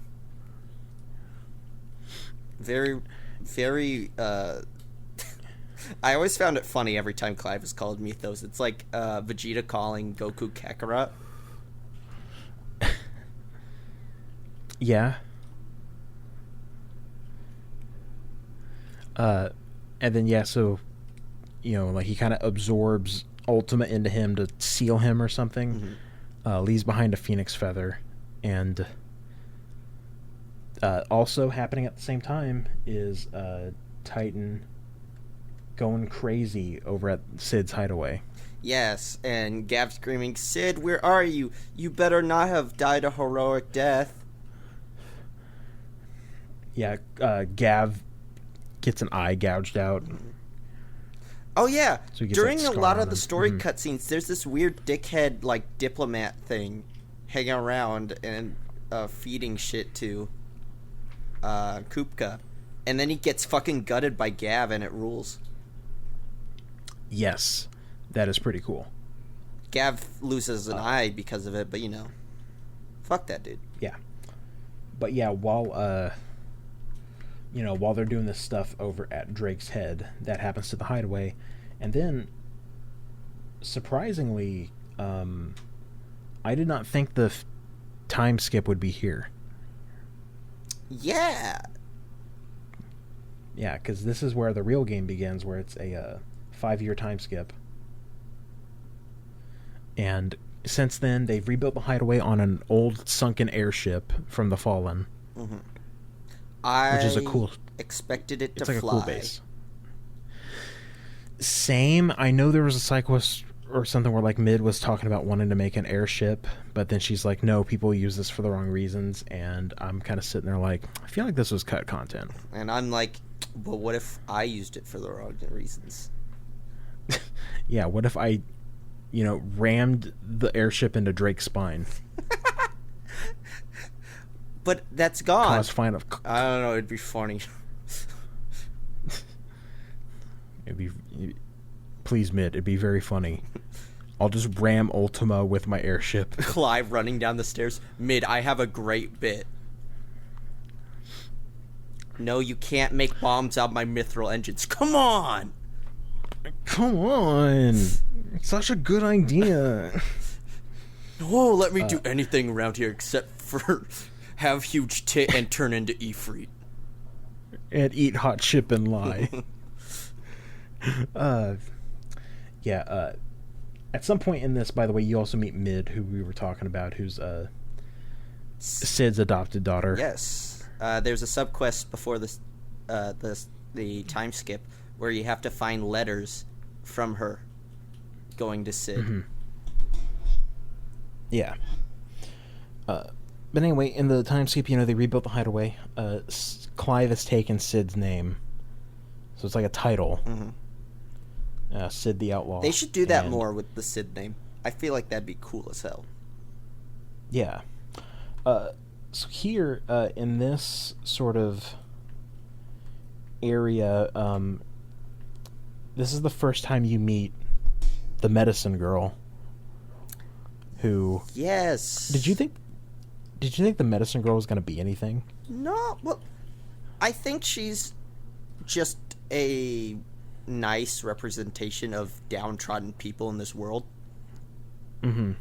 Very, very, I always found it funny every time Clive is called Mythos. It's like Vegeta calling Goku Kakarot. Yeah. And then, so, like he kind of absorbs Ultima into him to seal him or something. Mm-hmm. Leaves behind a phoenix feather. And also happening at the same time is Titan going crazy over at Sid's hideaway. Yes, and Gav screaming, Sid, where are you? You better not have died a heroic death. Yeah, Gav gets an eye gouged out. Oh, yeah. So during a lot of the story cutscenes, there's this weird dickhead, like, diplomat thing hanging around and feeding shit to Kupka. And then he gets fucking gutted by Gav, and it rules. Yes, that is pretty cool. Gav loses an eye because of it, but, fuck that dude. Yeah. But, yeah, while they're doing this stuff over at Drake's Head, that happens to the hideaway. And then, surprisingly, I did not think the time skip would be here. Yeah. Yeah, because this is where the real game begins, where it's a 5-year time skip. And since then, they've rebuilt the hideaway on an old sunken airship from the Fallen. Mm-hmm. Which is a cool... expected it to fly. It's like fly. a cool base. Same. I know there was a side quest or something where like Mid was talking about wanting to make an airship, but then she's like, no, people use this for the wrong reasons, and I'm kind of sitting there like, I feel like this was cut content. And I'm like, but what if I used it for the wrong reasons? Yeah, what if I, rammed the airship into Drake's spine? But that's gone. I don't know, it'd be funny. Please, Mid, it'd be very funny. I'll just ram Ultima with my airship. Clive running down the stairs. Mid, I have a great bit. No, you can't make bombs out of my mithril engines. Come on! Come on! Such a good idea. Oh, let me do anything around here except for have huge tit and turn into Ifrit. And eat hot chip and lie. At some point in this, by the way, you also meet Mid, who we were talking about, who's Sid's adopted daughter. Yes. There's a subquest before the time skip where you have to find letters from her going to Sid. Mm-hmm. Yeah. But anyway, in the time skip, they rebuilt the hideaway. Clive has taken Sid's name, so it's like a title. Mm-hmm. Sid the Outlaw. They should do that more with the Sid name. I feel like that'd be cool as hell. Yeah. So here, in this sort of area, this is the first time you meet the medicine girl. Who? Yes. Did you think the medicine girl was going to be anything? No. Well, I think she's just a nice representation of downtrodden people in this world. Mm-hmm.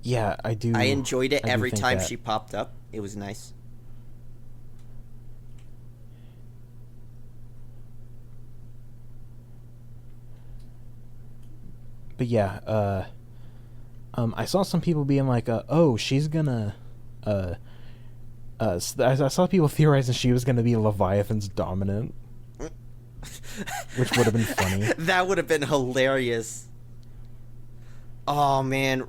Yeah, I do. I enjoyed it every time that. she popped up. It was nice. But yeah, I saw some people being like, "Oh, she's gonna." I saw people theorizing she was gonna be Leviathan's dominant, which would have been funny. That would have been hilarious. Oh man,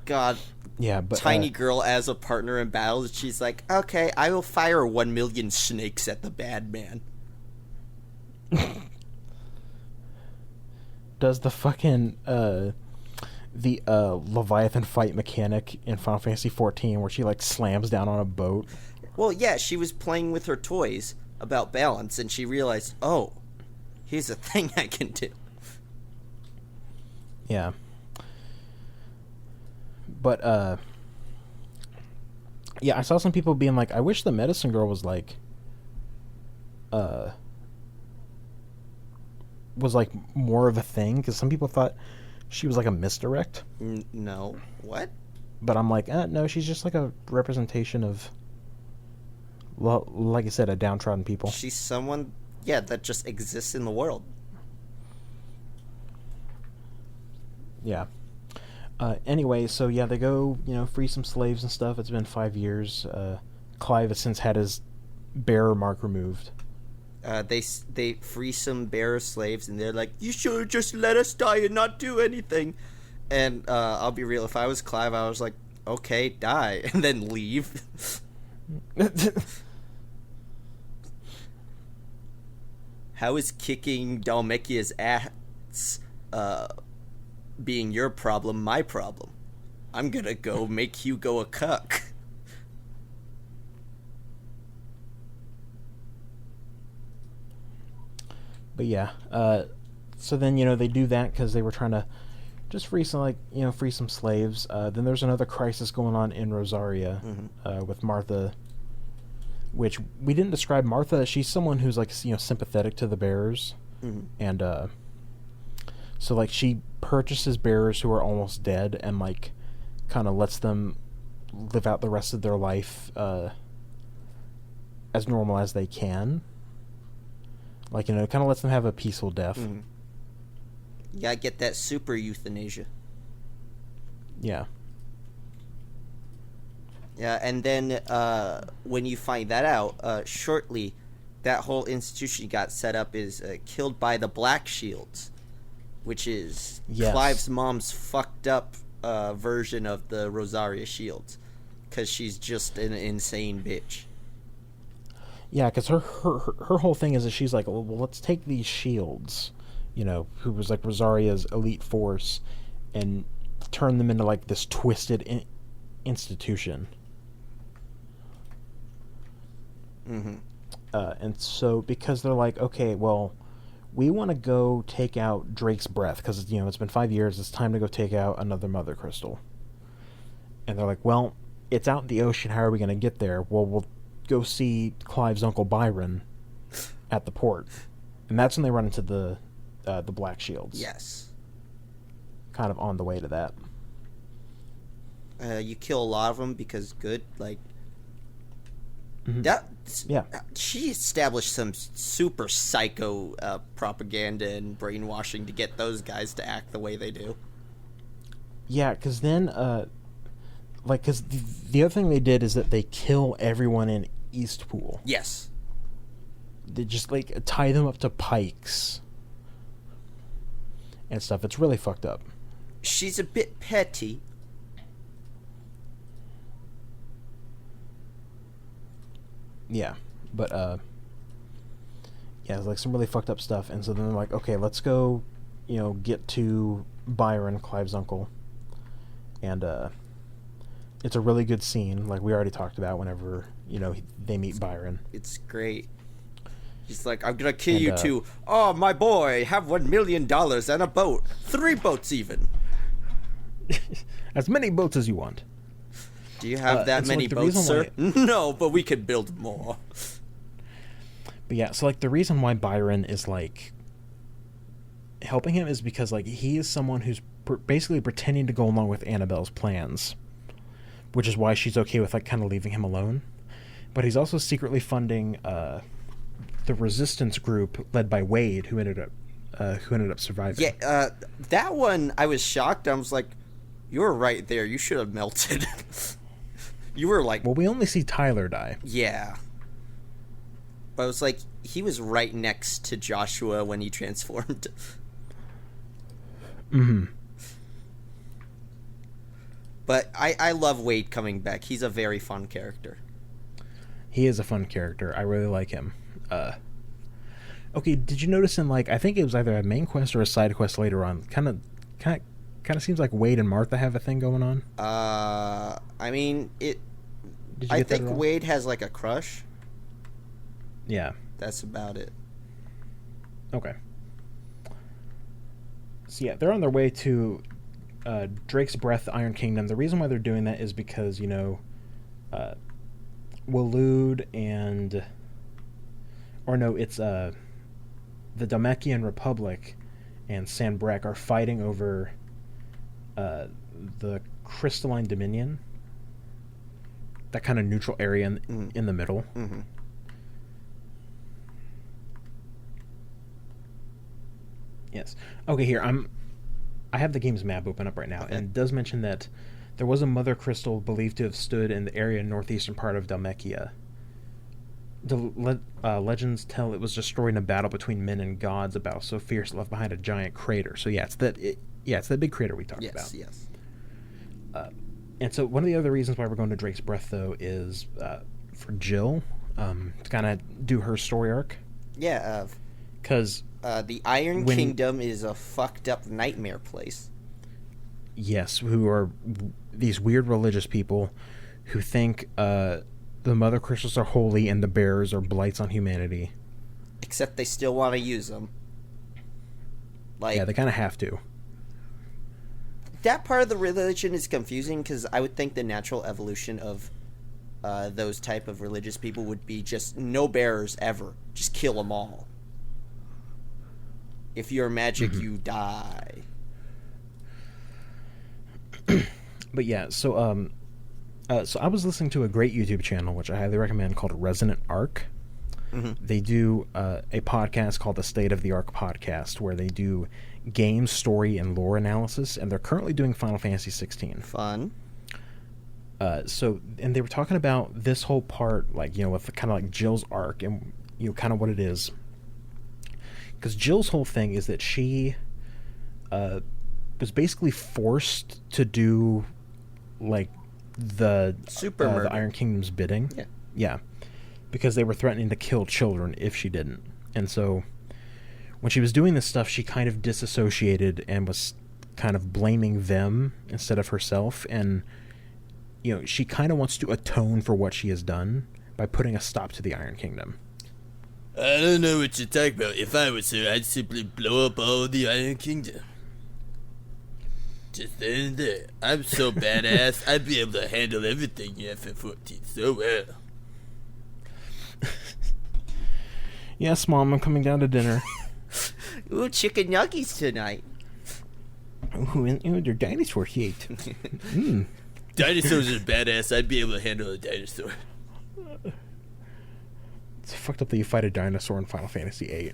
God. Yeah, but tiny girl as a partner in battle. She's like, "Okay, I will fire 1 million snakes at the bad man." Does the fucking the Leviathan fight mechanic in Final Fantasy XIV where she like slams down on a boat? Well, yeah, she was playing with her toys about balance, and she realized, oh, here's a thing I can do. Yeah. But yeah, I saw some people being like, I wish the medicine girl was like more of a thing, because some people thought she was like a misdirect. No. What? But I'm like, no, she's just like a representation of, well, like I said, a downtrodden people. She's someone, that just exists in the world. Yeah. Anyway, so yeah, they go, free some slaves and stuff. It's been 5 years. Clive has since had his bearer mark removed. They free some bearer slaves, and they're like, "You should just let us die and not do anything." And I'll be real, if I was Clive, I was like, "Okay, die," and then leave. How is kicking Dhalmekia's ass being your problem my problem? I'm gonna go make Hugo a cuck. But yeah, so then, they do that because they were trying to just free some, free some slaves. Then there's another crisis going on in Rosaria, with Martha, which we didn't describe. Martha, she's someone who's like, sympathetic to the bearers. And so like she purchases bearers who are almost dead and like kind of lets them live out the rest of their life as normal as they can. Like, it kind of lets them have a peaceful death. You gotta get that super euthanasia. Yeah. Yeah, and then when you find that out, shortly, that whole institution got set up is killed by the Black Shields, which is Clive's mom's fucked up version of the Rosaria Shields, because she's just an insane bitch. Yeah, because her whole thing is that she's like, well, let's take these shields, who was like Rosaria's elite force, and turn them into like this twisted institution. And so because they're like, okay, well, we want to go take out Drake's breath, because it's been 5 years. It's time to go take out another Mother Crystal. And they're like, well, it's out in the ocean. How are we going to get there? Well, we'll go see Clive's Uncle Byron at the port, and that's when they run into the Black Shields. Yes. Kind of on the way to that. You kill a lot of them because good, like, She established some super psycho propaganda and brainwashing to get those guys to act the way they do. Yeah, because then, because the other thing they did is that they kill everyone in Eastpool. Yes. They just, tie them up to pikes and stuff. It's really fucked up. She's a bit petty. Yeah, but, it's some really fucked up stuff. And so then they're like, okay, let's go, get to Byron, Clive's uncle. And, it's a really good scene, like we already talked about whenever, they meet Byron. It's great. He's like, I'm gonna kill you too. Oh, my boy, have $1 million and a boat. 3 boats even. As many boats as you want. Do you have that many boats, sir? No, but we could build more. But yeah, so the reason why Byron is helping him is because he is someone who's basically pretending to go along with Annabelle's plans, which is why she's okay with kind of leaving him alone. But he's also secretly funding the resistance group led by Wade, who ended up surviving. Yeah, that one I was shocked. I was like, you were right there. You should have melted. You were like... Well, we only see Tyler die. Yeah. But it was like, he was right next to Joshua when he transformed. Mm-hmm. But I love Wade coming back. He's a very fun character. He is a fun character. I really like him. Okay, did you notice in I think it was either a main quest or a side quest later on, kind of seems like Wade and Martha have a thing going on? I mean, I think Wade has a crush. Yeah. That's about it. Okay. So yeah, they're on their way to Drake's Breath, Iron Kingdom. The reason why they're doing that is because, Waloed and... Or no, it's the Damekian Republic and Sanbreque are fighting over the Crystalline Dominion. That kind of neutral area in the middle. Mm-hmm. Yes. Okay, here I have the game's map open up right now, okay. And it does mention that there was a mother crystal believed to have stood in the area northeastern part of Dalmekia. The legends tell it was destroyed in a battle between men and gods, a battle so fierce it left behind a giant crater. So yeah, it's that big crater we talked about. Yes. And so one of the other reasons why we're going to Drake's Breath though is for Jill to kind of do her story arc. Yeah. Because the Iron Kingdom is a fucked up nightmare place. Yes, who are these weird religious people who think the mother crystals are holy and the bearers are blights on humanity. Except they still want to use them. Yeah, they kind of have to. That part of the religion is confusing because I would think the natural evolution of those type of religious people would be just no bearers ever. Just kill them all. If you're magic, you die. But yeah, so I was listening to a great YouTube channel, which I highly recommend, called Resonant Arc. Mm-hmm. They do a podcast called the State of the Arc Podcast, where they do game, story, and lore analysis, and they're currently doing Final Fantasy XVI. Fun. And they were talking about this whole part, with kind of Jill's arc, and kind of what it is. Because Jill's whole thing is that she was basically forced to do the Iron Kingdom's bidding. Yeah. Because they were threatening to kill children if she didn't. And so when she was doing this stuff, she kind of disassociated and was kind of blaming them instead of herself. And, she kind of wants to atone for what she has done by putting a stop to the Iron Kingdom. I don't know what you're talking about. If I was her, I'd simply blow up all the Iron Kingdom. Just then and there. I'm so badass, I'd be able to handle everything in FF14 so well. Yes, Mom, I'm coming down to dinner. Ooh, chicken nuggets tonight. Ooh, they're dinosaur shaped. Dinosaurs are badass, I'd be able to handle a dinosaur. It's fucked up that you fight a dinosaur in Final Fantasy VIII.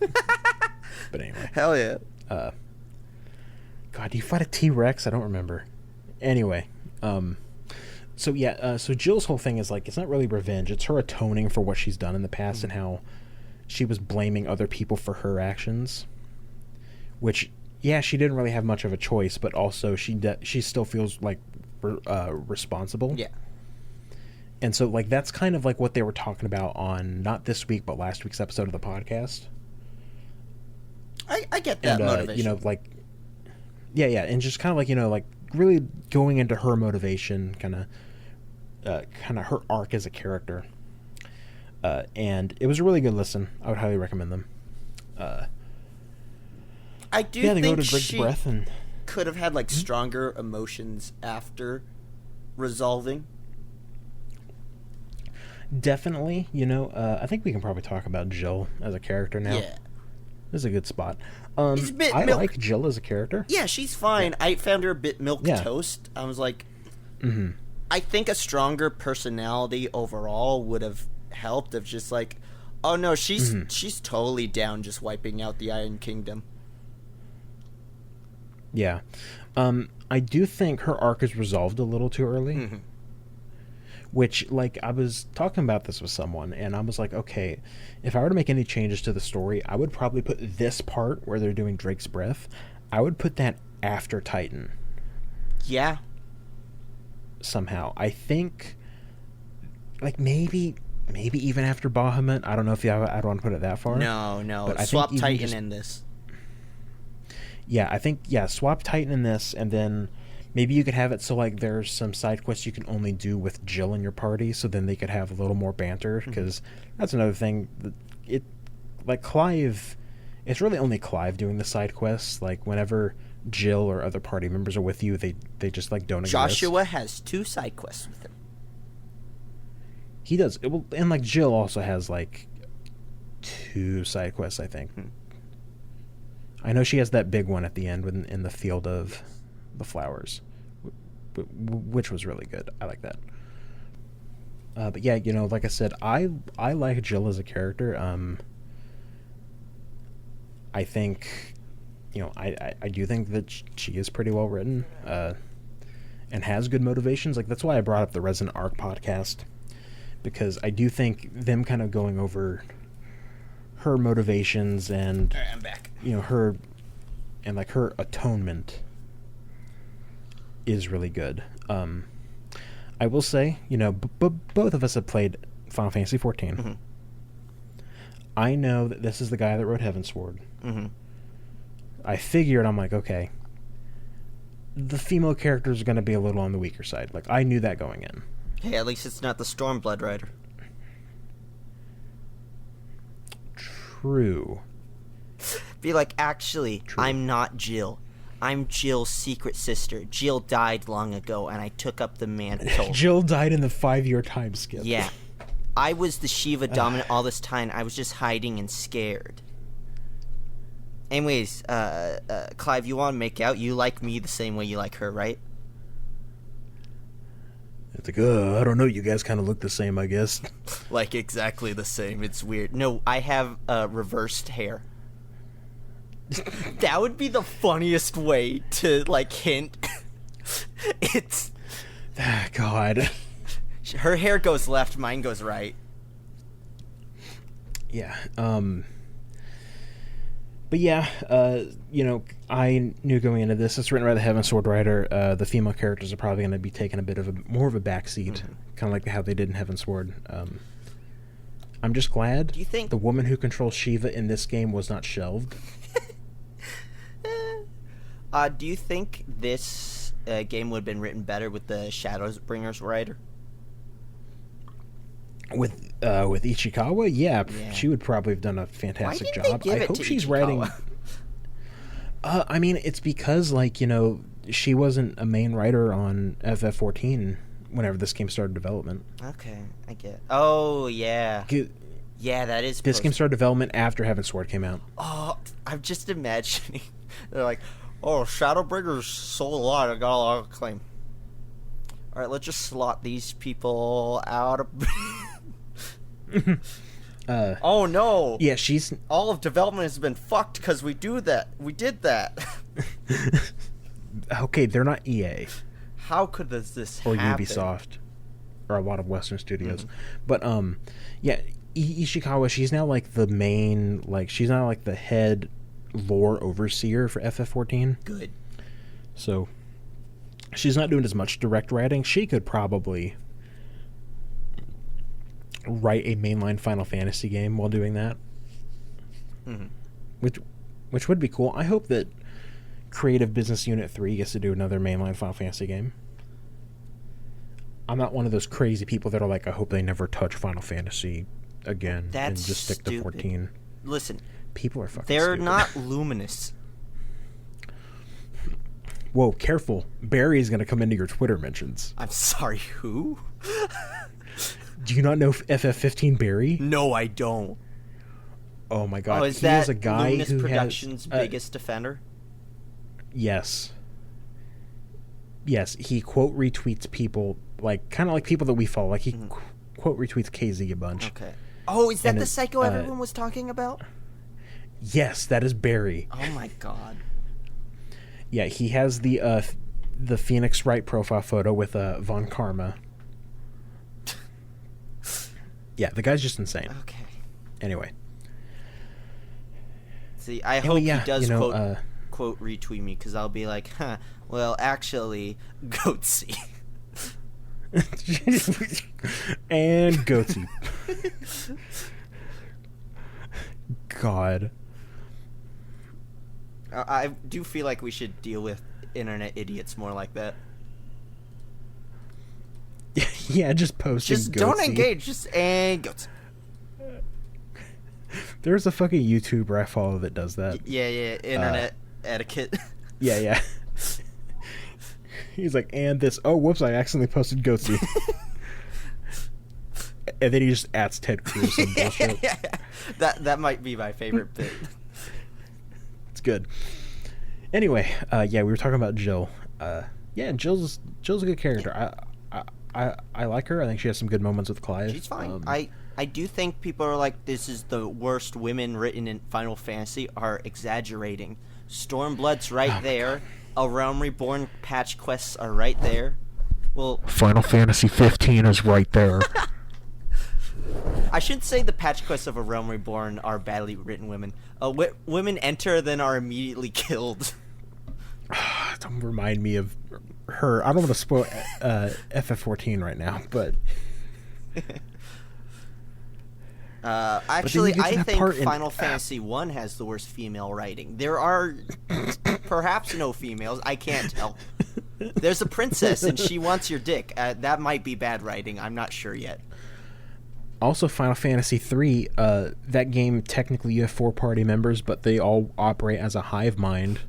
But anyway. Hell yeah. God, do you fight a T-Rex? I don't remember. Anyway, so Jill's whole thing is like, it's not really revenge. It's her atoning for what she's done in the past and how she was blaming other people for her actions. Which, yeah, she didn't really have much of a choice, but also she still feels like responsible. Yeah. And so, like, that's kind of like what they were talking about on not this week, but last week's episode of the podcast. I get that motivation. You know, like, yeah, and just kind of like, you know, like really going into her motivation, kind of her arc as a character. And it was a really good listen. I would highly recommend them. I do think she breath and could have had like stronger emotions after resolving. Definitely, you know, I think we can probably talk about Jill as a character now. Yeah. This is a good spot. She's a bit I like Jill as a character. Yeah, she's fine. Yeah. I found her a bit milquetoast. I was like, I think a stronger personality overall would have helped. Of just like, oh no, she's totally down just wiping out the Iron Kingdom. Yeah, I do think her arc is resolved a little too early. Which, like, I was talking about this with someone, and I was like, okay, if I were to make any changes to the story, I would probably put this part where they're doing Drake's Breath, I would put that after Titan. Yeah. Somehow. I think, like, maybe even after Bahamut. I don't know if I don't want to put it that far. No. But swap Titan in this. Yeah, I think, swap Titan in this, and then maybe you could have it so, like, there's some side quests you can only do with Jill in your party, so then they could have a little more banter, because that's another thing. Clive, it's really only Clive doing the side quests. Like, whenever Jill or other party members are with you, they just, like, don't exist. Joshua has 2 side quests with him. He does. And, like, Jill also has, like, 2 side quests, I think. I know she has that big one at the end in the field of the flowers, which was really good. I like that. But yeah, you know, like I said, I like Jill as a character. I think, you know, I do think that she is pretty well written, and has good motivations. Like, that's why I brought up the Resident Arc podcast, because I do think them kind of going over her motivations and, all right, I'm back. You know, her atonement is really good. I will say, you know, both of us have played Final Fantasy XIV. I know that this is the guy that wrote Heavensward. I figured, I'm like, okay, the female characters are going to be a little on the weaker side. Like, I knew that going in. Hey, at least it's not the Stormblood Rider. True. Be like, actually, True. I'm not Jill. I'm Jill's secret sister. Jill died long ago, and I took up the mantle. Jill died in the 5-year time skip. Yeah. I was the Shiva dominant all this time. I was just hiding and scared. Anyways, Clive, you want to make out? You like me the same way you like her, right? It's like, I don't know. You guys kind of look the same, I guess. Like, exactly the same. It's weird. No, I have reversed hair. That would be the funniest way to, like, hint. It's... God. Her hair goes left, mine goes right. Yeah. But yeah, you know, I knew going into this, it's written by the Heavensward writer, the female characters are probably going to be taking a bit of more of a backseat, kind of like how they did in Heavensward. I'm just glad Do you think the woman who controls Shiva in this game was not shelved. Do you think this game would have been written better with the Shadowbringers writer? With Ichikawa, yeah, she would probably have done a fantastic job. I hope she's writing. I mean, it's because, like, you know, she wasn't a main writer on FF14 whenever this game started development. Okay, I get it. Oh, yeah. Yeah, that is... This game started development after Heavensward came out. Oh, I'm just imagining. They're like, oh, Shadowbringers sold a lot. I got a lot of acclaim. All right, let's just slot these people out of... Oh no! Yeah, she's All of development has been fucked because we did that. okay. They're not EA How could this or happen? Ubisoft or a lot of Western studios, but yeah, Ishikawa. She's now like the main, like she's now like the head lore overseer for FF14. Good. So she's not doing as much direct writing. She could probably write a mainline Final Fantasy game while doing that, which would be cool. I hope that Creative Business Unit 3 gets to do another mainline Final Fantasy game. I'm not one of those crazy people that are like, I hope they never touch Final Fantasy again and just stick to 14. Listen, people are fucking they're stupid. not luminous. Whoa, careful. Barry's going to come into your Twitter mentions. I'm sorry, who? Do you not know FF15 Barry? No, I don't. Oh my god. Oh, is he that is a guy Luminous who Productions' has, biggest defender? Yes. Yes, he quote retweets people, like kind of like people that we follow. Like he quote retweets KZ a bunch. Okay. Oh, is that And the it, psycho everyone was talking about? Yes, that is Barry. Oh my god. Yeah, he has the Phoenix Wright profile photo with Von Karma. Yeah, the guy's just insane. Okay. Anyway. See, I hope yeah, he does you know, quote retweet me, because I'll be like, huh, well, actually, Goatsy. And Goatsy. God. I do feel like we should deal with internet idiots more like that. Yeah, just posting Just Goatsy. don't engage, just and Goatsy. There's a fucking YouTuber I follow that does that. Yeah, internet etiquette. Yeah. He's like, and this. Oh, whoops! I accidentally posted Goatsy. And then he just adds Ted Cruz and bullshit. Yeah. That might be my favorite bit. It's good. Anyway, yeah, we were talking about Jill. Yeah, Jill's a good character. I like her. I think she has some good moments with Clive. She's fine. I do think people are like, this is the worst women written in Final Fantasy are exaggerating. Stormblood's right there. A Realm Reborn patch quests are right there. Well, Final Fantasy 15 is right there. I should say the patch quests of A Realm Reborn are badly written women. Women enter, then are immediately killed. Don't remind me of her. I don't want to spoil FF14 right now, but... Actually, I think Final in, Fantasy 1 has the worst female writing. There are perhaps no females. I can't tell. There's a princess, and she wants your dick. That might be bad writing. I'm not sure yet. Also, Final Fantasy 3, that game, technically you have 4 party members, but they all operate as a hive mind,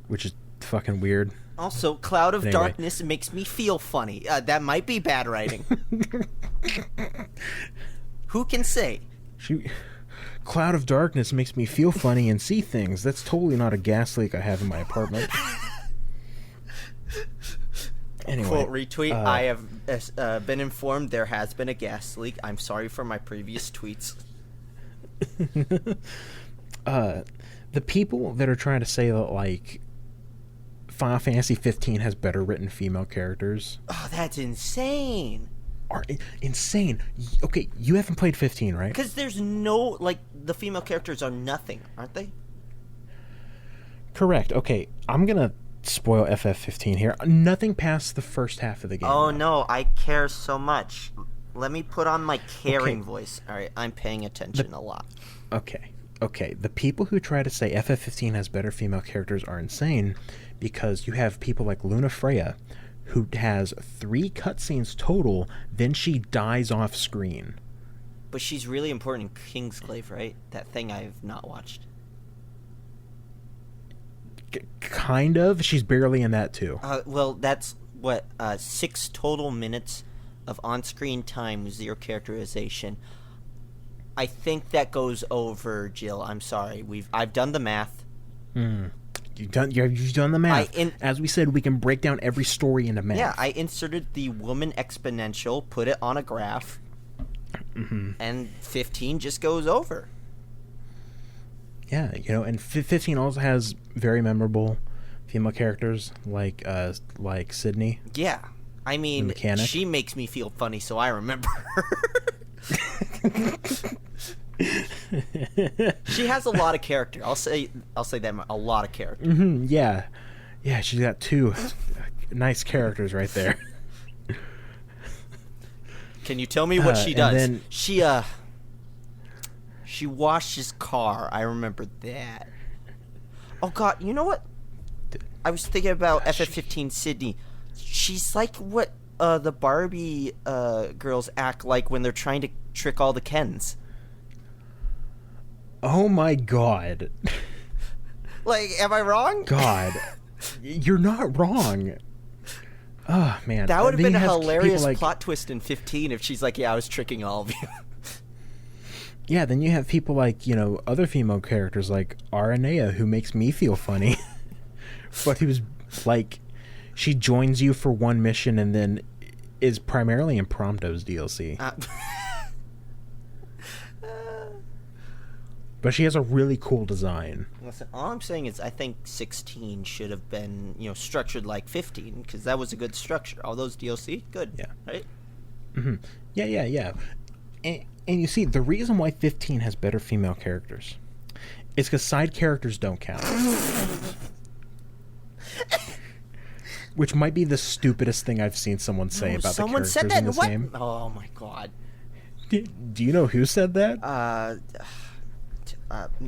which is fucking weird. Also, Cloud of Darkness makes me feel funny. That might be bad writing. Who can say? Cloud of Darkness makes me feel funny and see things. That's totally not a gas leak I have in my apartment. Anyway, quote retweet. I have been informed there has been a gas leak. I'm sorry for my previous tweets. The people that are trying to say that like Final Fantasy 15 has better written female characters. Oh, that's insane. Are insane. Okay, you haven't played 15, right? Because there's no, like, the female characters are nothing, aren't they? Correct. Okay, I'm gonna spoil FF15 here. Nothing past the first half of the game. Oh no, I care so much. Let me put on my caring voice. All right, I'm paying attention a lot. Okay. The people who try to say FF15 has better female characters are insane, because you have people like Luna Freya, who has 3 cutscenes total, then she dies off screen. But she's really important in Kingsglaive, right? That thing I've not watched. Kind of. She's barely in that too. Well, that's what 6 total minutes of on-screen time with 0 characterization. I think that goes over Jill. I'm sorry. I've done the math. You've done the math. As we said, we can break down every story into math. Yeah, I inserted the woman exponential, put it on a graph. and 15 just goes over. Yeah, and 15 also has very memorable female characters like Sydney. Yeah, I mean, mechanic. She makes me feel funny, so I remember her. She has a lot of character. I'll say that, a lot of character. Yeah, she's got 2 nice characters right there. Can you tell me what she does? Then, she washed his car. I remember that. Oh God, you know what? I was thinking about FF15 Sydney. She's like what the Barbie girls act like when they're trying to trick all the Kens. Oh my God. Like, am I wrong? God, you're not wrong. Oh man, That would have been a hilarious like, plot twist in 15 if she's like, yeah, I was tricking all of you. Yeah, then you have people like, other female characters like Aranea, who makes me feel funny. But who's like, she joins you for one mission and then is primarily in Prompto's DLC. But she has a really cool design. Listen, all I'm saying is I think 16 should have been, structured like 15, because that was a good structure. All those DLC, good. Yeah. Right? Mm-hmm. Yeah. And you see, the reason why 15 has better female characters is because side characters don't count. Which might be the stupidest thing I've seen someone say about the characters said that in this what? game. Oh my God. Do you know who said that?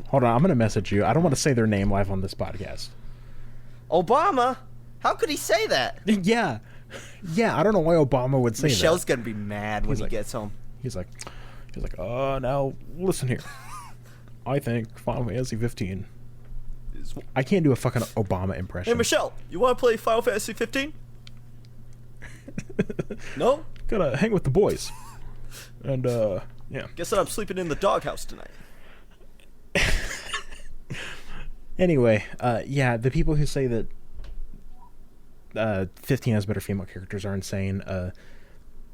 Hold on, I'm going to message you. I don't want to say their name live on this podcast. Obama? How could he say that? Yeah, I don't know why Obama would say Michelle's that. going to be mad when he gets home. He's like, now listen here. I think Final Fantasy 15. I can't do a fucking Obama impression. Hey, Michelle, you want to play Final Fantasy 15? No? Gotta hang with the boys. And, yeah. Guess that I'm sleeping in the doghouse tonight. Anyway, yeah, the people who say that 15 has better female characters are insane.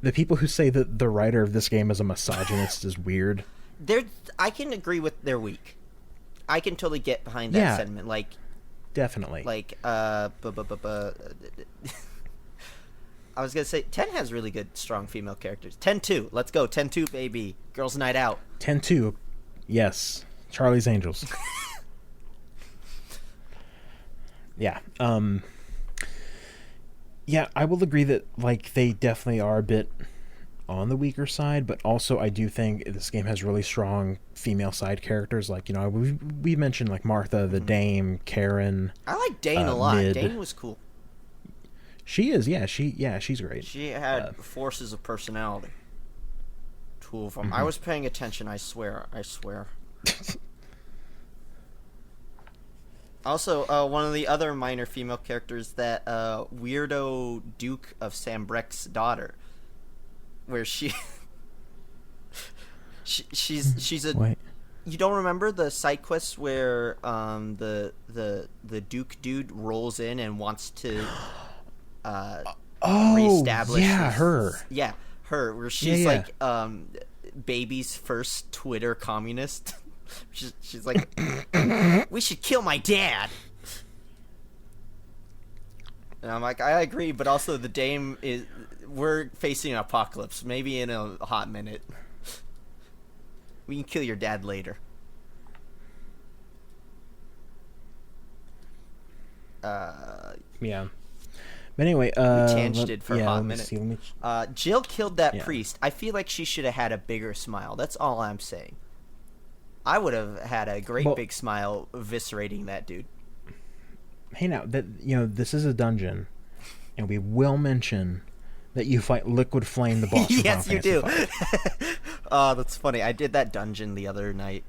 The people who say that the writer of this game is a misogynist is weird. I can agree with they're weak. I can totally get behind that sentiment. Like, definitely. Like, I was gonna say 10 has really good, strong female characters. 10-2, let's go. 10-2, baby. Girls' night out. 10-2, yes. Charlie's Angels. Yeah. Yeah, I will agree that like they definitely are a bit on the weaker side, but also I do think this game has really strong female side characters. Like, we mentioned like Martha, the Dame, Karen. I like Dane a lot. Mid. Dane was cool. She is, yeah. She's great. She had forces of personality. 2 of them. I was paying attention. I swear. Also, one of the other minor female characters, that weirdo Duke of Sambrecht's daughter, where she's a. Wait. You don't remember the side quests where the Duke dude rolls in and wants to reestablish? Yeah, her. Yeah, her. Where she's like baby's first Twitter communist. She's like, we should kill my dad. And I'm like, I agree, but also the Dame is. We're facing an apocalypse. Maybe in a hot minute. We can kill your dad later. Yeah. But anyway, we tangented for a hot minute. Jill killed that Yeah. priest. I feel like she should have had a bigger smile. That's all I'm saying. I would have had a great big smile eviscerating that dude. Hey, now that this is a dungeon, and we will mention that you fight Liquid Flame, the boss. Yes, you do. V. Oh, that's funny. I did that dungeon the other night.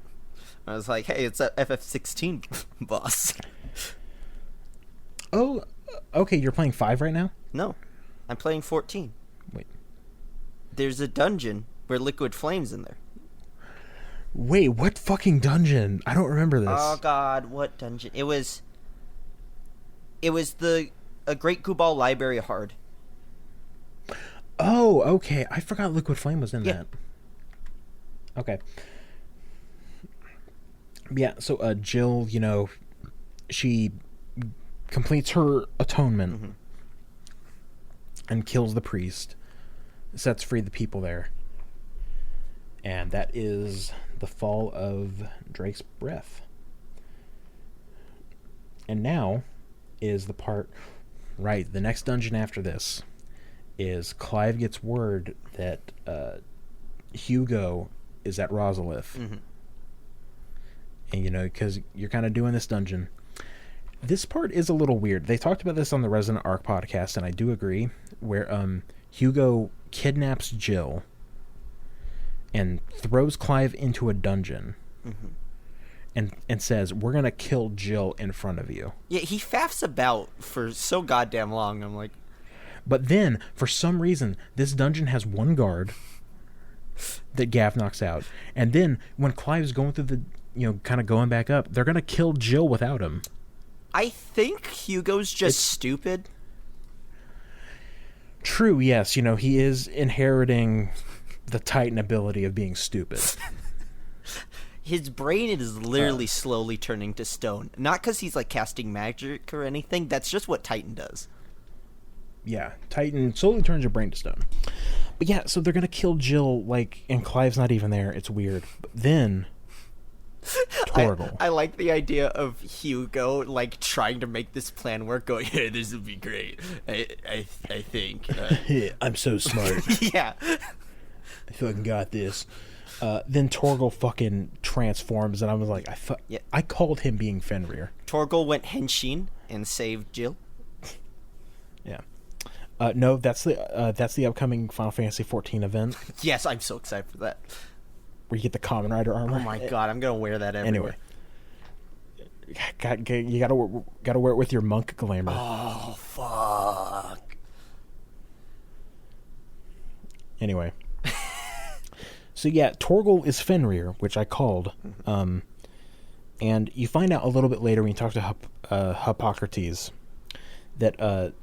I was like, hey, it's a FF16 boss. Oh, okay. You're playing 5 right now? No, I'm playing 14. Wait. There's a dungeon where Liquid Flame's in there. Wait, what fucking dungeon? I don't remember this. Oh God, what dungeon? It was a Great Gubal Library hard. Oh, okay. I forgot Liquid Flame was in that. Okay. Yeah, so Jill, she completes her atonement and kills the priest, sets free the people there. And that is the fall of Drake's breath. And now is the part, right, the next dungeon after this is Clive gets word that Hugo is at Rosalith. And, because you're kind of doing this dungeon. This part is a little weird. They talked about this on the Resident Arc podcast, and I do agree, where Hugo kidnaps Jill and throws Clive into a dungeon and says, we're going to kill Jill in front of you. Yeah, he faffs about for so goddamn long. I'm like... But then, for some reason, this dungeon has one guard that Gav knocks out. And then, when Clive's going through the... kind of going back up, they're gonna kill Jill without him. I think Hugo's just stupid. True, yes. He is inheriting the Titan ability of being stupid. His brain is literally slowly turning to stone. Not because he's, casting magic or anything. That's just what Titan does. Yeah, Titan slowly turns your brain to stone. But yeah, so they're gonna kill Jill, and Clive's not even there. It's weird. But then... Torgal. I like the idea of Hugo trying to make this plan work. Going, hey, this will be great. I think. I'm so smart. Yeah. I fucking got this. Then Torgal fucking transforms, and I was like, I called him being Fenrir. Torgal went Henshin and saved Jill. Yeah. No, that's the upcoming Final Fantasy XIV event. Yes, I'm so excited for that. Where you get the Kamen Rider armor. Oh my god, I'm gonna wear that everywhere. Anyway, you gotta wear it with your monk glamour. Oh fuck. Anyway, so yeah, Torgal is Fenrir, which I called, and you find out a little bit later when you talk to Hippocrates that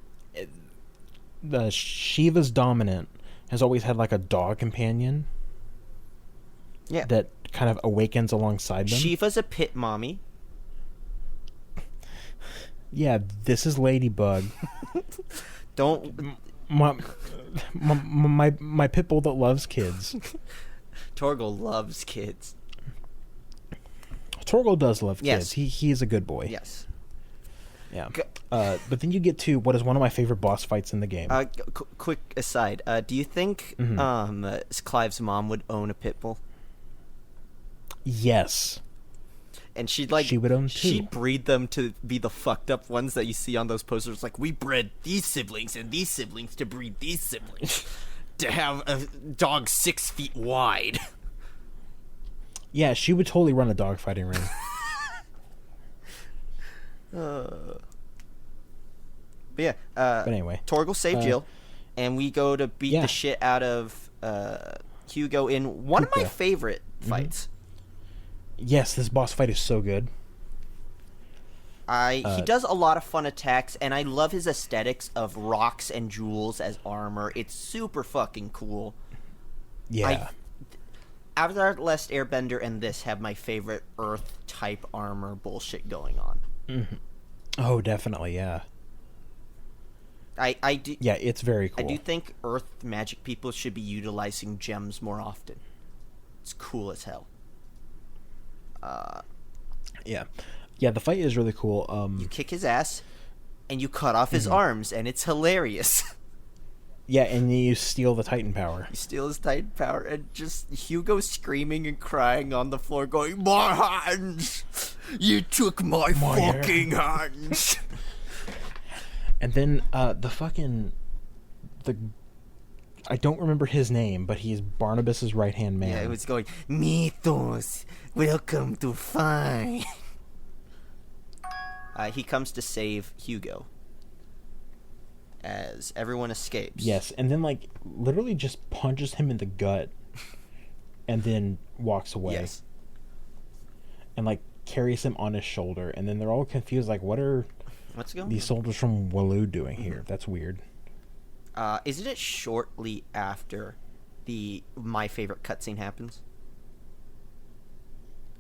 the Shiva's dominant has always had a dog companion. Yeah. That kind of awakens alongside them. Shiva's a pit mommy. Yeah, this is Ladybug. Don't... My pit bull that loves kids. Torgal loves kids. Torgal does love yes. kids. He is a good boy. Yes. Yeah. But then you get to what is one of my favorite boss fights in the game. Quick aside. Do you think Clive's mom would own a pit bull? Yes. And she would own two. She'd breed them to be the fucked up ones that you see on those posters. We bred these siblings and these siblings to breed these siblings to have a dog 6 feet wide. Yeah, she would totally run a dog fighting ring. But yeah. But anyway, Torgal saved Jill, and we go to beat the shit out of Hugo in one of my favorite fights. Yes, this boss fight is so good. He does a lot of fun attacks, and I love his aesthetics of rocks and jewels as armor. It's super fucking cool. Yeah. Avatar: The Last Airbender and this have my favorite Earth-type armor bullshit going on. Mm-hmm. Oh, definitely, yeah. I do. Yeah, it's very cool. I do think Earth magic people should be utilizing gems more often. It's cool as hell. Yeah, the fight is really cool. You kick his ass, and you cut off his arms, and it's hilarious. Yeah, and you steal the Titan power. You steal his Titan power, and just Hugo screaming and crying on the floor, going, "My hands! You took my fucking hands!" And then I don't remember his name, but he's Barnabas's right-hand man. Yeah, it was going, "Mythos, welcome to fine." He comes to save Hugo as everyone escapes. Yes, and then literally just punches him in the gut and then walks away. Yes. And carries him on his shoulder, and then they're all confused what's going on? These soldiers from Waloo doing here? That's weird. Isn't it shortly after my favorite cutscene happens?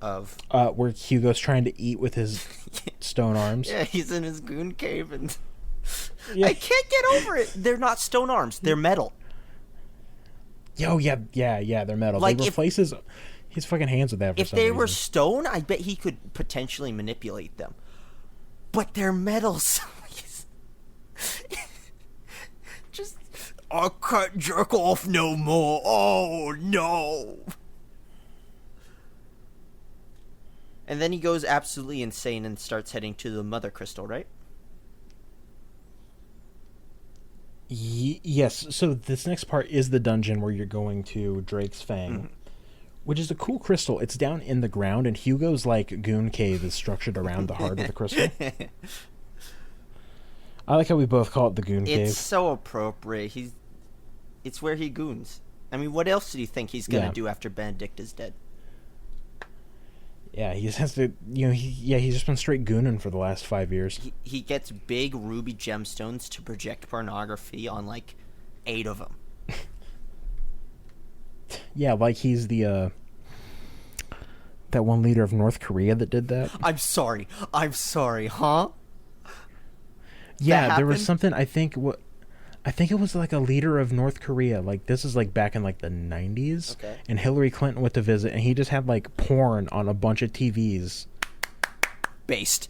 of where Hugo's trying to eat with his stone arms. Yeah, he's in his goon cave, and Yeah. I can't get over it. They're not stone arms; they're metal. Yo, yeah, they're metal. Like, they replace his fucking hands with that for If some they reason. were stone, I bet he could potentially manipulate them. But they're metal, so he's just, I can't jerk off no more. Oh, no. And then he goes absolutely insane and starts heading to the Mother Crystal, right? Yes, so this next part is the dungeon where you're going to Drake's Fang, which is a cool crystal. It's down in the ground, and Hugo's, like, goon cave is structured around the heart of the crystal. I like how we both call it the goon cave. It's so appropriate. It's where he goons. I mean, what else do you think he's going to do after Benedict is dead? Yeah, he just has to, he's just been straight gooning for the last 5 years. He gets big ruby gemstones to project pornography on, like, 8 of them. Yeah, like he's the, that one leader of North Korea that did that. I'm sorry, huh? Yeah, there was something, I think it was like a leader of North Korea. Like, this is like back in like the 90s. Okay. And Hillary Clinton went to visit, and he just had like porn on a bunch of TVs. Based.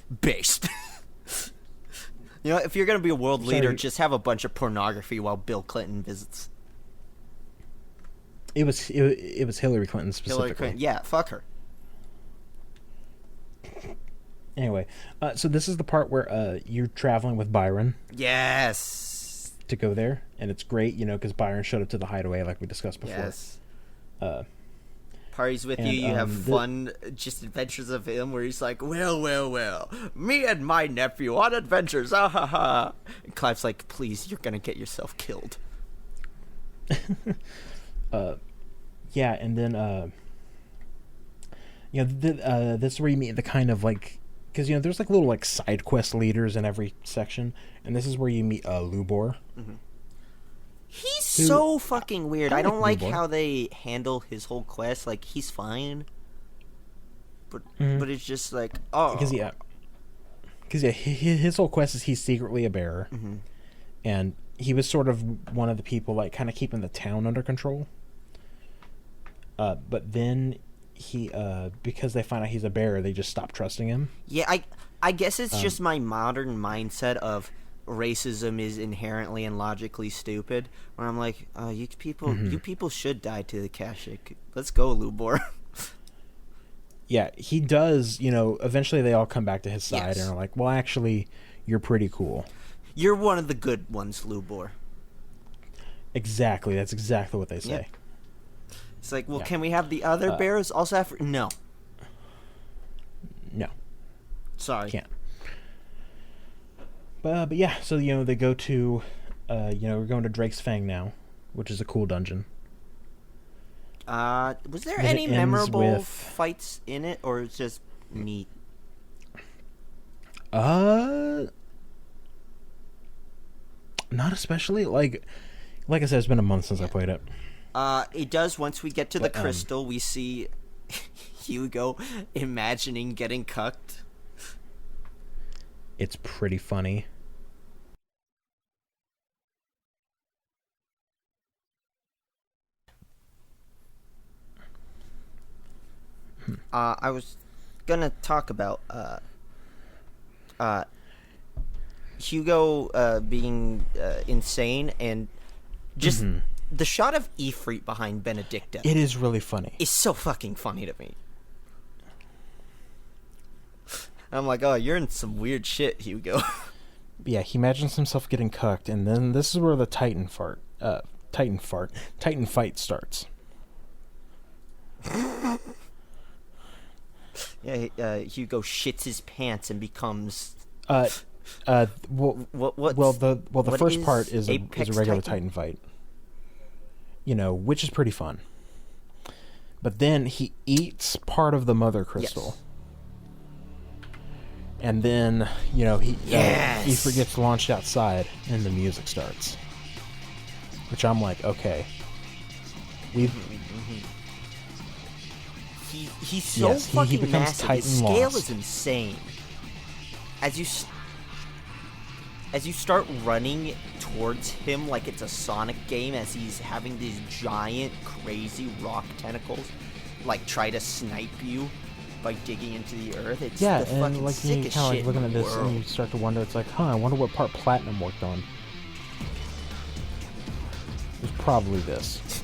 You know, if you're going to be a world leader, just have a bunch of pornography while Bill Clinton visits. It was Hillary Clinton specifically. Hillary Clinton, yeah, fuck her. Anyway, so this is the part where you're traveling with Byron. Yes. To go there, and it's great, because Byron showed up to the hideaway like we discussed before. Yes. Parties with you have fun, just adventures of him where he's like, well, me and my nephew on adventures, ah ha ha. And Clive's like, please, you're gonna get yourself killed. Yeah, and then, this is where you meet the kind of, like, because, there's, like, little, like, side quest leaders in every section, and this is where you meet Lubor. Mm-hmm. He's so fucking weird. I don't like Lubor. how they handle his whole quest. Like, he's fine, but it's just like, oh. Because his whole quest is he's secretly a bearer, and he was sort of one of the people, like, kind of keeping the town under control. But then he, because they find out he's a bearer, they just stop trusting him. Yeah, I guess it's just my modern mindset of racism is inherently and logically stupid. Where I'm like, you people should die to the Kashik. Let's go, Lubor. Yeah, he does. Eventually they all come back to his side and are like, well, actually, you're pretty cool. You're one of the good ones, Lubor. Exactly. That's exactly what they say. Yeah. It's like, well, can we have the other bears also have... No. Sorry. Can't. But yeah, so, they go to, we're going to Drake's Fang now, which is a cool dungeon. Was there any memorable fights in it, or it's just neat? Not especially. Like I said, it's been a month since I played it. It does. Once we get to the crystal, we see Hugo imagining getting cucked. It's pretty funny. I was gonna talk about Hugo being insane, and just the shot of Ifrit behind Benedicta. It is really funny. It's so fucking funny to me. I'm like, oh, you're in some weird shit, Hugo. Yeah, he imagines himself getting cucked, and then this is where the Titan fight starts. Yeah, Hugo shits his pants and becomes. The first part is a regular Titan fight. Which is pretty fun. But then he eats part of the Mother Crystal. Yes. And then, he gets launched outside, and the music starts. Which I'm like, okay. he's so fucking he becomes massive. Titan His scale Lost. is insane. As you start running towards him like it's a Sonic game, as he's having these giant, crazy rock tentacles, like try to snipe you by digging into the earth. It's Yeah, the fucking and like you sickest kind of shit like looking in at the this, world. and you start to wonder. It's like, I wonder what part Platinum worked on. It was probably this.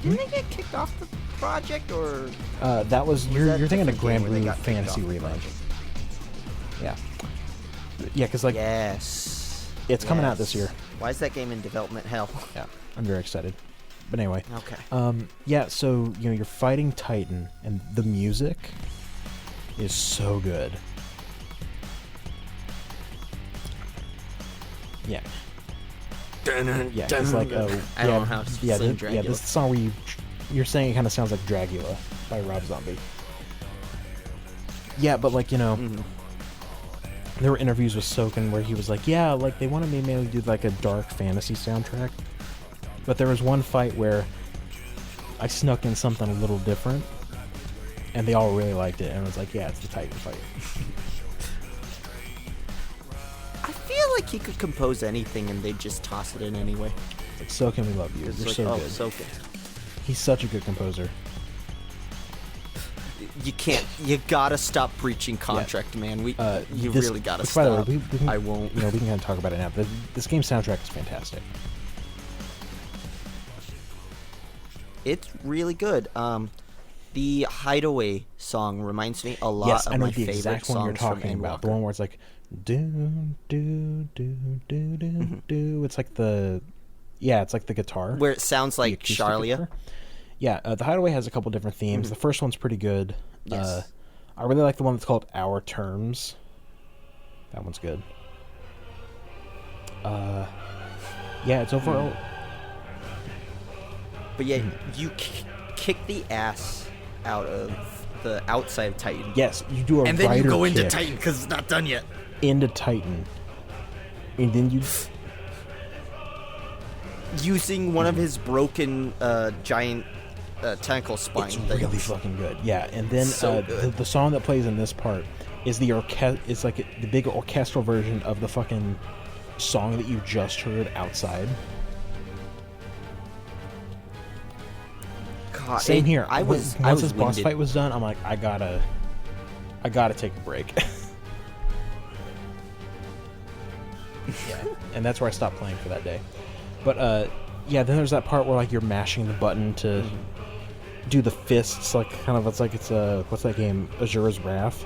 Didn't they get kicked off the project, or That was that you're thinking of different game Grand where they Blue got kicked Fantasy off the Relink. project? Yeah, yeah, because like Yes. it's coming out Yes. this year. Why is that game in development hell? Yeah, I'm very excited. But anyway, Okay. yeah. So you're fighting Titan, and the music is so good. Yeah. Yeah, it's like I don't know how to yeah, sing yeah, this song where you're saying it kind of sounds like Dragula by Rob Zombie. Yeah, but like there were interviews with Soken where he was like, yeah, like they wanted me to mainly do like a dark fantasy soundtrack, but there was one fight where I snuck in something a little different, and they all really liked it, and I was like, yeah, it's the Titan fight. I feel like he could compose anything and they'd just toss it in anyway. It's like, Soken, we love you. It's You're like, so oh, good. Soken. He's such a good composer. You can't. You gotta stop breaching contract, man. You This- really gotta which, by the way, stop. we can, I won't. we can kind of talk about it now. But this game's soundtrack is fantastic. It's really good. The Hideaway song reminds me a lot Yes, of I know my the favorite exact one you're songs from talking about. The Endwalker. one where it's like do do do do do do. It's like the it's like the guitar. Where it sounds the like acoustic Charlia. guitar. Yeah, the Hideaway has a couple different themes. The first one's pretty good. Yes. I really like the one that's called Our Terms. That one's good. Yeah, it's overall. But yeah, you kick the ass out of the outside of Titan. Yes, you do a And then you rider go into kick Titan because it's not done yet. into Titan, and then you Using one of his broken giant tentacle spine. It's things. really fucking good. Yeah, and then So good. the song that plays in this part is it's like the big orchestral version of the fucking song that you just heard outside. God, Same here. I was Once this boss winded. fight was done, I'm like, I gotta take a break. Yeah, and that's where I stopped playing for that day. But yeah, then there's that part where like you're mashing the button to do the fists, like kind of it's a what's that game? Azura's Wrath,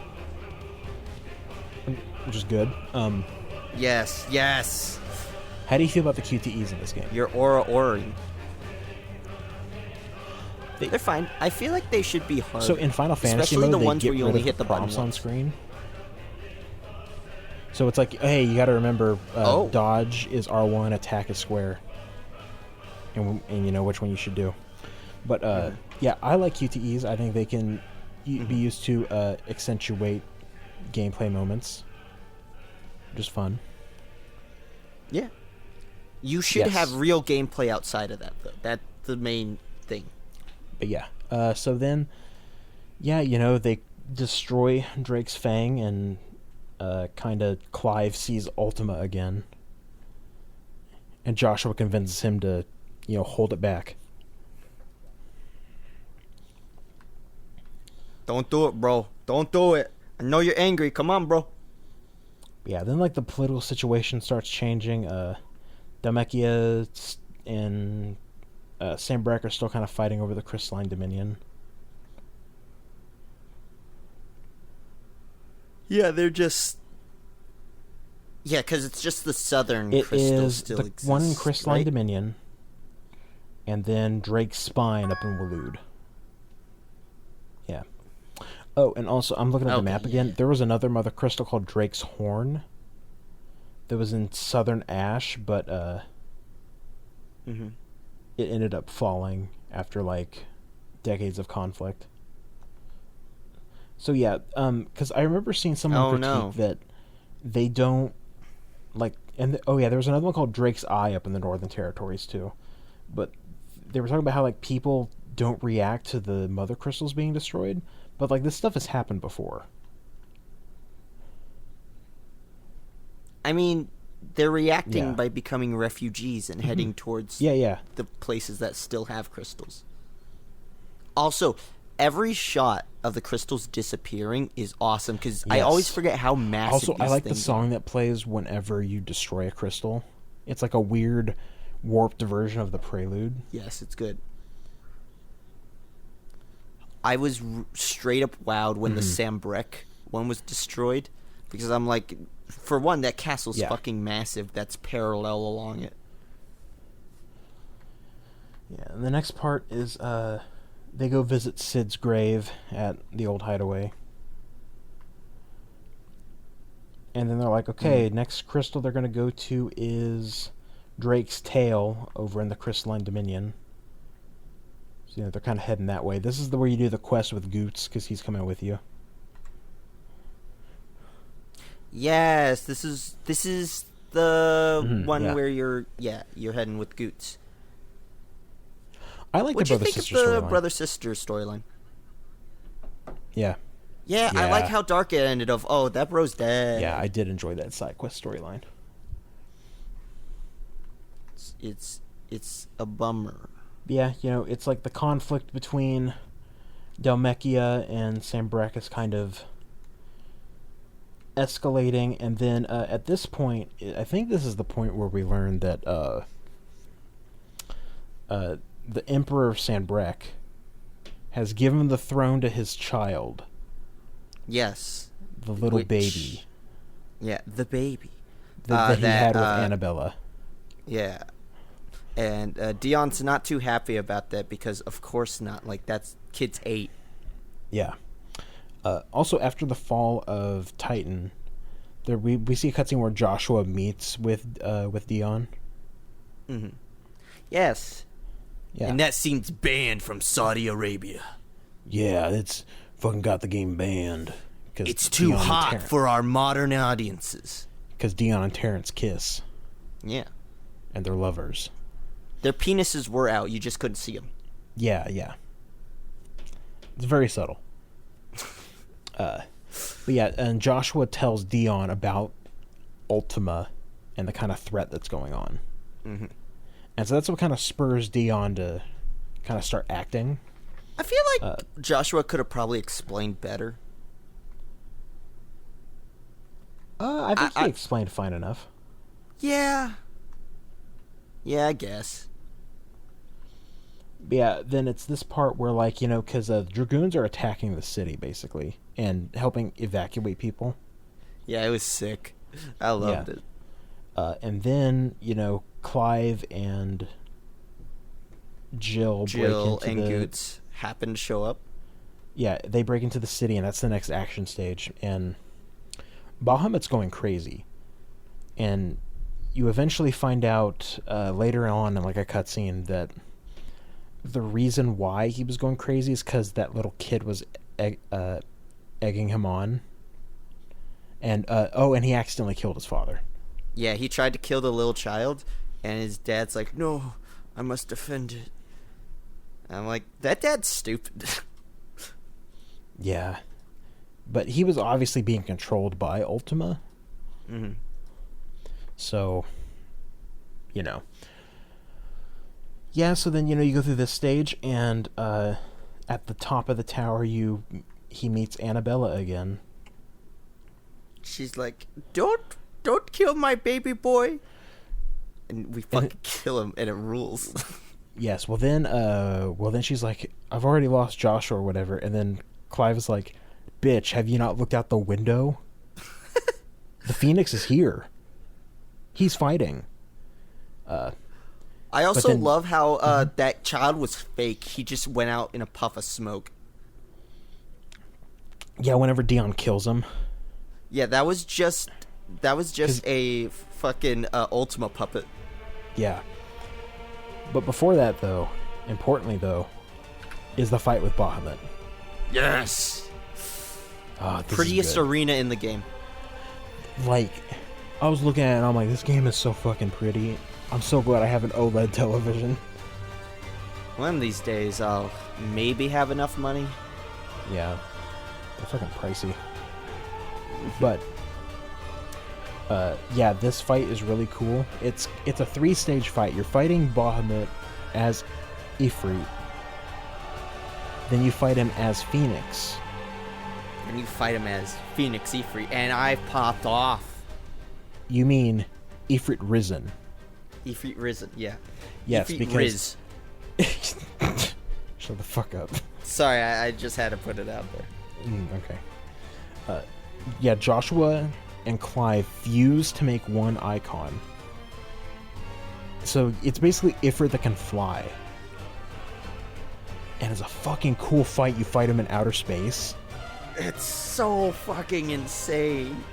which is good. Yes. How do you feel about the QTEs in this game? Your aura-ing. They- They're fine. I feel like they should be hard. So in Final Fantasy Especially mode, the they ones get where you rid only of hit the button prompts on once. screen. So it's like, hey, you got to remember, dodge is R1, attack is square, and you know which one you should do. But yeah, I like QTEs. I think they can be used to accentuate gameplay moments. Just fun. Yeah. You should Yes. have real gameplay outside of that, though. That's the main thing. But yeah, so then, yeah, they destroy Drake's Fang, and kind of Clive sees Ultima again, and Joshua convinces him to, hold it back. Don't do it, bro. Don't do it. I know you're angry. Come on, bro. Yeah, then like the political situation starts changing. Demacia and Sam Brack are still kind of fighting over the Crystalline Dominion. Yeah, they're just... Yeah, because it's just the southern It crystal is still the exists, one in Crystalline right? Dominion, and then Drake's Spine up in Waloed. Yeah. Oh, and also, I'm looking at the Okay, map again. yeah. There was another Mother Crystal called Drake's Horn that was in Southern Ash, but Mm-hmm. it ended up falling after, like, decades of conflict. So, yeah, because I remember seeing someone critique that they don't, like, there was another one called Drake's Eye up in the Northern Territories, too. But they were talking about how, like, people don't react to the mother crystals being destroyed, but like this stuff has happened before. I mean, they're reacting by becoming refugees and heading towards the places that still have crystals. Also, every shot of the crystals disappearing is awesome because I always forget how massive Also, these I like the things song that plays whenever you destroy a crystal. It's like a weird, warped version of the prelude. Yes, it's good. I was straight up wowed when the Sambrek one was destroyed because I'm like, for one, that castle's fucking massive. That's parallel along it. Yeah, and the next part is they go visit Sid's grave at the old hideaway. And then they're like, okay, next crystal they're going to go to is Drake's Tail over in the Crystalline Dominion. So, they're kind of heading that way. This is where you do the quest with Goots, because he's coming with you. Yes, this is the one where you're heading with Goots. I like What'd the you think brother-sister of the storyline. brother-sister storyline? Yeah. Yeah, I like how dark it ended of, oh, that bro's dead. Yeah, I did enjoy that side quest storyline. It's a bummer. Yeah, it's like the conflict between Dhalmekia and Sambrek is kind of escalating, and then at this point, I think this is the point where we learn that the Emperor Sambrek has given the throne to his child. Yes. The little baby. Yeah, the baby. That he had with Annabella. Yeah. And Dion's not too happy about that because, of course not. Like, that's kid's 8. Yeah. Also, after the fall of Titan, we see a cutscene where Joshua meets with Dion. Mm-hmm. Yes. Yeah. And that scene's banned from Saudi Arabia. Yeah, it's fucking got the game banned. It's too hot for our modern audiences. Because Dion and Terrence kiss. Yeah. And they're lovers. Their penises were out. You just couldn't see them. Yeah. It's very subtle. But yeah, and Joshua tells Dion about Ultima and the kind of threat that's going on. Mm-hmm. And so that's what kind of spurs Dion to kind of start acting. I feel like Joshua could have probably explained better. I think he explained fine enough. Yeah. Yeah, I guess. Yeah, then it's this part where, like, because Dragoons are attacking the city, basically, and helping evacuate people. Yeah, it was sick. I loved it. And then, Clive and Jill break into Goots happen to show up. Yeah, they break into the city, and that's the next action stage. And Bahamut's going crazy. And you eventually find out later on in, like, a cutscene that the reason why he was going crazy is because that little kid was egging him on. And, and he accidentally killed his father. Yeah, he tried to kill the little child, and his dad's like, no, I must defend it. And I'm like, that dad's stupid. Yeah. But he was obviously being controlled by Ultima. Mm-hmm. So, Yeah, so then, you go through this stage, and at the top of the tower, he meets Annabella again. She's like, don't kill my baby boy. And we fucking kill him, and it rules. Yes, well then she's like, I've already lost Joshua or whatever, and then Clive is like, bitch, have you not looked out the window? The Phoenix is here. He's fighting. I also love how that child was fake. He just went out in a puff of smoke. Yeah, whenever Dion kills him. Yeah, that was just a fucking Ultima puppet. Yeah. But before that, though, importantly, though, is the fight with Bahamut. Yes! Oh, Prettiest arena in the game. Like, I was looking at it and I'm like, this game is so fucking pretty. I'm so glad I have an OLED television. One of these days, I'll maybe have enough money. Yeah. They're fucking pricey. But, yeah, this fight is really cool. It's a 3-stage fight. You're fighting Bahamut as Ifrit. Then you fight him as Phoenix. And you fight him as Phoenix Ifrit, and I popped off. You mean Ifrit Risen. Ifrit Risen, yeah. Yes, Ifrit because... Riz. Shut the fuck up. Sorry, I just had to put it out there. Okay. Yeah, Joshua and Clive fuse to make one Eikon. So it's basically Ifrit that can fly. And it's a fucking cool fight. You fight him in outer space. It's so fucking insane.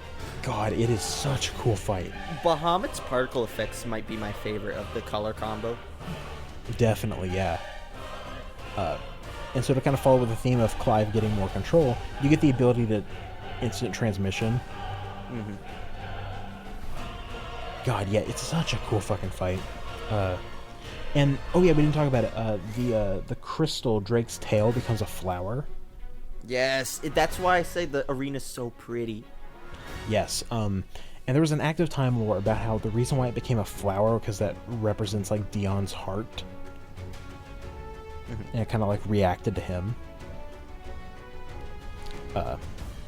God, it is such a cool fight. Bahamut's particle effects might be my favorite of the color combo. Definitely, yeah. And so to kind of follow with the theme of Clive getting more control, you get the ability to instant transmission. Mm-hmm. God, yeah, it's such a cool fucking fight. And oh yeah, we didn't talk about it. The crystal Drake's tail becomes a flower. Yes, that's why I say the arena's so pretty. Yes. And there was an active time lore about how the reason why it became a flower because that represents like Dion's heart. And it kind of like reacted to him. But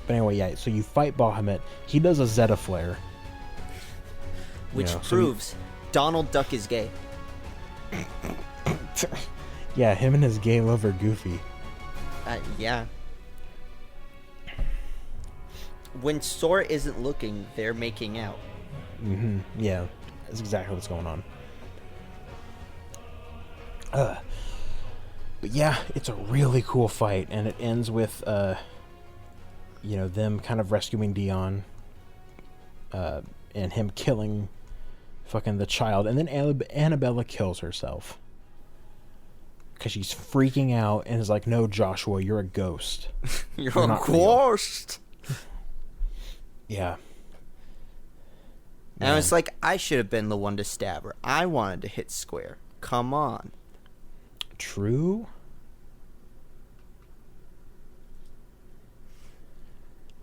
anyway, yeah. So you fight Bahamut. He does a Zeta flare, which proves Donald Duck is gay. Yeah, him and his gay lover Goofy. Yeah. When Sora isn't looking, they're making out. Mm-hmm. Yeah, that's exactly what's going on. But yeah, it's a really cool fight, and it ends with, them kind of rescuing Dion, and him killing fucking the child, and then Annabella kills herself. Because she's freaking out, and is like, no, Joshua, you're a ghost. You're a ghost! Yeah. And I was like, I should have been the one to stab her. I wanted to hit square. Come on. True.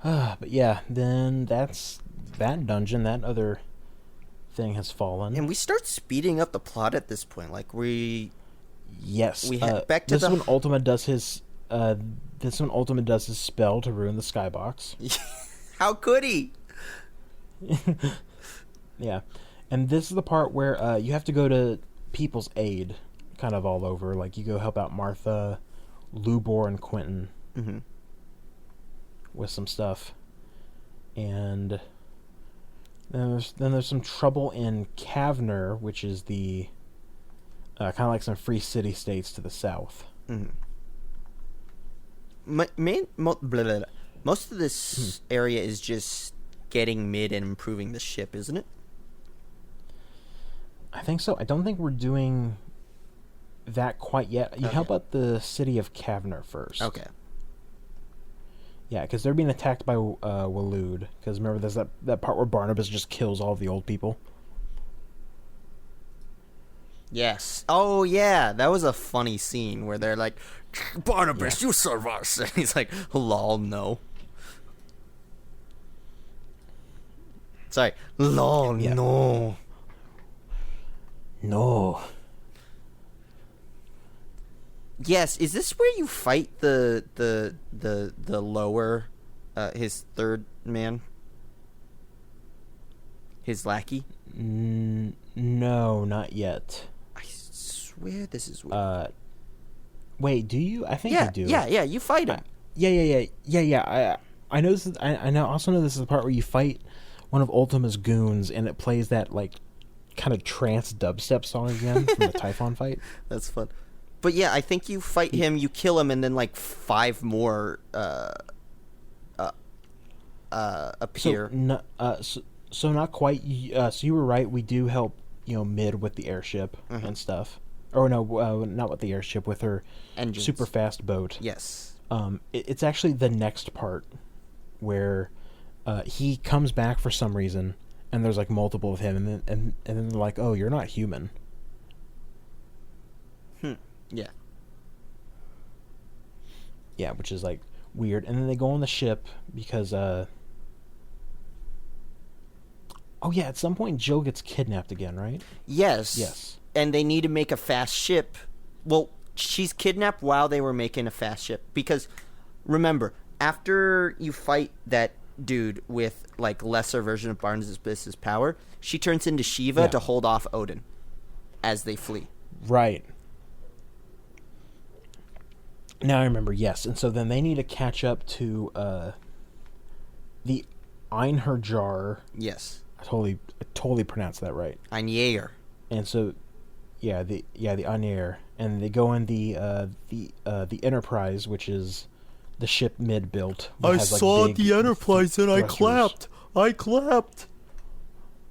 But yeah, then that's that dungeon. That other thing has fallen. And we start speeding up the plot at this point. Like, Yes. We head back to this one Ultima does his spell to ruin the skybox. How could he? Yeah. And this is the part where you have to go to people's aid kind of all over. Like, you go help out Martha, Lubor, and Quentin with some stuff. And then there's some trouble in Kavner, which is the kind of like some free city-states to the south. Most of this area is just getting mid and improving the ship, isn't it? I think so. I don't think we're doing that quite yet. You help out the city of Kavner first. Okay. Yeah, because they're being attacked by Waloed. Because remember, there's that part where Barnabas just kills all of the old people. Yes. Oh, yeah. That was a funny scene where they're like, Barnabas, you serve us. And he's like, lol, no. Sorry. Lol, no. No. Yes, is this where you fight the lower, his third man? His lackey? No, not yet. I swear this is where... Wait, do you? I think I do. Yeah, you fight him. Yeah. I know this is, I also know this is the part where you fight one of Ultima's goons, and it plays that, like, kind of trance dubstep song again from the Typhon fight. That's fun. But yeah, I think you fight him, you kill him, and then like 5 more appear. So not quite. So you were right. We do help, mid with the airship and stuff. Or no, not with the airship. With her engines. Super fast boat. Yes. It's actually the next part where he comes back for some reason, and there's like multiple of him, and then they're like, "Oh, you're not human." Yeah. Yeah, which is like weird. And then they go on the ship because oh yeah, at some point Jill gets kidnapped again, right? Yes. And they need to make a fast ship. Well, she's kidnapped while they were making a fast ship because remember, after you fight that dude with like lesser version of Barnes' Business power, she turns into Shiva to hold off Odin as they flee. Right. Now I remember, yes. And so then they need to catch up to the Einherjar. Yes. I totally pronounced that right. Einherjar. And so the Einherjar, and they go in the Enterprise, which is the ship Mid built. I saw the Enterprise and I clapped.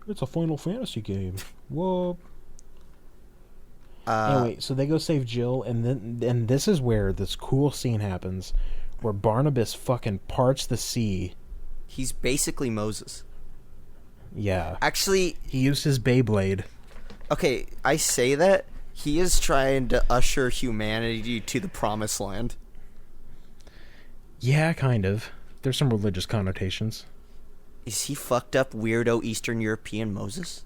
It's a Final Fantasy game. Whoa. Anyway, so they go save Jill, and this is where this cool scene happens, where Barnabas fucking parts the sea. He's basically Moses. Yeah. Actually, he used his Beyblade. Okay, I say that. He is trying to usher humanity to the promised land. Yeah, kind of. There's some religious connotations. Is he fucked up weirdo Eastern European Moses?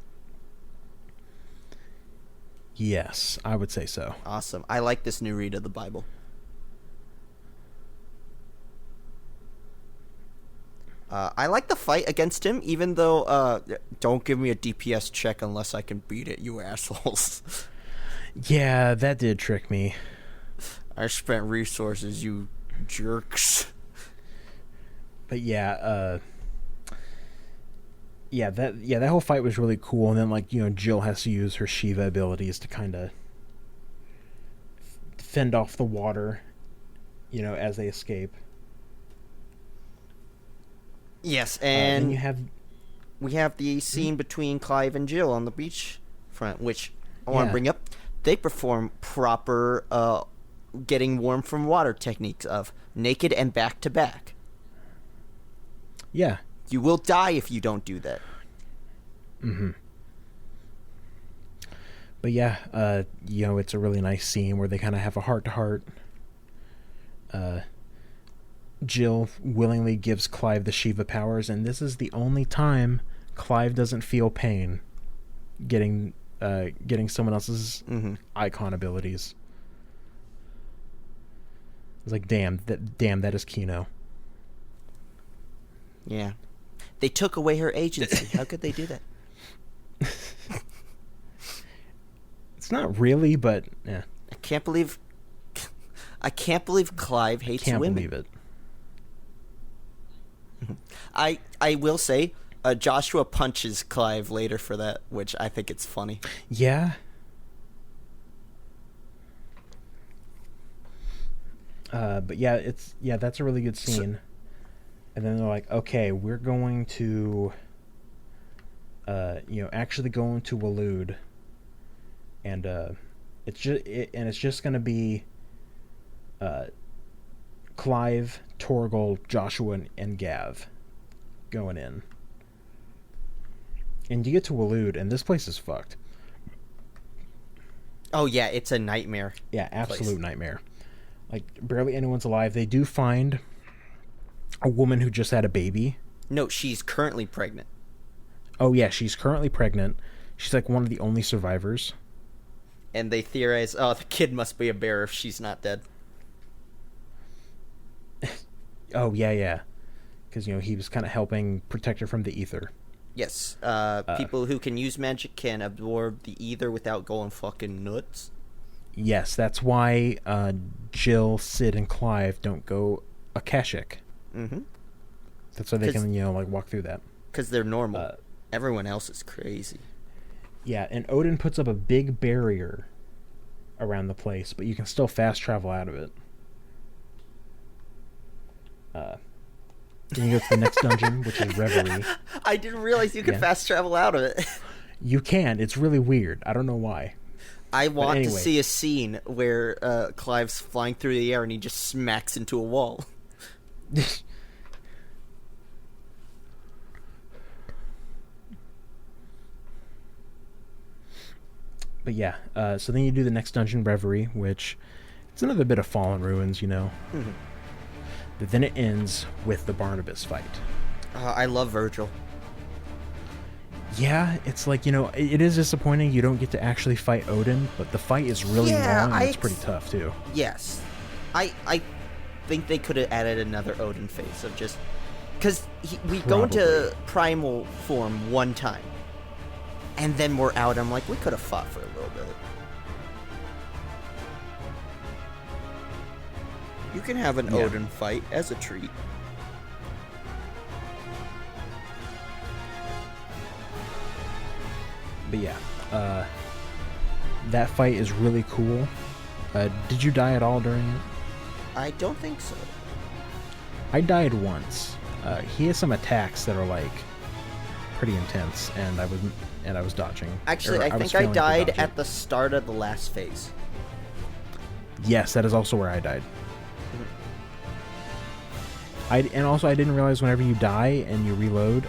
Yes, I would say so. Awesome. I like this new read of the Bible. I like the fight against him, even though, don't give me a DPS check unless I can beat it, you assholes. Yeah, that did trick me. I spent resources, you jerks. But yeah, that whole fight was really cool, and then, like, you know, Jill has to use her Shiva abilities to kind of fend off the water, you know, as they escape. Yes, and we have the scene between Clive and Jill on the beach front, which I want to bring up. They perform proper getting warm from water techniques of naked and back to back. Yeah. You will die if you don't do that. Mm-hmm. But yeah, you know, it's a really nice scene where they kind of have a heart-to-heart. Jill willingly gives Clive the Shiva powers, and this is the only time Clive doesn't feel pain getting someone else's Eikon abilities. It's like, damn, that is Kino. Yeah. They took away her agency. How could they do that? It's not really, but yeah. I can't believe Clive hates women. Can't believe it. I will say, Joshua punches Clive later for that, which I think it's funny. Yeah. But yeah, that's a really good scene. And then they're like, okay, we're going to, actually go into Waloed, and it's just gonna be, Clive, Torgal, Joshua, and Gav going in. And you get to Waloed, and this place is fucked. Oh yeah, it's a nightmare. Yeah, absolute nightmare. Like, barely anyone's alive. They do find a woman who just had a baby. No, she's currently pregnant. Oh yeah, she's currently pregnant. She's like one of the only survivors. And they theorize, the kid must be a bear if she's not dead. Oh yeah. Because, you know, he was kind of helping protect her from the ether. Yes, people who can use magic can absorb the ether without going fucking nuts. Yes, that's why Jill, Sid, and Clive don't go Akashic. Mm-hmm. That's why they can, you know, like, walk through that. Because they're normal. Everyone else is crazy. Yeah, and Odin puts up a big barrier around the place, but you can still fast travel out of it. Then you go to the next dungeon, which is Reverie. I didn't realize you could fast travel out of it. You can. It's really weird. I don't know why. I want to see a scene where Clive's flying through the air and he just smacks into a wall. But yeah, so then you do the next dungeon, Reverie, which it's another bit of Fallen Ruins, you know. Mm-hmm. But then it ends with the Barnabas fight. I love Virgil. Yeah, it's like, it is disappointing you don't get to actually fight Odin, but the fight is really long and it's pretty tough, too. Yes. I think they could have added another Odin phase of just... Because we go into primal form one time, and then we're out. I'm like, we could have fought for a little bit. You can have an Odin fight as a treat. But yeah, that fight is really cool. Did you die at all during it? I don't think so. I died once. He has some attacks that are like pretty intense, and I was dodging. Actually, I think I died at the start of the last phase. Yes, that is also where I died. And also I didn't realize whenever you die and you reload,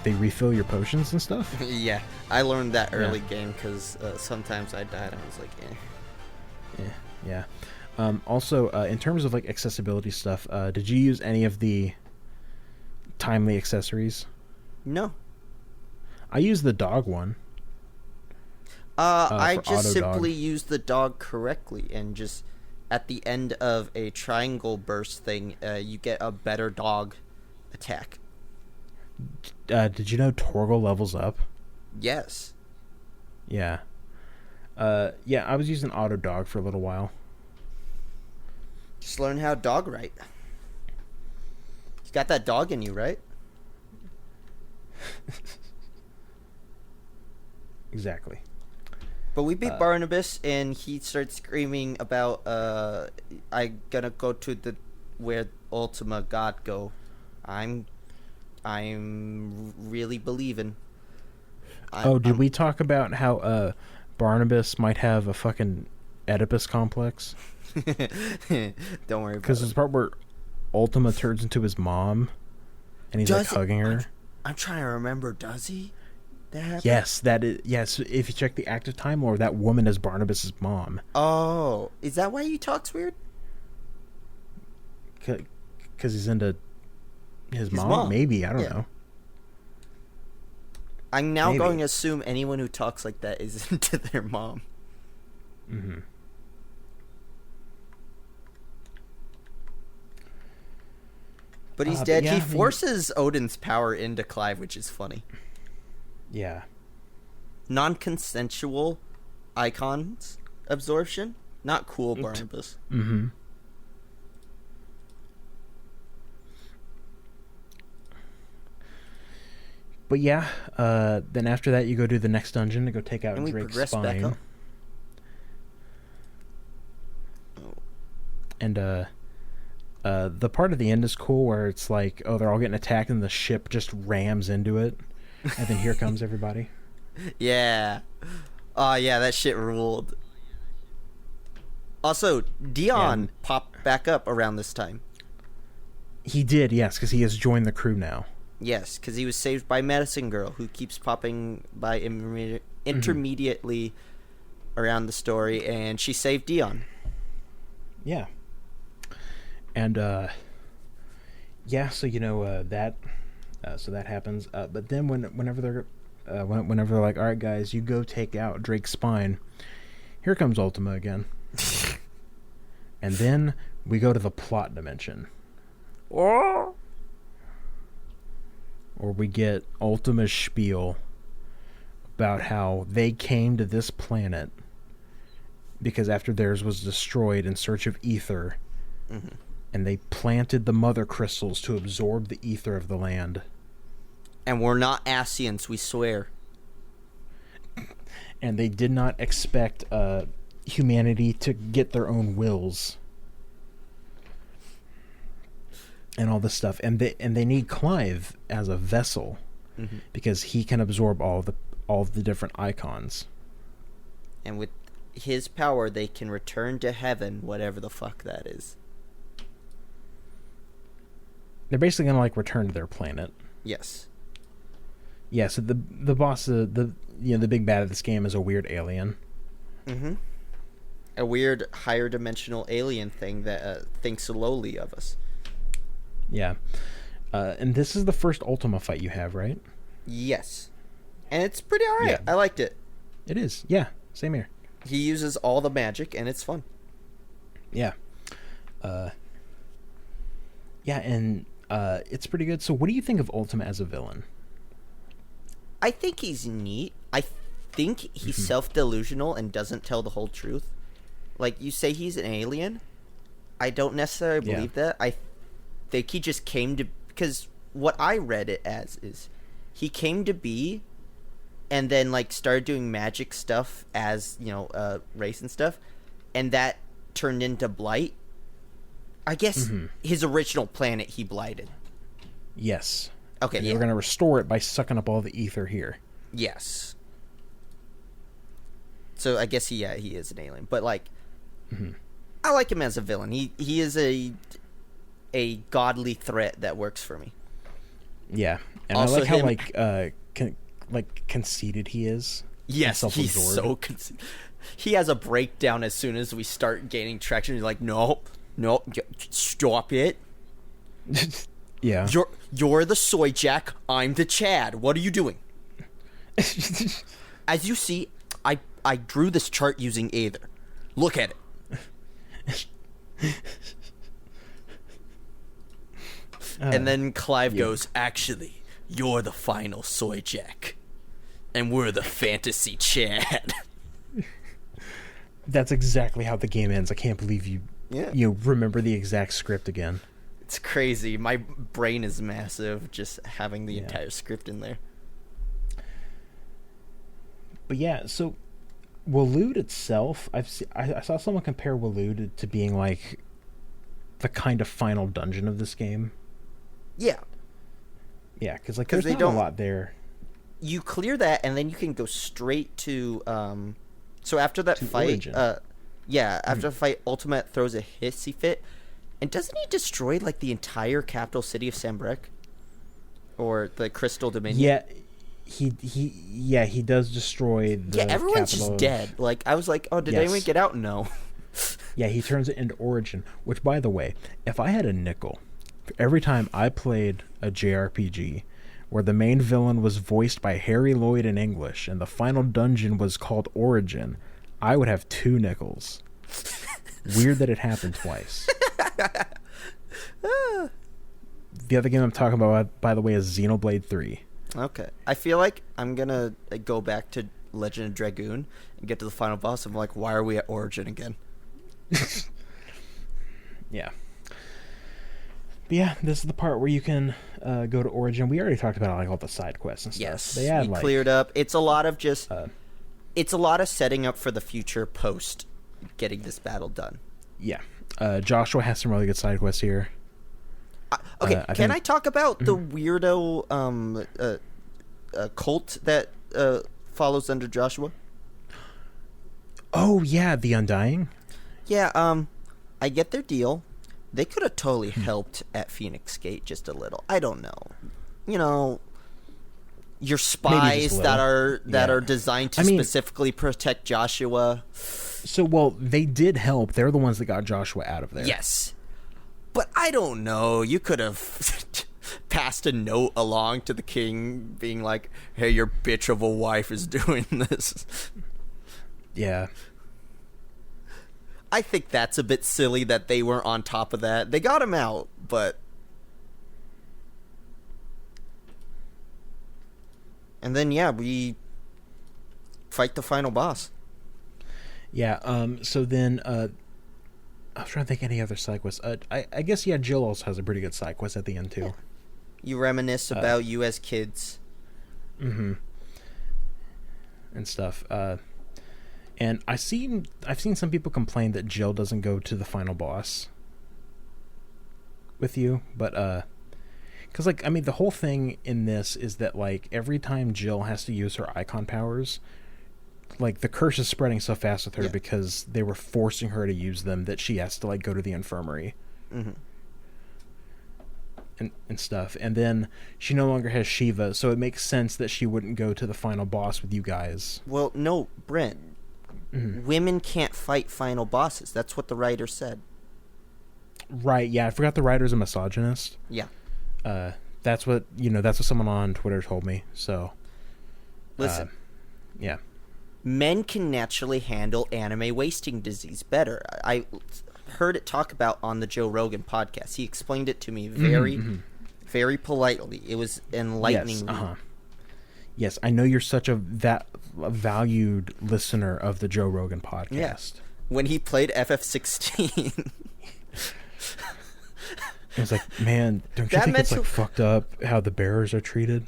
they refill your potions and stuff. Yeah, I learned that early game because sometimes I died and I was like, eh. Yeah. Also, in terms of like accessibility stuff, did you use any of the timely accessories? No. I used the dog one. I just simply dog. used the dog correctly, and just at the end of a triangle burst thing, you get a better dog attack. Did you know Torgal levels up? Yes. Yeah. Yeah, I was using auto dog for a little while. Just learn how to dog right. You got that dog in you, right? Exactly. But we beat Barnabas, and he starts screaming about, I gonna go to the where Ultima God go. I'm really believing. Did we talk about how Barnabas might have a fucking Oedipus complex? Don't worry about it. Because there's a part where Ultima turns into his mom, and he's like hugging her. I'm trying to remember. Does he? That happened? Yes, that is. Yes, if you check the active time lore, that woman is Barnabas's mom. Oh, is that why he talks weird? Because he's into his mom? Maybe, I don't know. I'm now going to assume anyone who talks like that is into their mom. Mm-hmm. But he's dead. He forces Odin's power into Clive, which is funny. Yeah. Non-consensual Eikon's absorption? Not cool, Barnabas. Mm-hmm. But yeah, then after that you go to the next dungeon to go take out Drake's spine. Back up. And the part at the end is cool where it's like, they're all getting attacked and the ship just rams into it. And then here comes everybody. Yeah. Oh, yeah, that shit ruled. Also, Dion popped back up around this time. He did, yes, because he has joined the crew now. Yes, because he was saved by Medicine Girl, who keeps popping by intermediately around the story, and she saved Dion. Yeah. And, so, that... so that happens. But then whenever they're like, all right, guys, you go take out Drake's spine, here comes Ultima again. And then we go to the plot dimension. Or we get Ultima's spiel about how they came to this planet because after theirs was destroyed in search of ether, and they planted the mother crystals to absorb the ether of the land. And we're not Asians, we swear. And they did not expect humanity to get their own wills. And all this stuff. And they need Clive as a vessel. Because he can absorb all of the different icons. And with his power, they can return to heaven, whatever the fuck that is. They're basically going to return to their planet. Yes. Yeah, so the boss, the big bad of this game is a weird alien. A weird higher dimensional alien thing that thinks lowly of us. Yeah. And this is the first Ultima fight you have, right? Yes. And it's pretty alright. Yeah. I liked it. It is. Yeah. Same here. He uses all the magic, and it's fun. Yeah. Yeah, and it's pretty good. So what do you think of Ultima as a villain? I think he's neat. I think he's self-delusional and doesn't tell the whole truth. Like, you say he's an alien. I don't necessarily believe that. I think he just came to... Because what I read it as is he came to be and then, like, started doing magic stuff as, race and stuff. And that turned into Blight. I guess his original planet he blighted. Yes. Okay, and they were going to restore it by sucking up all the ether here. Yes. So I guess he is an alien, but like, I like him as a villain. He is a godly threat that works for me. Yeah, and also I like how conceited he is. Yes, he's so conceited. He has a breakdown as soon as we start gaining traction. He's like, no, stop it. Yeah. You're the soy jack, I'm the Chad. What are you doing? As you see, I drew this chart using Aether. Look at it. And then Clive goes, actually, you're the final soy jack. And we're the fantasy Chad. That's exactly how the game ends. I can't believe you remember the exact script again. It's crazy. My brain is massive just having the entire script in there. But yeah, so Waloed itself, I saw someone compare Waloed to being like the kind of final dungeon of this game. Yeah. Yeah, because there's not a lot there. You clear that, and then you can go straight to... so after that fight... after the fight, Ultimate throws a hissy fit. And doesn't he destroy, like, the entire capital city of Sambrek? Or the Crystal Dominion? Yeah, he does destroy the everyone's capital just dead. Like, I was like, oh, did anyone get out? No. Yeah, he turns it into Origin. Which, by the way, if I had a nickel for every time I played a JRPG where the main villain was voiced by Harry Lloyd in English and the final dungeon was called Origin, I would have 2 nickels. Weird that it happened twice. The other game I'm talking about, by the way, is Xenoblade 3. Okay. I feel like I'm going to go back to Legend of Dragoon and get to the final boss. I'm like, why are we at Origin again? Yeah. But yeah, this is the part where you can go to Origin. We already talked about like all the side quests and stuff. Yes, they add, cleared up. It's a lot of just... it's a lot of setting up for the future post getting this battle done. Yeah. Joshua has some really good side quests here. Okay, can I talk about the weirdo cult that follows under Joshua? Oh, yeah, the Undying? Yeah, I get their deal. They could have totally helped at Phoenix Gate just a little. I don't know. You know, your spies that are designed to specifically protect Joshua. So, well, they did help. They're the ones that got Joshua out of there. Yes. But I don't know. You could have passed a note along to the king being like, hey, your bitch of a wife is doing this. Yeah. I think that's a bit silly that they weren't on top of that. They got him out, but... And then, yeah, we fight the final boss. Yeah, so then, I was trying to think any other side quests. I guess, yeah, Jill also has a pretty good side quest at the end, too. Yeah. You reminisce about you as kids. Mm-hmm. And stuff. And I've seen some people complain that Jill doesn't go to the final boss with you, but, because, like, I mean, the whole thing in this is that, like, every time Jill has to use her Eikon powers, like, the curse is spreading so fast with her because they were forcing her to use them that she has to, like, go to the infirmary. Mm-hmm. And stuff. And then she no longer has Shiva, so it makes sense that she wouldn't go to the final boss with you guys. Well, no, Brent. Mm-hmm. Women can't fight final bosses. That's what the writer said. Right, yeah, I forgot the writer's a misogynist. Yeah. That's what someone on Twitter told me, so... Listen. Yeah. Men can naturally handle anime wasting disease better. I heard it talk about on the Joe Rogan podcast. He explained it to me very, very politely. It was enlightening. Yes, yes, I know you're such a valued listener of the Joe Rogan podcast. Yeah. When he played FF16... It was like, man, don't you think it's like fucked up how the bearers are treated?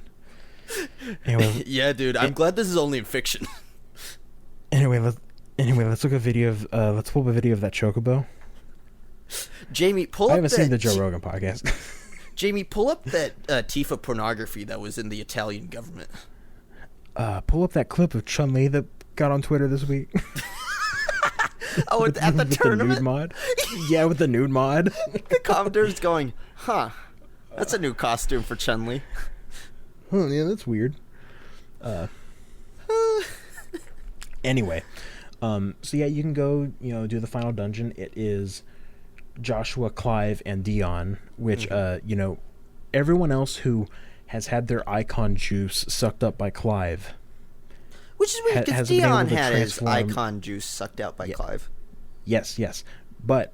Anyway, yeah, dude, I'm glad this is only in fiction. Anyway, let's look at a video of let's pull up a video of that chocobo. Jamie, pull up. I haven't seen the Joe Rogan podcast. Jamie, pull up that Tifa pornography that was in the Italian government. Pull up that clip of Chun-Li that got on Twitter this week. Oh, at the tournament? The nude mod? Yeah, with the nude mod. The commentator's going, huh, that's a new costume for Chun-Li. Oh, yeah, that's weird. Anyway, so yeah, you can go, do the final dungeon. It is Joshua, Clive, and Dion, which, everyone else who has had their Eikon juice sucked up by Clive... Which is weird, because Dion had his Eikon juice sucked out by Clive. Yes. But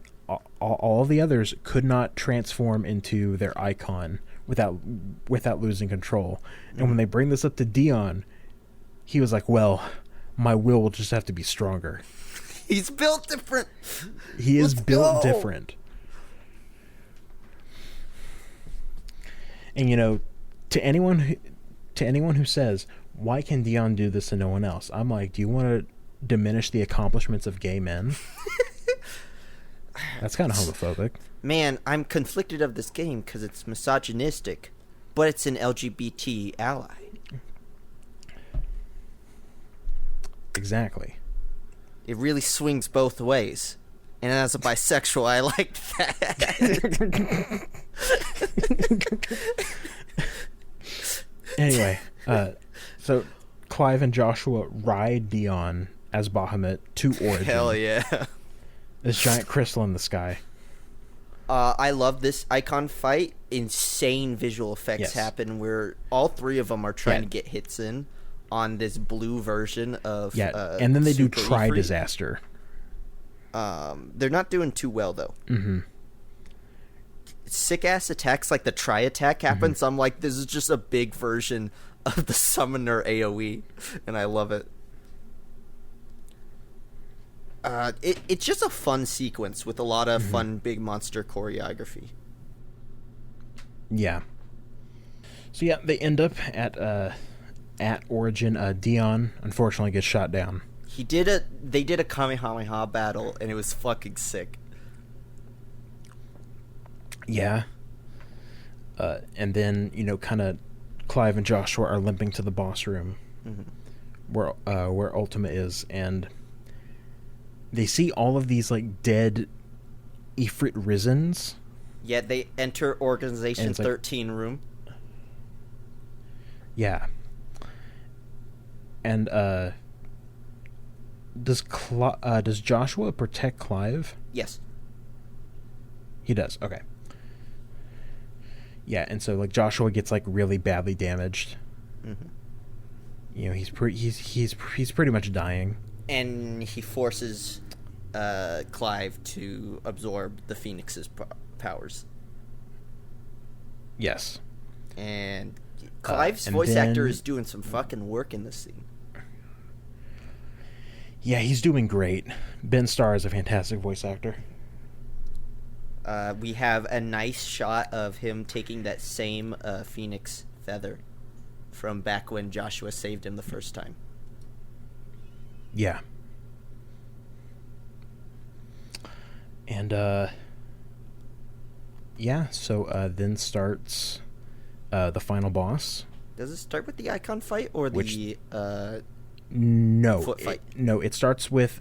all the others could not transform into their Eikon without losing control. And when they bring this up to Dion, he was like, well, my will just have to be stronger. He's built different. He is built different. And, to anyone who says... why can Dion do this and no one else? I'm like, do you want to diminish the accomplishments of gay men? That's kind of homophobic. Man, I'm conflicted of this game because it's misogynistic, but it's an LGBT ally. Exactly. It really swings both ways. And as a bisexual, I like that. Anyway, so Clive and Joshua ride Dion as Bahamut to Origin. Hell yeah. This giant crystal in the sky. I love this Eikon fight. Insane visual effects happen where all three of them are trying to get hits in on this blue version of and then they do Tri-Disaster. They're not doing too well, though. Mm-hmm. Sick-ass attacks like the Tri-Attack happens. Mm-hmm. I'm like, this is just a big version of the Summoner AoE, and I love it. It's just a fun sequence with a lot of fun big monster choreography. Yeah. So yeah, they end up at Origin. Dion unfortunately gets shot down. They did a Kamehameha battle, and it was fucking sick. Yeah. And then, kind of Clive and Joshua are limping to the boss room where Ultima is, and they see all of these, dead Ifrit Risens. Yeah, they enter Organization 13 room. Yeah. And, does Joshua protect Clive? Yes. He does, okay. Yeah, and so Joshua gets really badly damaged. Mm-hmm. He's pretty much dying. And he forces Clive to absorb the Phoenix's powers. Yes. And Clive's voice actor is doing some fucking work in this scene. Yeah, he's doing great. Ben Starr is a fantastic voice actor. We have a nice shot of him taking that same Phoenix feather from back when Joshua saved him the first time. Yeah. And, so then starts the final boss. Does it start with the Eikon fight or the no foot fight? It starts with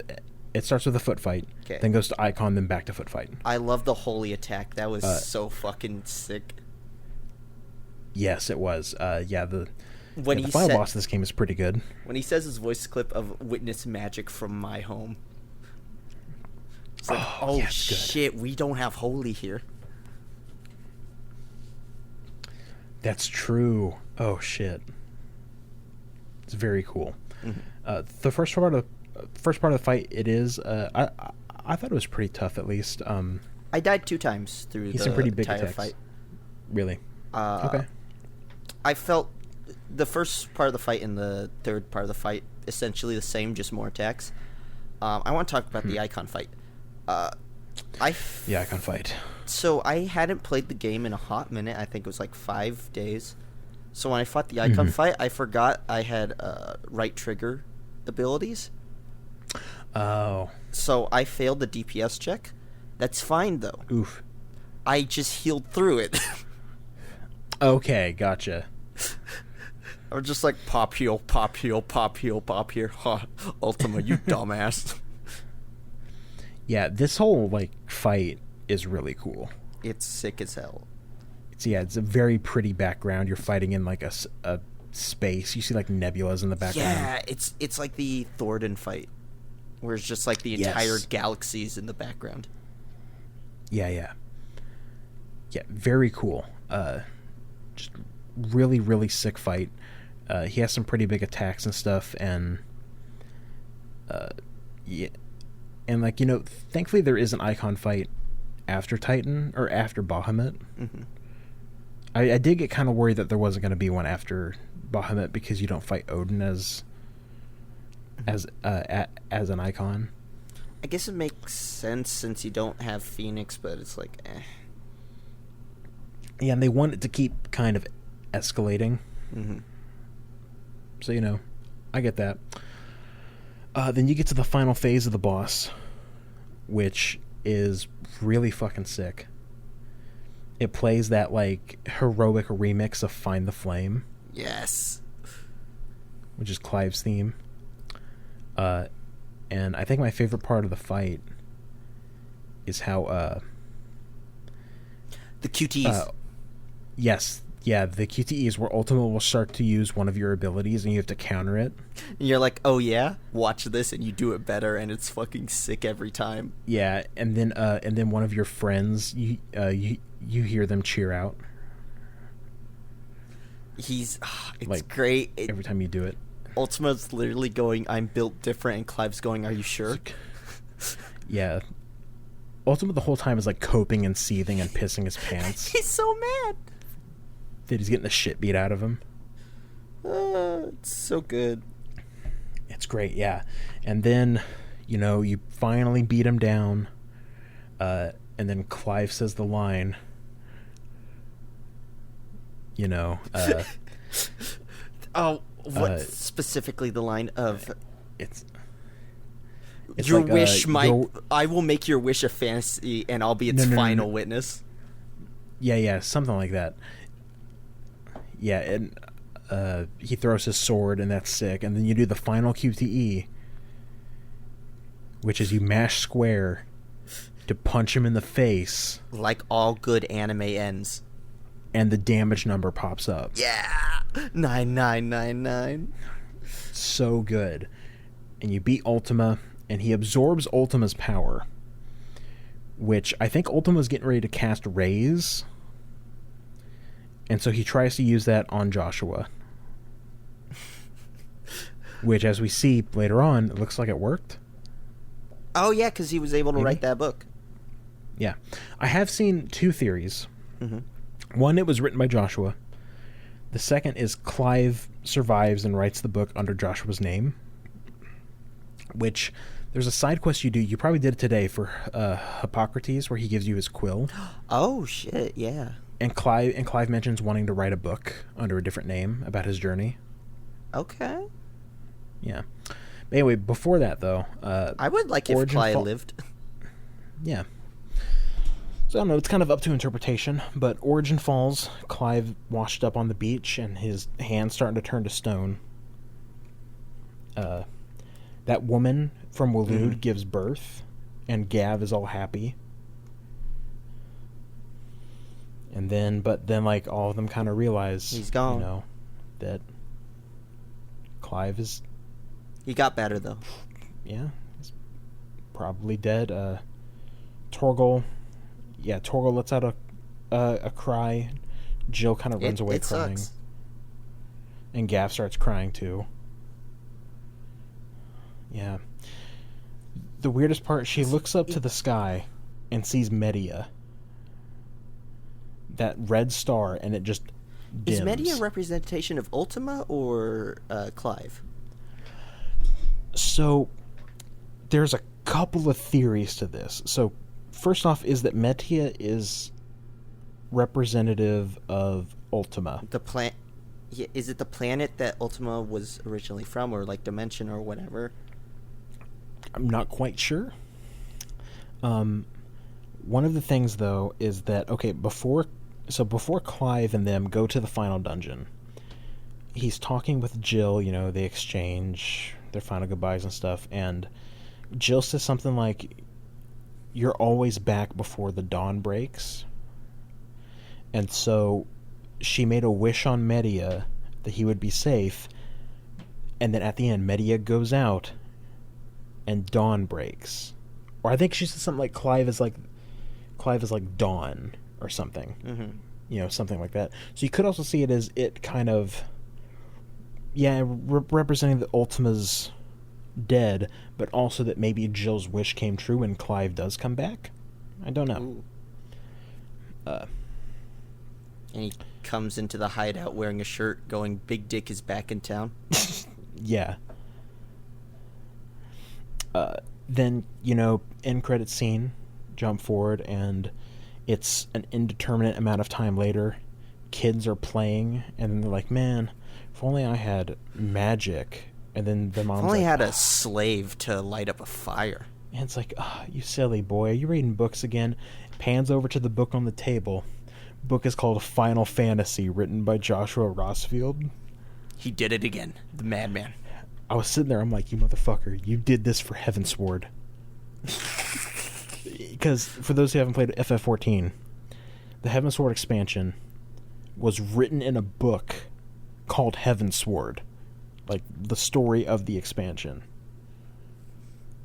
a foot fight, then goes to Eikon, then back to foot fight. I love the holy attack. That was so fucking sick. Yes, it was. The final boss of this game is pretty good. When he says his voice clip of "Witness magic from my home," Oh, yeah, it's good. shit, we don't have Holy here. That's true. Oh shit. It's very cool. Mm-hmm. The first part of the fight, it is. I thought it was pretty tough, at least. I died 2 times through He's the some pretty big entire attacks. fight. Really. Okay. I felt the first part of the fight and the third part of the fight essentially the same, just more attacks. I want to talk about the Eikon fight. The Eikon fight. So I hadn't played the game in a hot minute. I think it was like 5 days. So when I fought the Eikon fight, I forgot I had right trigger abilities. Oh. So I failed the DPS check. That's fine though. Oof. I just healed through it. Okay, gotcha. I was just like, pop heal, pop heal, pop heal, pop here. Huh, Ultima, you dumbass. Yeah, this whole like fight is really cool. It's sick as hell. It's a very pretty background. You're fighting in like a space. You see like nebulas in the background. Yeah, it's like the Thornton fight, where it's just like the entire galaxies in the background. Yeah, very cool. Just really, really sick fight. He has some pretty big attacks and stuff, and and like, you know, thankfully there is an Eikon fight after Titan or after Bahamut. Mm-hmm. I did get kind of worried that there wasn't going to be one after Bahamut because you don't fight Odin as an Eikon. I guess it makes sense since you don't have Phoenix, but it's like, eh. Yeah, and they want it to keep kind of escalating. Mm-hmm. So, you know, I get that. Then you get to the final phase of the boss, which is really fucking sick. It plays that, like, heroic remix of Find the Flame. Yes. Which is Clive's theme. And I think my favorite part of the fight is how, the QTs. Yes. Yeah, the QTEs where Ultima will start to use one of your abilities and you have to counter it. And you're like, oh yeah? Watch this, and you do it better, and it's fucking sick every time. Yeah, and then one of your friends, you hear them cheer out. It's like, great. Every time you do it. Ultima's literally going, I'm built different, and Clive's going, are you sure? Yeah. Ultima the whole time is like coping and seething and pissing his pants. He's so mad that he's getting the shit beat out of him. It's so good. It's great, yeah. And then, you know, you finally beat him down, and then Clive says the line, you know, what specifically the line of? It's your like, wish might. I will make your wish a fantasy, and I'll be its final witness. Yeah, something like that. Yeah, and he throws his sword, and that's sick. And then you do the final QTE, which is you mash square to punch him in the face. Like all good anime ends. And the damage number pops up. Yeah! 9999. So good. And you beat Ultima, and he absorbs Ultima's power, which I think Ultima's getting ready to cast Raise. And so he tries to use that on Joshua. Which, as we see later on, it looks like it worked. Oh, yeah, because he was able to write that book. Yeah. I have seen 2 theories. Mm-hmm. One, it was written by Joshua. The second is Clive survives and writes the book under Joshua's name. Which, there's a side quest you do. You probably did it today for Hippocrates, where he gives you his quill. Oh, shit, yeah. And Clive mentions wanting to write a book under a different name about his journey. Okay. Yeah. But anyway, before that, though... I would like if Clive lived. Yeah. So, I don't know, it's kind of up to interpretation, but Origin falls, Clive washed up on the beach, and his hand's starting to turn to stone. That woman from Waloed gives birth, and Gav is all happy. But then, like, all of them kind of realize... He's gone. You know, that Clive is... He got better, though. Yeah, he's probably dead. Torgal lets out a cry. Jill kind of runs away crying. Sucks. And Gav starts crying too. Yeah. The weirdest part, she looks up to the sky and sees Medea. That red star, and it just dims. Is Medea a representation of Ultima or Clive? So, there's a couple of theories to this. So, first off is that Medea is representative of Ultima. Is it the planet that Ultima was originally from, or like dimension or whatever? I'm not quite sure. One of the things, though, is that, okay, before Clive and them go to the final dungeon, he's talking with Jill, they exchange their final goodbyes and stuff, and Jill says something like, "You're always back before the dawn breaks." And so she made a wish on Medea that he would be safe, and then at the end, Medea goes out, and dawn breaks. Or I think she said something like Clive is like dawn or something. Mm-hmm. Something like that. So you could also see it as it kind of, representing that Ultima's dead, but also that maybe Jill's wish came true and Clive does come back. I don't know. And he comes into the hideout wearing a shirt going, "Big Dick is back in town." Yeah. Then, end credit scene, jump forward, and it's an indeterminate amount of time later. Kids are playing, and they're like, "Man, if only I had magic." And then the mom's If only like, had a slave to light up a fire. And it's like, you silly boy, are you reading books again? Pans over to the book on the table. Book is called Final Fantasy, written by Joshua Rossfield. He did it again, the madman. I was sitting there, I'm like, you motherfucker, you did this for Heavensward. Because, for those who haven't played FF14, the Heavensward expansion was written in a book called Heavensward. Like, the story of the expansion.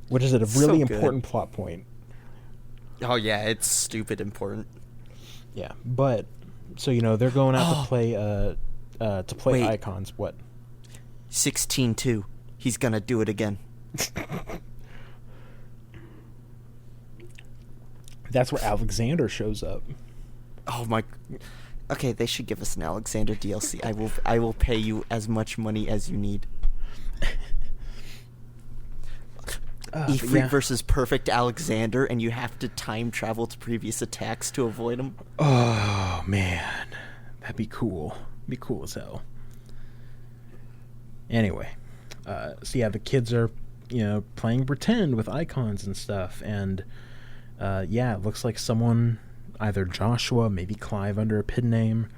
Which is a really important plot point. Oh yeah, it's stupid important. Yeah, but, so, they're going out to play Eikons. What? 16-2. He's gonna do it again. That's where Alexander shows up. Oh my... Okay, they should give us an Alexander DLC. I will pay you as much money as you need. Ifrit versus Perfect Alexander, and you have to time travel to previous attacks to avoid them. Oh, man. That'd be cool. Be cool as hell. Anyway, the kids are, playing pretend with icons and stuff, and, it looks like someone, either Joshua, maybe Clive under a pen name,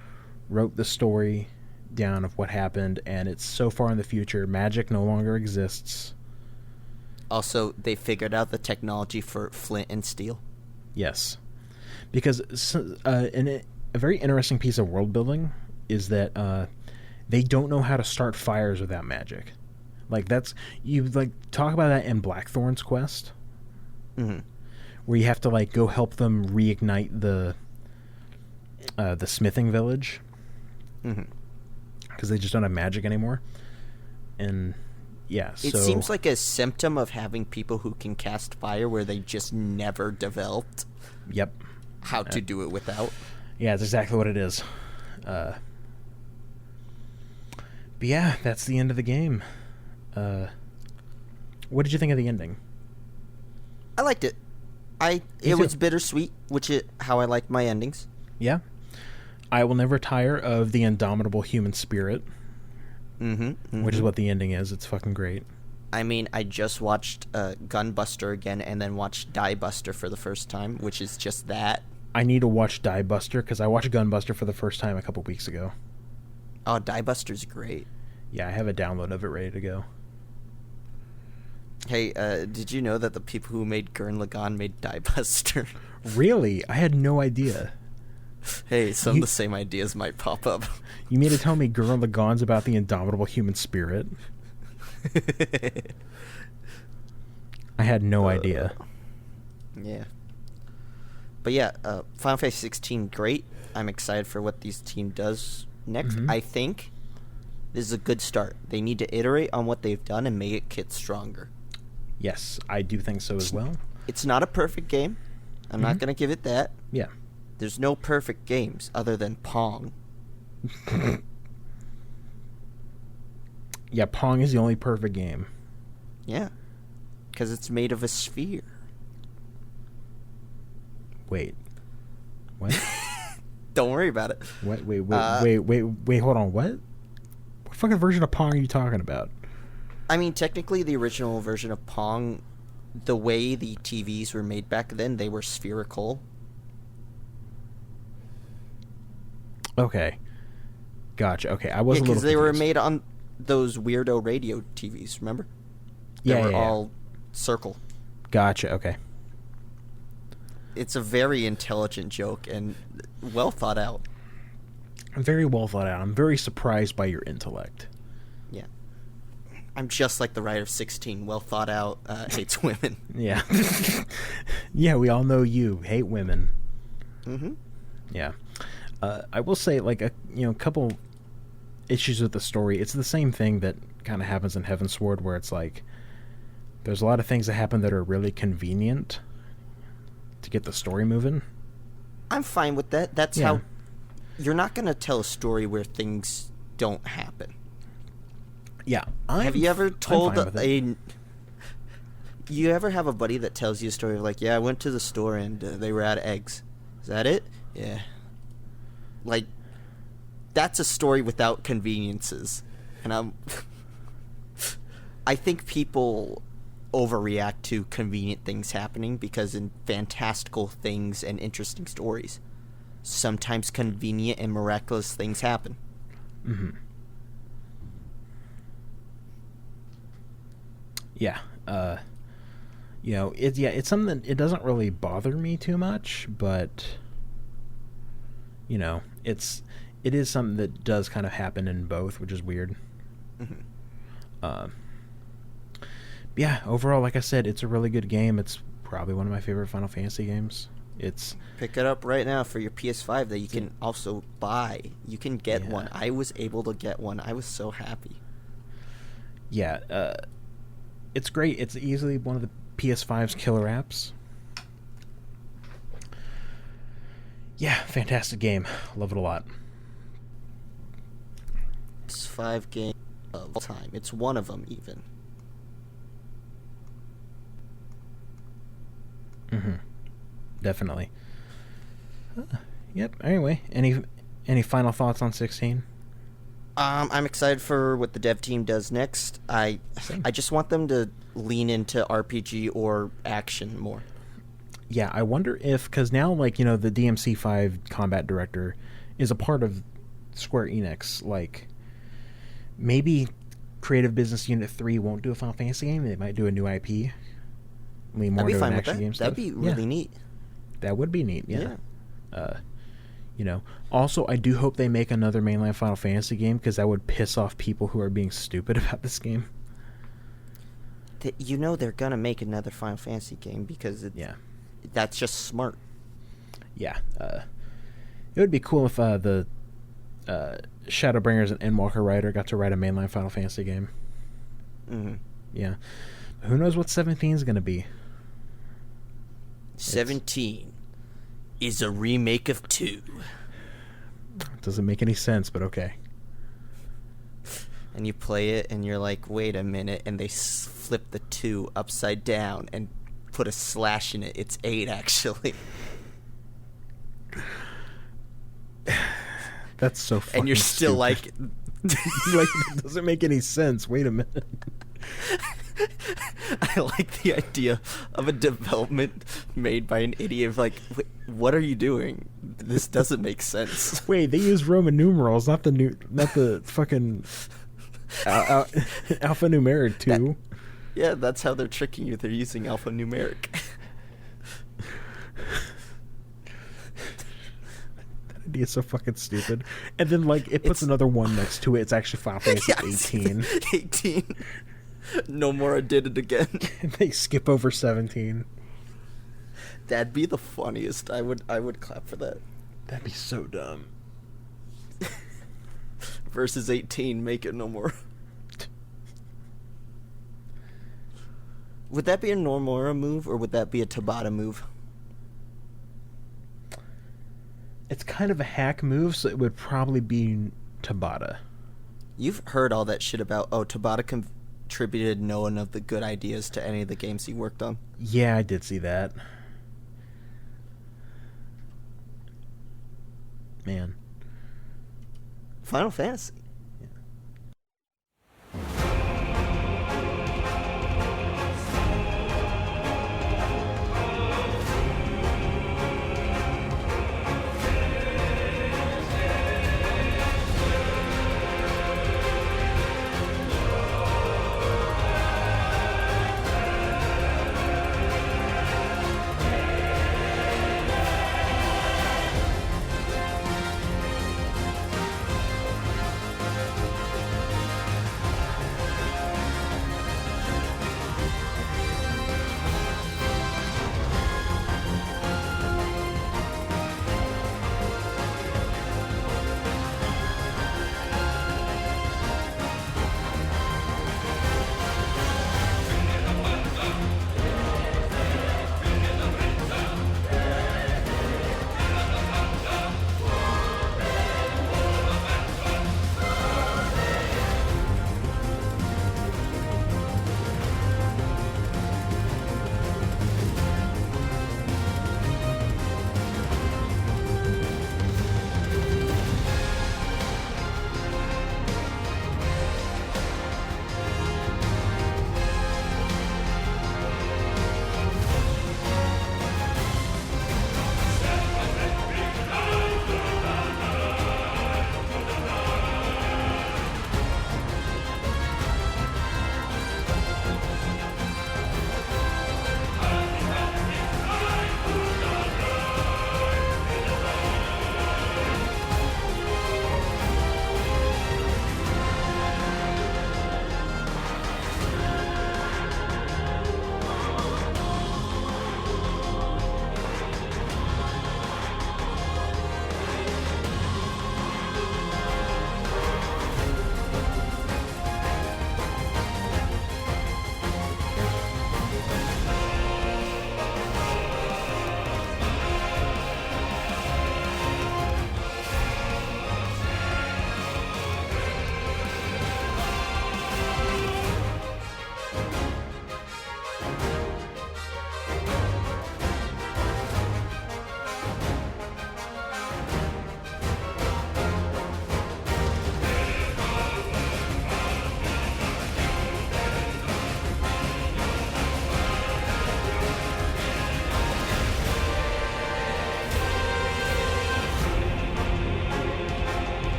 wrote the story down of what happened, and it's so far in the future, magic no longer exists. Also, they figured out the technology for flint and steel. Yes. Because a very interesting piece of world building is that they don't know how to start fires without magic. Like, talk about that in Blackthorn's quest. Mm-hmm. Where you have to, go help them reignite the smithing village. Mm-hmm. Because they just don't have magic anymore. And... yeah, it seems like a symptom of having people who can cast fire where they just never developed how to do it without. Yeah, that's exactly what it is. But yeah, that's the end of the game. What did you think of the ending? I liked it. It was bittersweet, which is how I like my endings. Yeah. I will never tire of the indomitable human spirit. Mm-hmm. Which is what the ending is. It's fucking great. I mean, I just watched Gunbuster again and then watched Diebuster for the first time, which is just that. I need to watch Diebuster because I watched Gunbuster for the first time a couple weeks ago. Oh, Diebuster's great. Yeah, I have a download of it ready to go. Hey, did you know that the people who made Gurren Lagann made Diebuster? Really? I had no idea. Hey, some of the same ideas might pop up. You mean to tell me Gurren Lagann's about the indomitable human spirit? I had no idea. Yeah. But yeah, Final Fantasy 16, great. I'm excited for what this team does next. Mm-hmm. I think this is a good start. They need to iterate on what they've done and make it get stronger. Yes, I do think so as well. It's not a perfect game. I'm not going to give it that. Yeah. There's no perfect games other than Pong. Yeah, Pong is the only perfect game. Yeah. Because it's made of a sphere. Wait. What? Don't worry about it. Wait, hold on. What fucking version of Pong are you talking about? I mean, technically, the original version of Pong, the way the TVs were made back then, they were spherical. Okay. Gotcha. Okay, I was a little because they were confused. made on those weirdo radio TVs, remember? They Yeah, were yeah. all circle. Gotcha, okay. It's a very intelligent joke and well thought out. Very well thought out. I'm very surprised by your intellect. Yeah. I'm just like the writer of 16, well thought out, hates women. Yeah. Yeah, we all know you. Hate women. Mm-hmm. Yeah. I will say, like, a couple issues with the story. It's the same thing that kind of happens in Heavensward, where it's like there's a lot of things that happen that are really convenient to get the story moving. I'm fine with that. That's how... You're not going to tell a story where things don't happen. Yeah. Have you ever told fine with it. You ever have a buddy that tells you a story of like, yeah, I went to the store and they were out of eggs. Is that it? Yeah. Like, that's a story without conveniences. And I think people overreact to convenient things happening because in fantastical things and interesting stories, sometimes convenient and miraculous things happen. Mm-hmm. Yeah. It's something that it doesn't really bother me too much, but it is something that does kind of happen in both, which is weird. Mm-hmm. Yeah, overall, like I said, it's a really good game. It's probably one of my favorite Final Fantasy games. Pick it up right now for your PS5 that you can also buy. You can get one. I was able to get one. I was so happy. Yeah, it's great. It's easily one of the PS5's killer apps. Yeah, fantastic game. Love it a lot. PS5 game of all time. It's one of them, even. Mm-hmm. Definitely. Yep. Anyway, any final thoughts on 16? I'm excited for what the dev team does next. I just want them to lean into RPG or action more. Yeah, I wonder if, because now, the DMC5 combat director is a part of Square Enix, maybe Creative Business Unit 3 won't do a Final Fantasy game. They might do a new IP. More I'd be to fine an with action that. game stuff. That'd be really neat. That would be neat, yeah. Also, I do hope they make another mainline Final Fantasy game, because that would piss off people who are being stupid about this game. They're going to make another Final Fantasy game because that's just smart. Yeah. It would be cool if the Shadowbringers and Endwalker writer got to write a mainline Final Fantasy game. Mm-hmm. Yeah. Who knows what 17 is going to be? 17 is a remake of 2. Doesn't make any sense, but okay. And you play it, and you're like, wait a minute, and they flip the 2 upside down and put a slash in it. It's 8, actually. That's so fucking And you're still stupid. It doesn't make any sense. Wait a minute. I like the idea of a development made by an idiot. Wait, what are you doing? This doesn't make sense. Wait, they use Roman numerals, not the fucking alphanumeric 2. That's how they're tricking you. They're using alphanumeric. That idea is so fucking stupid. And then it puts another 1 next to it. It's actually Final Fantasy 18. 18. Nomura did it again. They skip over 17. That'd be the funniest. I would clap for that. That'd be so dumb. Versus 18, make it no more. Would that be a Nomura move, or would that be a Tabata move? It's kind of a hack move, so it would probably be Tabata. You've heard all that shit about, Tabata contributed no one of the good ideas to any of the games he worked on. Yeah, I did see that. Man. Final Fantasy.